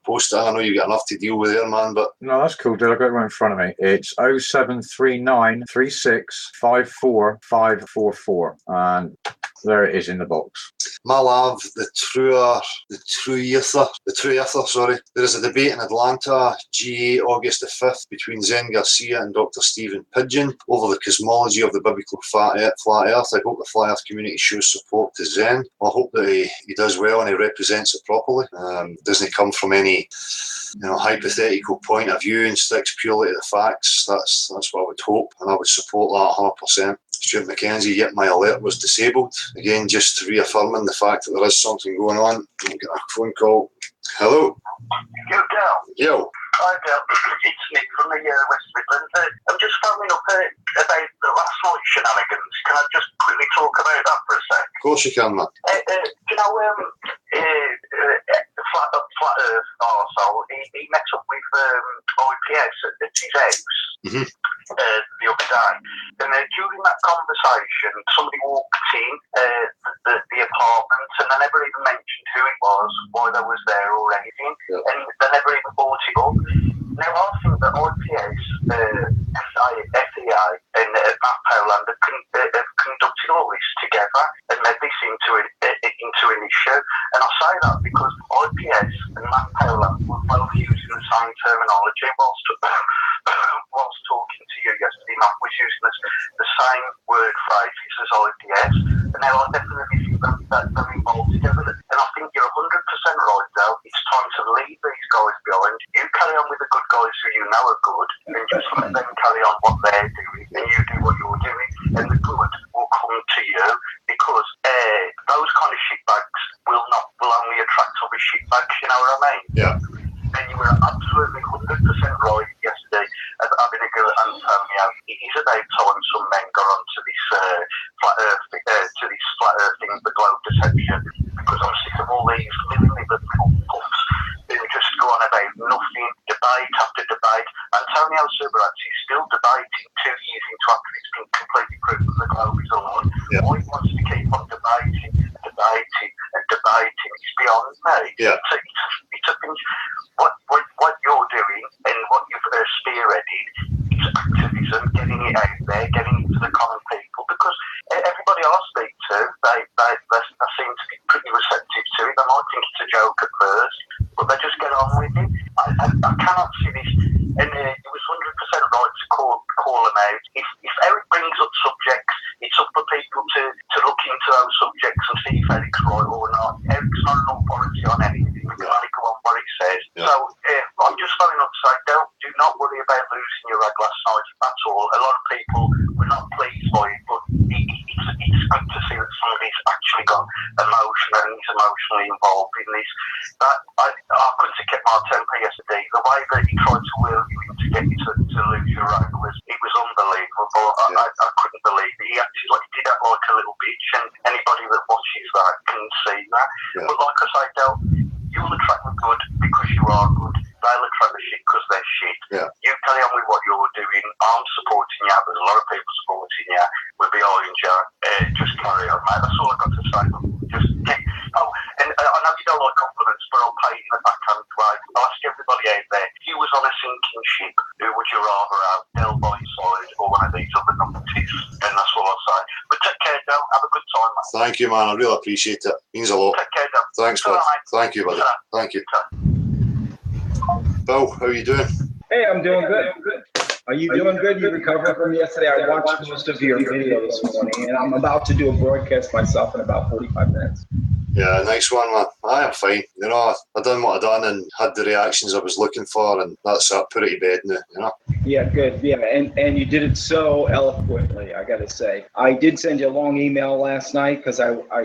post it. I know you've got enough to deal with there, man. But no, that's cool, Dale. I've got it right in front of me. It's 0739 36 54 544. And there it is in the box. Malav, the Truether, sorry. There is a debate in Atlanta, GA, August the 5th, between Zen Garcia and Dr. Stephen Pidgeon over the cosmology of the biblical flat earth. I hope the flat earth community shows support to Zen. I hope that he does well and he represents it properly. Doesn't come from any hypothetical point of view and sticks purely to the facts. That's what I would hope, and I would support that 100%. Stuart McKenzie, yet my alert was disabled. Again, just reaffirming the fact that there is something going on. I'll get a phone call. Hello? Yo, Dale. Yo. Hi, Dale. It's Nick from the West Midlands. I'm just phoning up about the last night's shenanigans. Can I just quickly talk about that for a sec? Of course you can, man. Flat Earth arsehole, he met up with IPS at his house the other day. And during that conversation, somebody walked in the apartment, and they never even mentioned who it was, why they was there or anything, and they never even brought it up. Now, I think that IPS, FEA, and Matt Poland have conducted all this together and made this into an issue. And whilst talking to you yesterday, Matt was using the same word phrases as IPS, and now I definitely think that they're involved together. And I think you're 100% right, though. It's time to leave these guys behind. You carry on with the good guys who you know are good, and just let them carry on what they're doing, and you do what you're doing, and the good will come to you, because those kind of shitbags will only attract other shitbags, you know what I mean? Yeah. And you were absolutely 100% right yesterday at having a go at Antonio. It is about time some men got onto this flat earth thing, the globe deception, because I'm sick of all these millimeter puffs who just go on about nothing, debate after debate. Antonio Subirats is still debating 2 years into after it's been completely proven the globe is alive. Yeah. Why he wants to keep on debating. It's beyond me. Yeah. It's a thing. What you're doing and what you've spearheaded is activism, getting it out there, getting it to the common people, because everybody I speak to, they seem to be pretty receptive to it. They might think it's a joke at first, but they just get on with it. I cannot see this, and it was 100% right to call them out. If Eric brings up subjects, it's up for people to look into those subjects and see if Eric's right or not. Eric's not an authority on anything. We can only go on what he says. Yeah. So I'm just phoning up to say, do not worry about losing your rag last night. That's all. A lot of people were not pleased by it, but it's good to see that somebody's actually got emotion and is emotionally involved in this. I couldn't have kept my temper yesterday. The way that he tried to wheel you in to get you to lose your rag was unbelievable. I couldn't believe it. He acted like he did act like a little bitch, and anybody that watches that can see that. Yeah. But like I say, Del, you'll attract the good because you are good. They'll attract the shit because they're shit. Yeah. You carry on with what you're doing. I'm supporting you. There's a lot of people supporting you. We're behind you. Just carry on, mate. That's all I've got to say. Just and I know you don't like compliments, but I'll pay it in a backhand way. I'll ask everybody out there, if you was on a sinking ship, who would you rather have, Del by your side or one of these other numpties? And that's all I'll say. But take care, Del. Have a good time, mate. Thank you, man. I really appreciate it. Means a lot. Take care, Del. Thanks, bud. Thank you, buddy. Thank you. Bill, how are you doing? Hey, I'm doing good. Are you doing good? You recovered from yesterday? I watched most of your video this morning, and I'm about to do a broadcast myself in about 45 minutes. Yeah, nice one, man. I am fine. You know, I done what I done and had the reactions I was looking for, and that's it. Put it to bed now, you know. Yeah, good. Yeah, and you did it so eloquently, I got to say. I did send you a long email last night because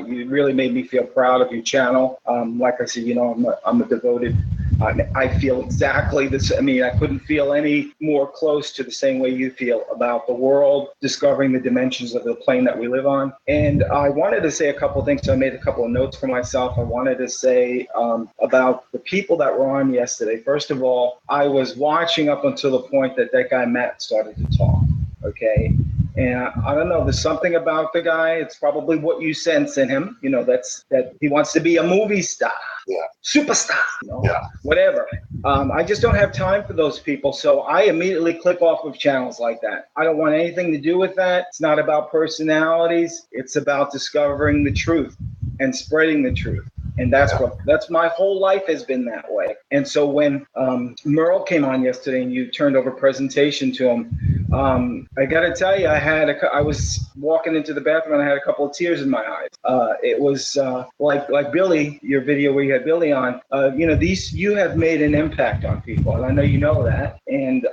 you really made me feel proud of your channel. Like I said, you know, I'm a devoted. I feel exactly this. I mean, I couldn't feel any more close to the same way you feel about the world, discovering the dimensions of the plane that we live on. And I wanted to say a couple of things. So I made a couple of notes for myself. I wanted to say about the people that were on yesterday. First of all, I was watching up until the point that guy Matt started to talk. Okay. And I don't know, there's something about the guy. It's probably what you sense in him. You know, that he wants to be a movie star. Yeah. Superstar, you know, yeah. Whatever. I just don't have time for those people. So I immediately click off of channels like that. I don't want anything to do with that. It's not about personalities. It's about discovering the truth and spreading the truth. And that's my whole life has been that way. And so when Merle came on yesterday and you turned over presentation to him, I got to tell you, I was walking into the bathroom and I had a couple of tears in my eyes. It was like Billy, your video where you had Billy on. You have made an impact on people, and I know you know that. And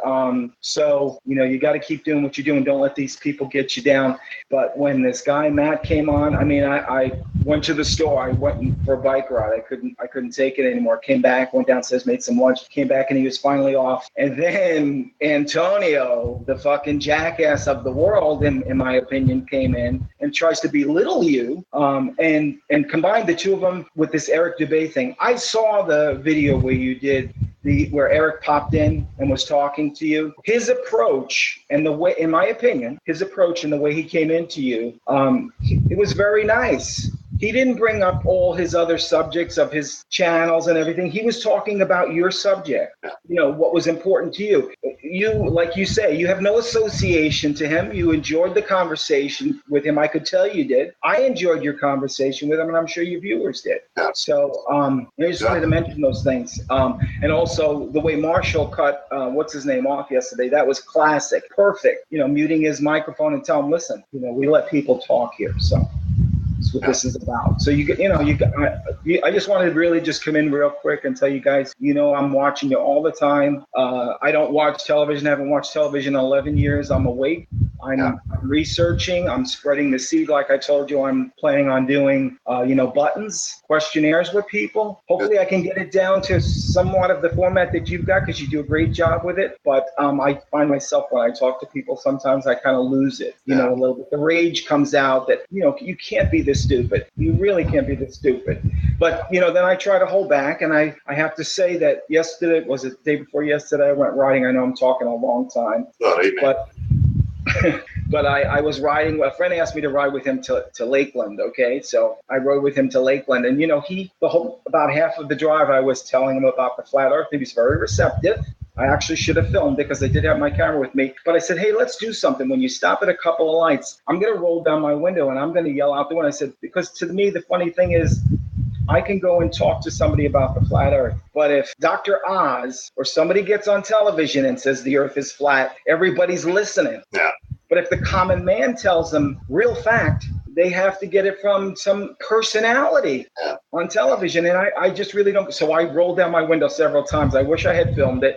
so you got to keep doing what you're doing. Don't let these people get you down. But when this guy Matt came on, I mean, I went to the store. I went for a bike ride. I couldn't take it anymore. Came back, went downstairs, made some lunch. Came back and he was finally off. And then Antonio, the fucking jackass of the world, in my opinion, came in and tries to belittle you, and combined the two of them with this Eric Dubay thing. I saw the video where you did where Eric popped in and was talking to you. His approach and the way, in my opinion, his approach and the way he came into you, it was very nice. He didn't bring up all his other subjects of his channels and everything. He was talking about your subject, what was important to you. you, like you say, you have no association to him. You enjoyed the conversation with him. I could tell you did. I enjoyed your conversation with him, and I'm sure your viewers did. Yeah. So I just wanted to mention those things. And also the way Marshall cut, what's his name, off yesterday, that was classic. Perfect. Muting his microphone and tell him, listen, we let people talk here. So that's what this is about. So I just wanted to really just come in real quick and tell you guys, I'm watching you all the time. I don't watch television. I haven't watched television in 11 years. I'm awake. I'm researching. I'm spreading the seed. Like I told you, I'm planning on doing, buttons, questionnaires with people. Hopefully I can get it down to somewhat of the format that you've got, because you do a great job with it. But I find myself, when I talk to people, sometimes I kind of lose it, a little bit. The rage comes out that, you can't be this stupid. You really can't be this stupid. But, then I try to hold back. And I have to say that yesterday, was it the day before yesterday, I went riding. I know I'm talking a long time. All right, man. But I was riding. A friend asked me to ride with him to Lakeland. Okay, so I rode with him to Lakeland, and about half of the drive I was telling him about the flat Earth. He was very receptive. I actually should have filmed it because I did have my camera with me. But I said, hey, let's do something. When you stop at a couple of lights, I'm going to roll down my window and I'm going to yell out the window. I said, because to me, the funny thing is, I can go and talk to somebody about the flat Earth. But if Dr. Oz or somebody gets on television and says the Earth is flat, everybody's listening. Yeah. But if the common man tells them real fact, they have to get it from some personality on television. And I just really don't. So I rolled down my window several times. I wish I had filmed it,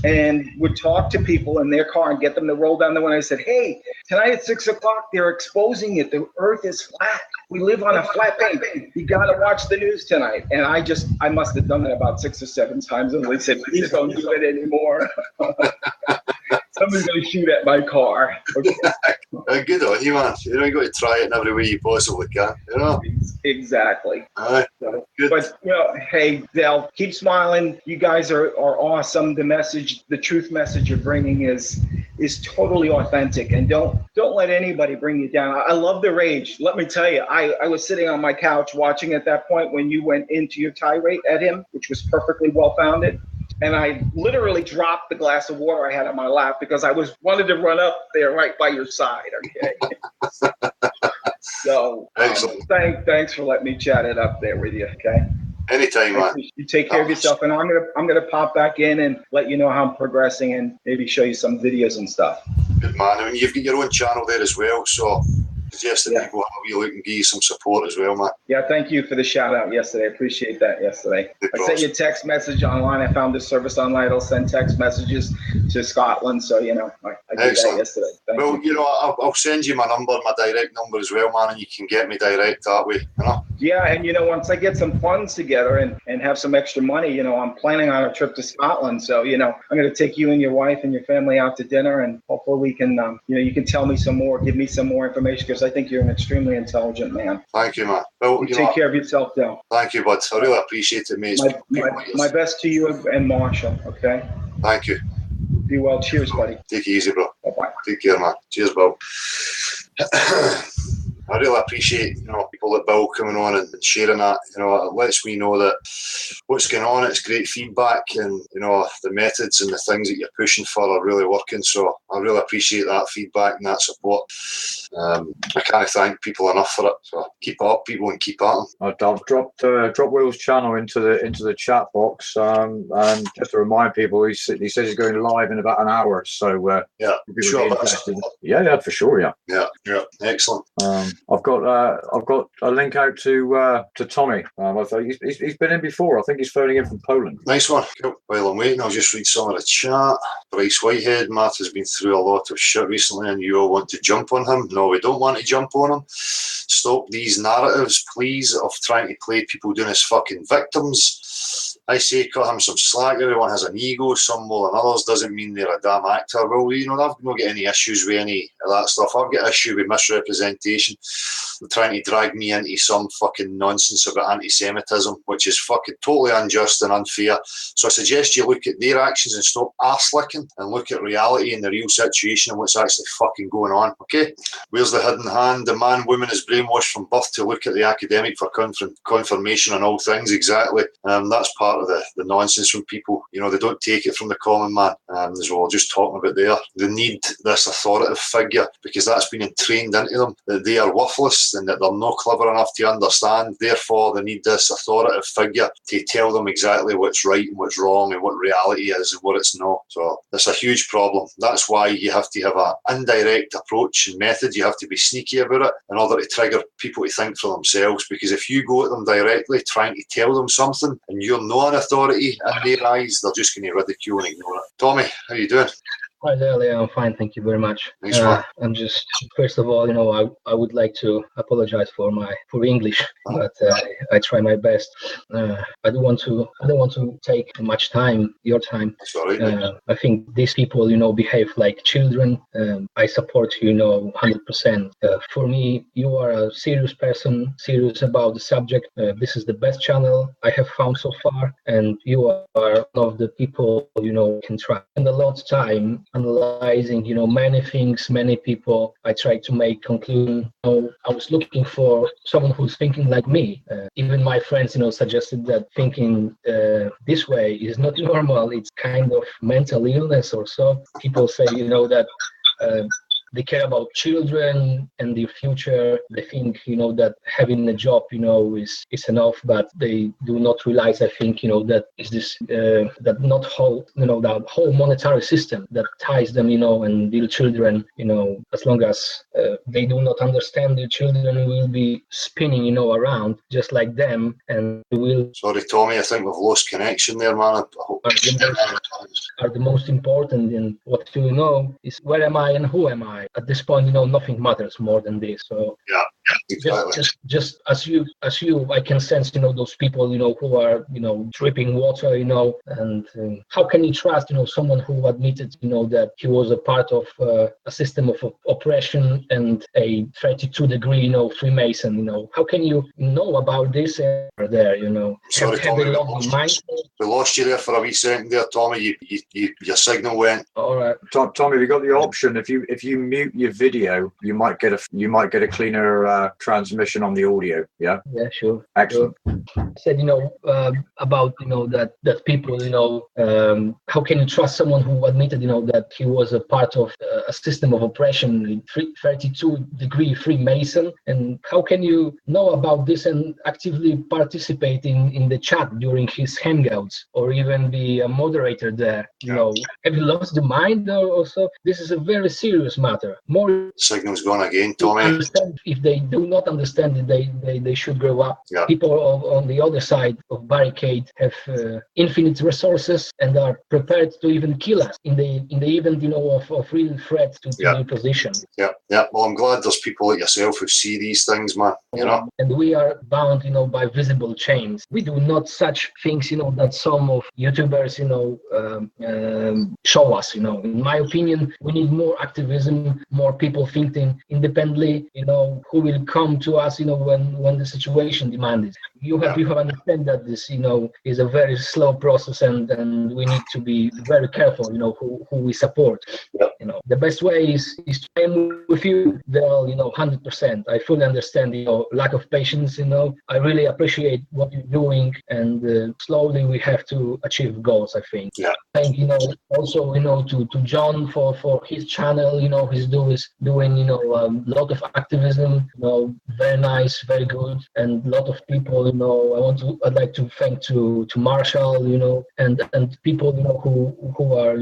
and would talk to people in their car and get them to roll down the window. I said, hey, tonight at 6 o'clock, they're exposing it. The Earth is flat. We live on a flat plane. You got to watch the news tonight. And I must have done that about 6 or 7 times. And they said, please don't do it anymore. Somebody's going to shoot at my car. Okay. Good on you, man. You got to try it in every way you possibly can. Exactly. Good. But hey, Dale, keep smiling. You guys are awesome. The message, the truth message you're bringing is totally authentic, and don't let anybody bring you down. I love the rage. Let me tell you, I was sitting on my couch watching at that point when you went into your tirade at him, which was perfectly well founded. And I literally dropped the glass of water I had on my lap because I wanted to run up there right by your side. Okay. So thanks for letting me chat it up there with you. Okay. Anytime, man. You take care of yourself, and I'm gonna pop back in and let you know how I'm progressing, and maybe show you some videos and stuff. Good, man. I mean, you've got your own channel there as well, so suggest that people have a look and give you some support as well, man. Yeah, thank you for the shout out yesterday. I appreciate that yesterday. I sent you a text message online. I found this service online. It'll send text messages to Scotland. So, I did that yesterday. Thank you. I'll send you my number, my direct number as well, man, and you can get me direct that way, Yeah, and once I get some funds together and have some extra money, I'm planning on a trip to Scotland. So, I'm going to take you and your wife and your family out to dinner, and hopefully we can, you can tell me some more, give me some more information, because I think you're an extremely intelligent man. Thank you, man. Well, you take care of yourself, Dale. Thank you, bud. I really appreciate it, mate. My best to you and Marshall, okay? Thank you. Be well. Cheers, buddy. Take it easy, bro. Bye-bye. Take care, man. Cheers, bro. I really appreciate, people like Bill coming on and sharing that. It lets me know that what's going on, it's great feedback, and, the methods and the things that you're pushing for are really working. So I really appreciate that feedback and that support. I can't thank people enough for it. So keep it up, people, and keep at them. I've dropped Will's channel into the chat box, and just to remind people, he says he's going live in about an hour. So yeah, sure. Yeah, for sure. Yeah. Excellent. I've got a link out to Tommy. I thought he's been in before. I think he's phoning in from Poland. Nice one. Cool. While I'm waiting, I'll just read some of the chat. Bryce Whitehead, Matt has been through a lot of shit recently, and you all want to jump on him. No, we don't want to jump on him. Stop these narratives, please, of trying to play people doing as fucking victims. I say cut him some slack. Everyone has an ego, some more than others. Doesn't mean they're a damn actor. Well, I've not got any issues with any of that stuff. I've got issue with misrepresentation. trying to drag me into some fucking nonsense about anti-Semitism, which is fucking totally unjust and unfair. So I suggest you look at their actions and stop arse-licking and look at reality and the real situation and what's actually fucking going on, okay? Where's the hidden hand? The man, woman is brainwashed from birth to look at the academic for confirmation on all things, exactly. That's part of the nonsense from people. You know, they don't take it from the common man, as well, just talking about there. They need this authoritative figure because that's been entrained into them, that they are worthless and that they're not clever enough to understand. Therefore, they need this authoritative figure to tell them exactly what's right and what's wrong and what reality is and what it's not. So it's a huge problem. That's why you have to have an indirect approach and method. You have to be sneaky about it in order to trigger people to think for themselves, because if you go at them directly trying to tell them something and you're not an authority in their eyes, they're just going to ridicule and ignore it. Tommy, how you doing? Hi there, Leo. I'm fine, thank you very much. Nice one. I'm just, first of all, I would like to apologize for English, but I try my best. I don't want to take much time, your time. That's all right. I think these people, behave like children. I support you, 100%. For me, you are a serious person, serious about the subject. This is the best channel I have found so far, and you are one of the people, can try. And a lot of time analyzing, many things, many people. I try to make conclusion. I was looking for someone who's thinking like me. Even my friends, suggested that thinking this way is not normal. It's kind of mental illness or so. People say, that they care about children and their future. They think, that having a job, is enough, but they do not realize, I think, that is this, that not whole, the whole monetary system that ties them, and their children, as long as they do not understand, their children will be spinning, around just like them, and will. Sorry, Tommy, I think we've lost connection there, man. Are the most important, and what you know is where am I and who am I? At this point, nothing matters more than this. So yeah, exactly. Just as you, I can sense, those people, who are, dripping water, and how can you trust, someone who admitted, that he was a part of a system of oppression and a 32-degree, Freemason, How can you know about this there, Sorry, Tommy, we lost you there for a wee second there, Tommy. Your signal went. All right, Tommy, we got the option. If you mute your video, you might get a cleaner transmission on the audio. Yeah. Yeah, sure. Excellent. Sure. Said about that people how can you trust someone who admitted that he was a part of a system of oppression, 32-degree Freemason, and how can you know about this and actively participate in the chat during his hangouts or even be a moderator there? Have you lost the mind or so? This is a very serious matter. More signal's gone again, Tommy. If they do not understand it, they should grow up. Yeah. People on the other side of barricade have infinite resources and are prepared to even kill us in the event of real threat to their position. Yeah. Well, I'm glad there's people like yourself who see these things, man. And we are bound, by visible chains. We do not such things, that some of YouTubers, show us. In my opinion, we need more activism, more people thinking independently. Who will come to us, when the situation demands it. You have to understand that this, is a very slow process, and we need to be very careful, who we support. The best way is to aim with you there, 100%. I fully understand, lack of patience, I really appreciate what you're doing, and slowly we have to achieve goals, I think. Yeah. Thank, also, to John for his channel, he's doing, a lot of activism, very nice, very good, and a lot of people, I'd like to thank to Marshall, and people, who are,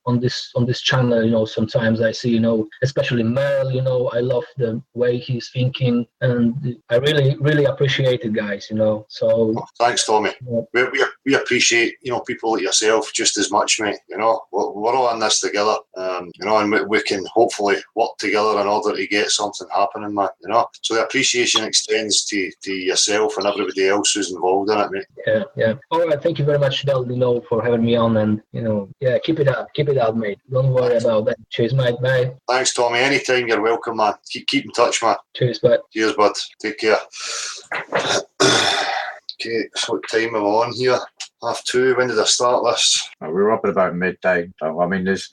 on this channel, sometimes I see, especially Merle, I love the way he's thinking, and I really appreciate it, guys, so. Thanks, Tommy. Yeah. We appreciate, people like yourself just as much, mate. We're all in this together, and we can hopefully work together in order to get something happening, man. So the appreciation extends to yourself and everybody everybody else who's involved in it, mate. Yeah. All right, thank you very much, Del, for having me on, and keep it up, mate. Don't worry about that. Cheers, mate. Bye. Thanks, Tommy. Anytime, you're welcome, man. Keep in touch, man. Cheers, bud. Cheers, bud. Take care. Okay, so what time am I on here? 2:30. When did I start this? We were up at about midday. So, I mean, there's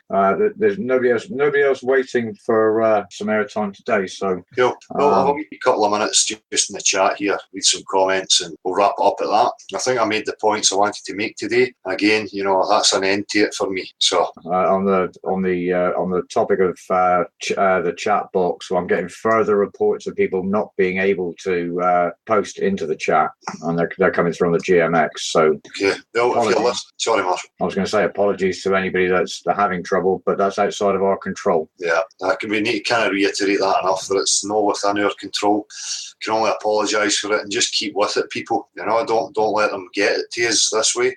nobody else waiting for some airtime today. So cool. Well, I'll give you a couple of minutes just in the chat here, read some comments, and we'll wrap up at that. I think I made the points I wanted to make today. Again, that's an end to it for me. So on the topic of the chat box, so I'm getting further reports of people not being able to post into the chat, and they're coming through on the GMX. So okay. Sorry, Marshall. I was going to say apologies to anybody that's having trouble, but that's outside of our control. Yeah, we need to kind of reiterate that enough, that it's not within our control. Can only apologise for it and just keep with it, people. Don't let them get it to us this way.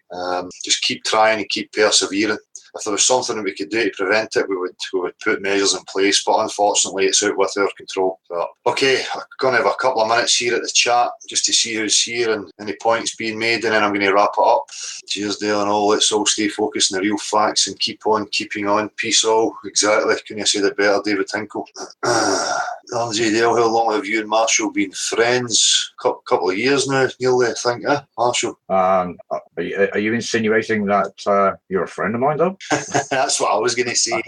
Just keep trying and keep persevering. If there was something that we could do to prevent it, we would put measures in place, but unfortunately it's out with our control. So, okay, I'm going to have a couple of minutes here at the chat just to see who's here and any points being made, and then I'm going to wrap it up. Cheers, Dale, and all. Let's all stay focused on the real facts and keep on keeping on. Peace all. Exactly. Couldn't you say that better, David Tinkle? LJ Dale, how long have you and Marshall been friends? Couple of years now, nearly, I think, Marshall? Are you insinuating that you're a friend of mine, though? That's what I was going to say.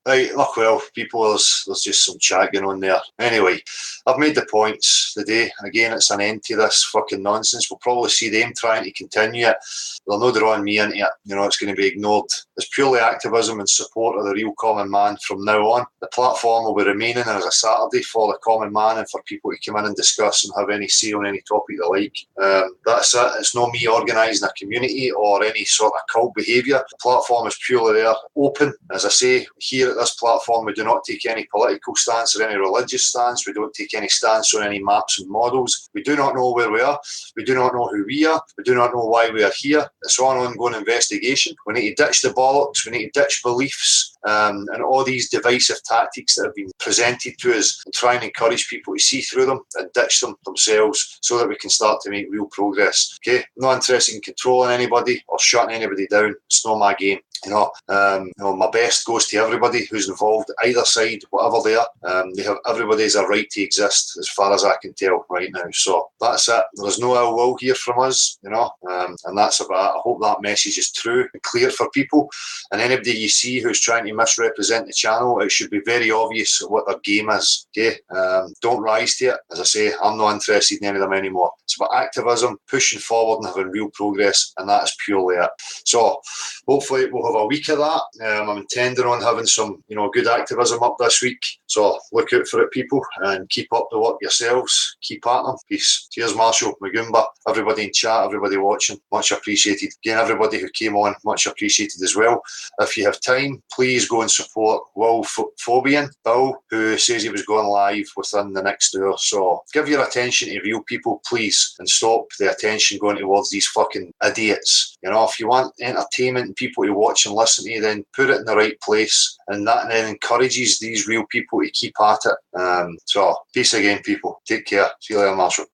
Right, look, well, people, there's just some chat going on there. Anyway, I've made the points today. Again, it's an end to this fucking nonsense. We'll probably see them trying to continue it. They'll know they're on me into it. It's going to be ignored. It's purely activism and support of the real common man from now on. The platform will be remaining as a Saturday for the common man and for people to come in and discuss and have any say on any topic they like. That's it. It's not me organising a community or any sort of cult behaviour. The platform is purely there, open. As I say, here at this platform, we do not take any political stance or any religious stance. We don't take any stance on any maps and models. We do not know where we are. We do not know who we are. We do not know why we are here. It's an ongoing investigation. We need to ditch the bollocks. We need to ditch beliefs and all these divisive tactics that have been presented to us, and try and encourage people to see through them and ditch them themselves so that we can start to make real progress. Okay, I'm not interested in controlling anybody or shutting anybody down. It's not my game. My best goes to everybody who's involved, either side, whatever they are. Everybody has a right to exist, as far as I can tell right now. So that's it. There's no ill will here from us, and that's about it. I hope that message is true and clear for people. And anybody you see who's trying to misrepresent the channel, it should be very obvious what their game is. Okay, don't rise to it. As I say, I'm not interested in any of them anymore. It's about activism, pushing forward and having real progress, and that is purely it. So hopefully we'll have a week of that. I'm intending on having some, good activism up this week. So look out for it, people, and keep up the work yourselves. Keep at them. Peace. Cheers, Marshall, Magumba, everybody in chat, everybody watching, much appreciated. Again, everybody who came on, much appreciated as well. If you have time, please go and support Will Phobian, Bill, who says he was going live within the next hour. So give your attention to real people, please, and stop the attention going towards these fucking idiots. If you want entertainment and people to watch and listen to you, then put it in the right place, and that then encourages these real people to keep at it. So peace again, people. Take care. See you later, Marshall.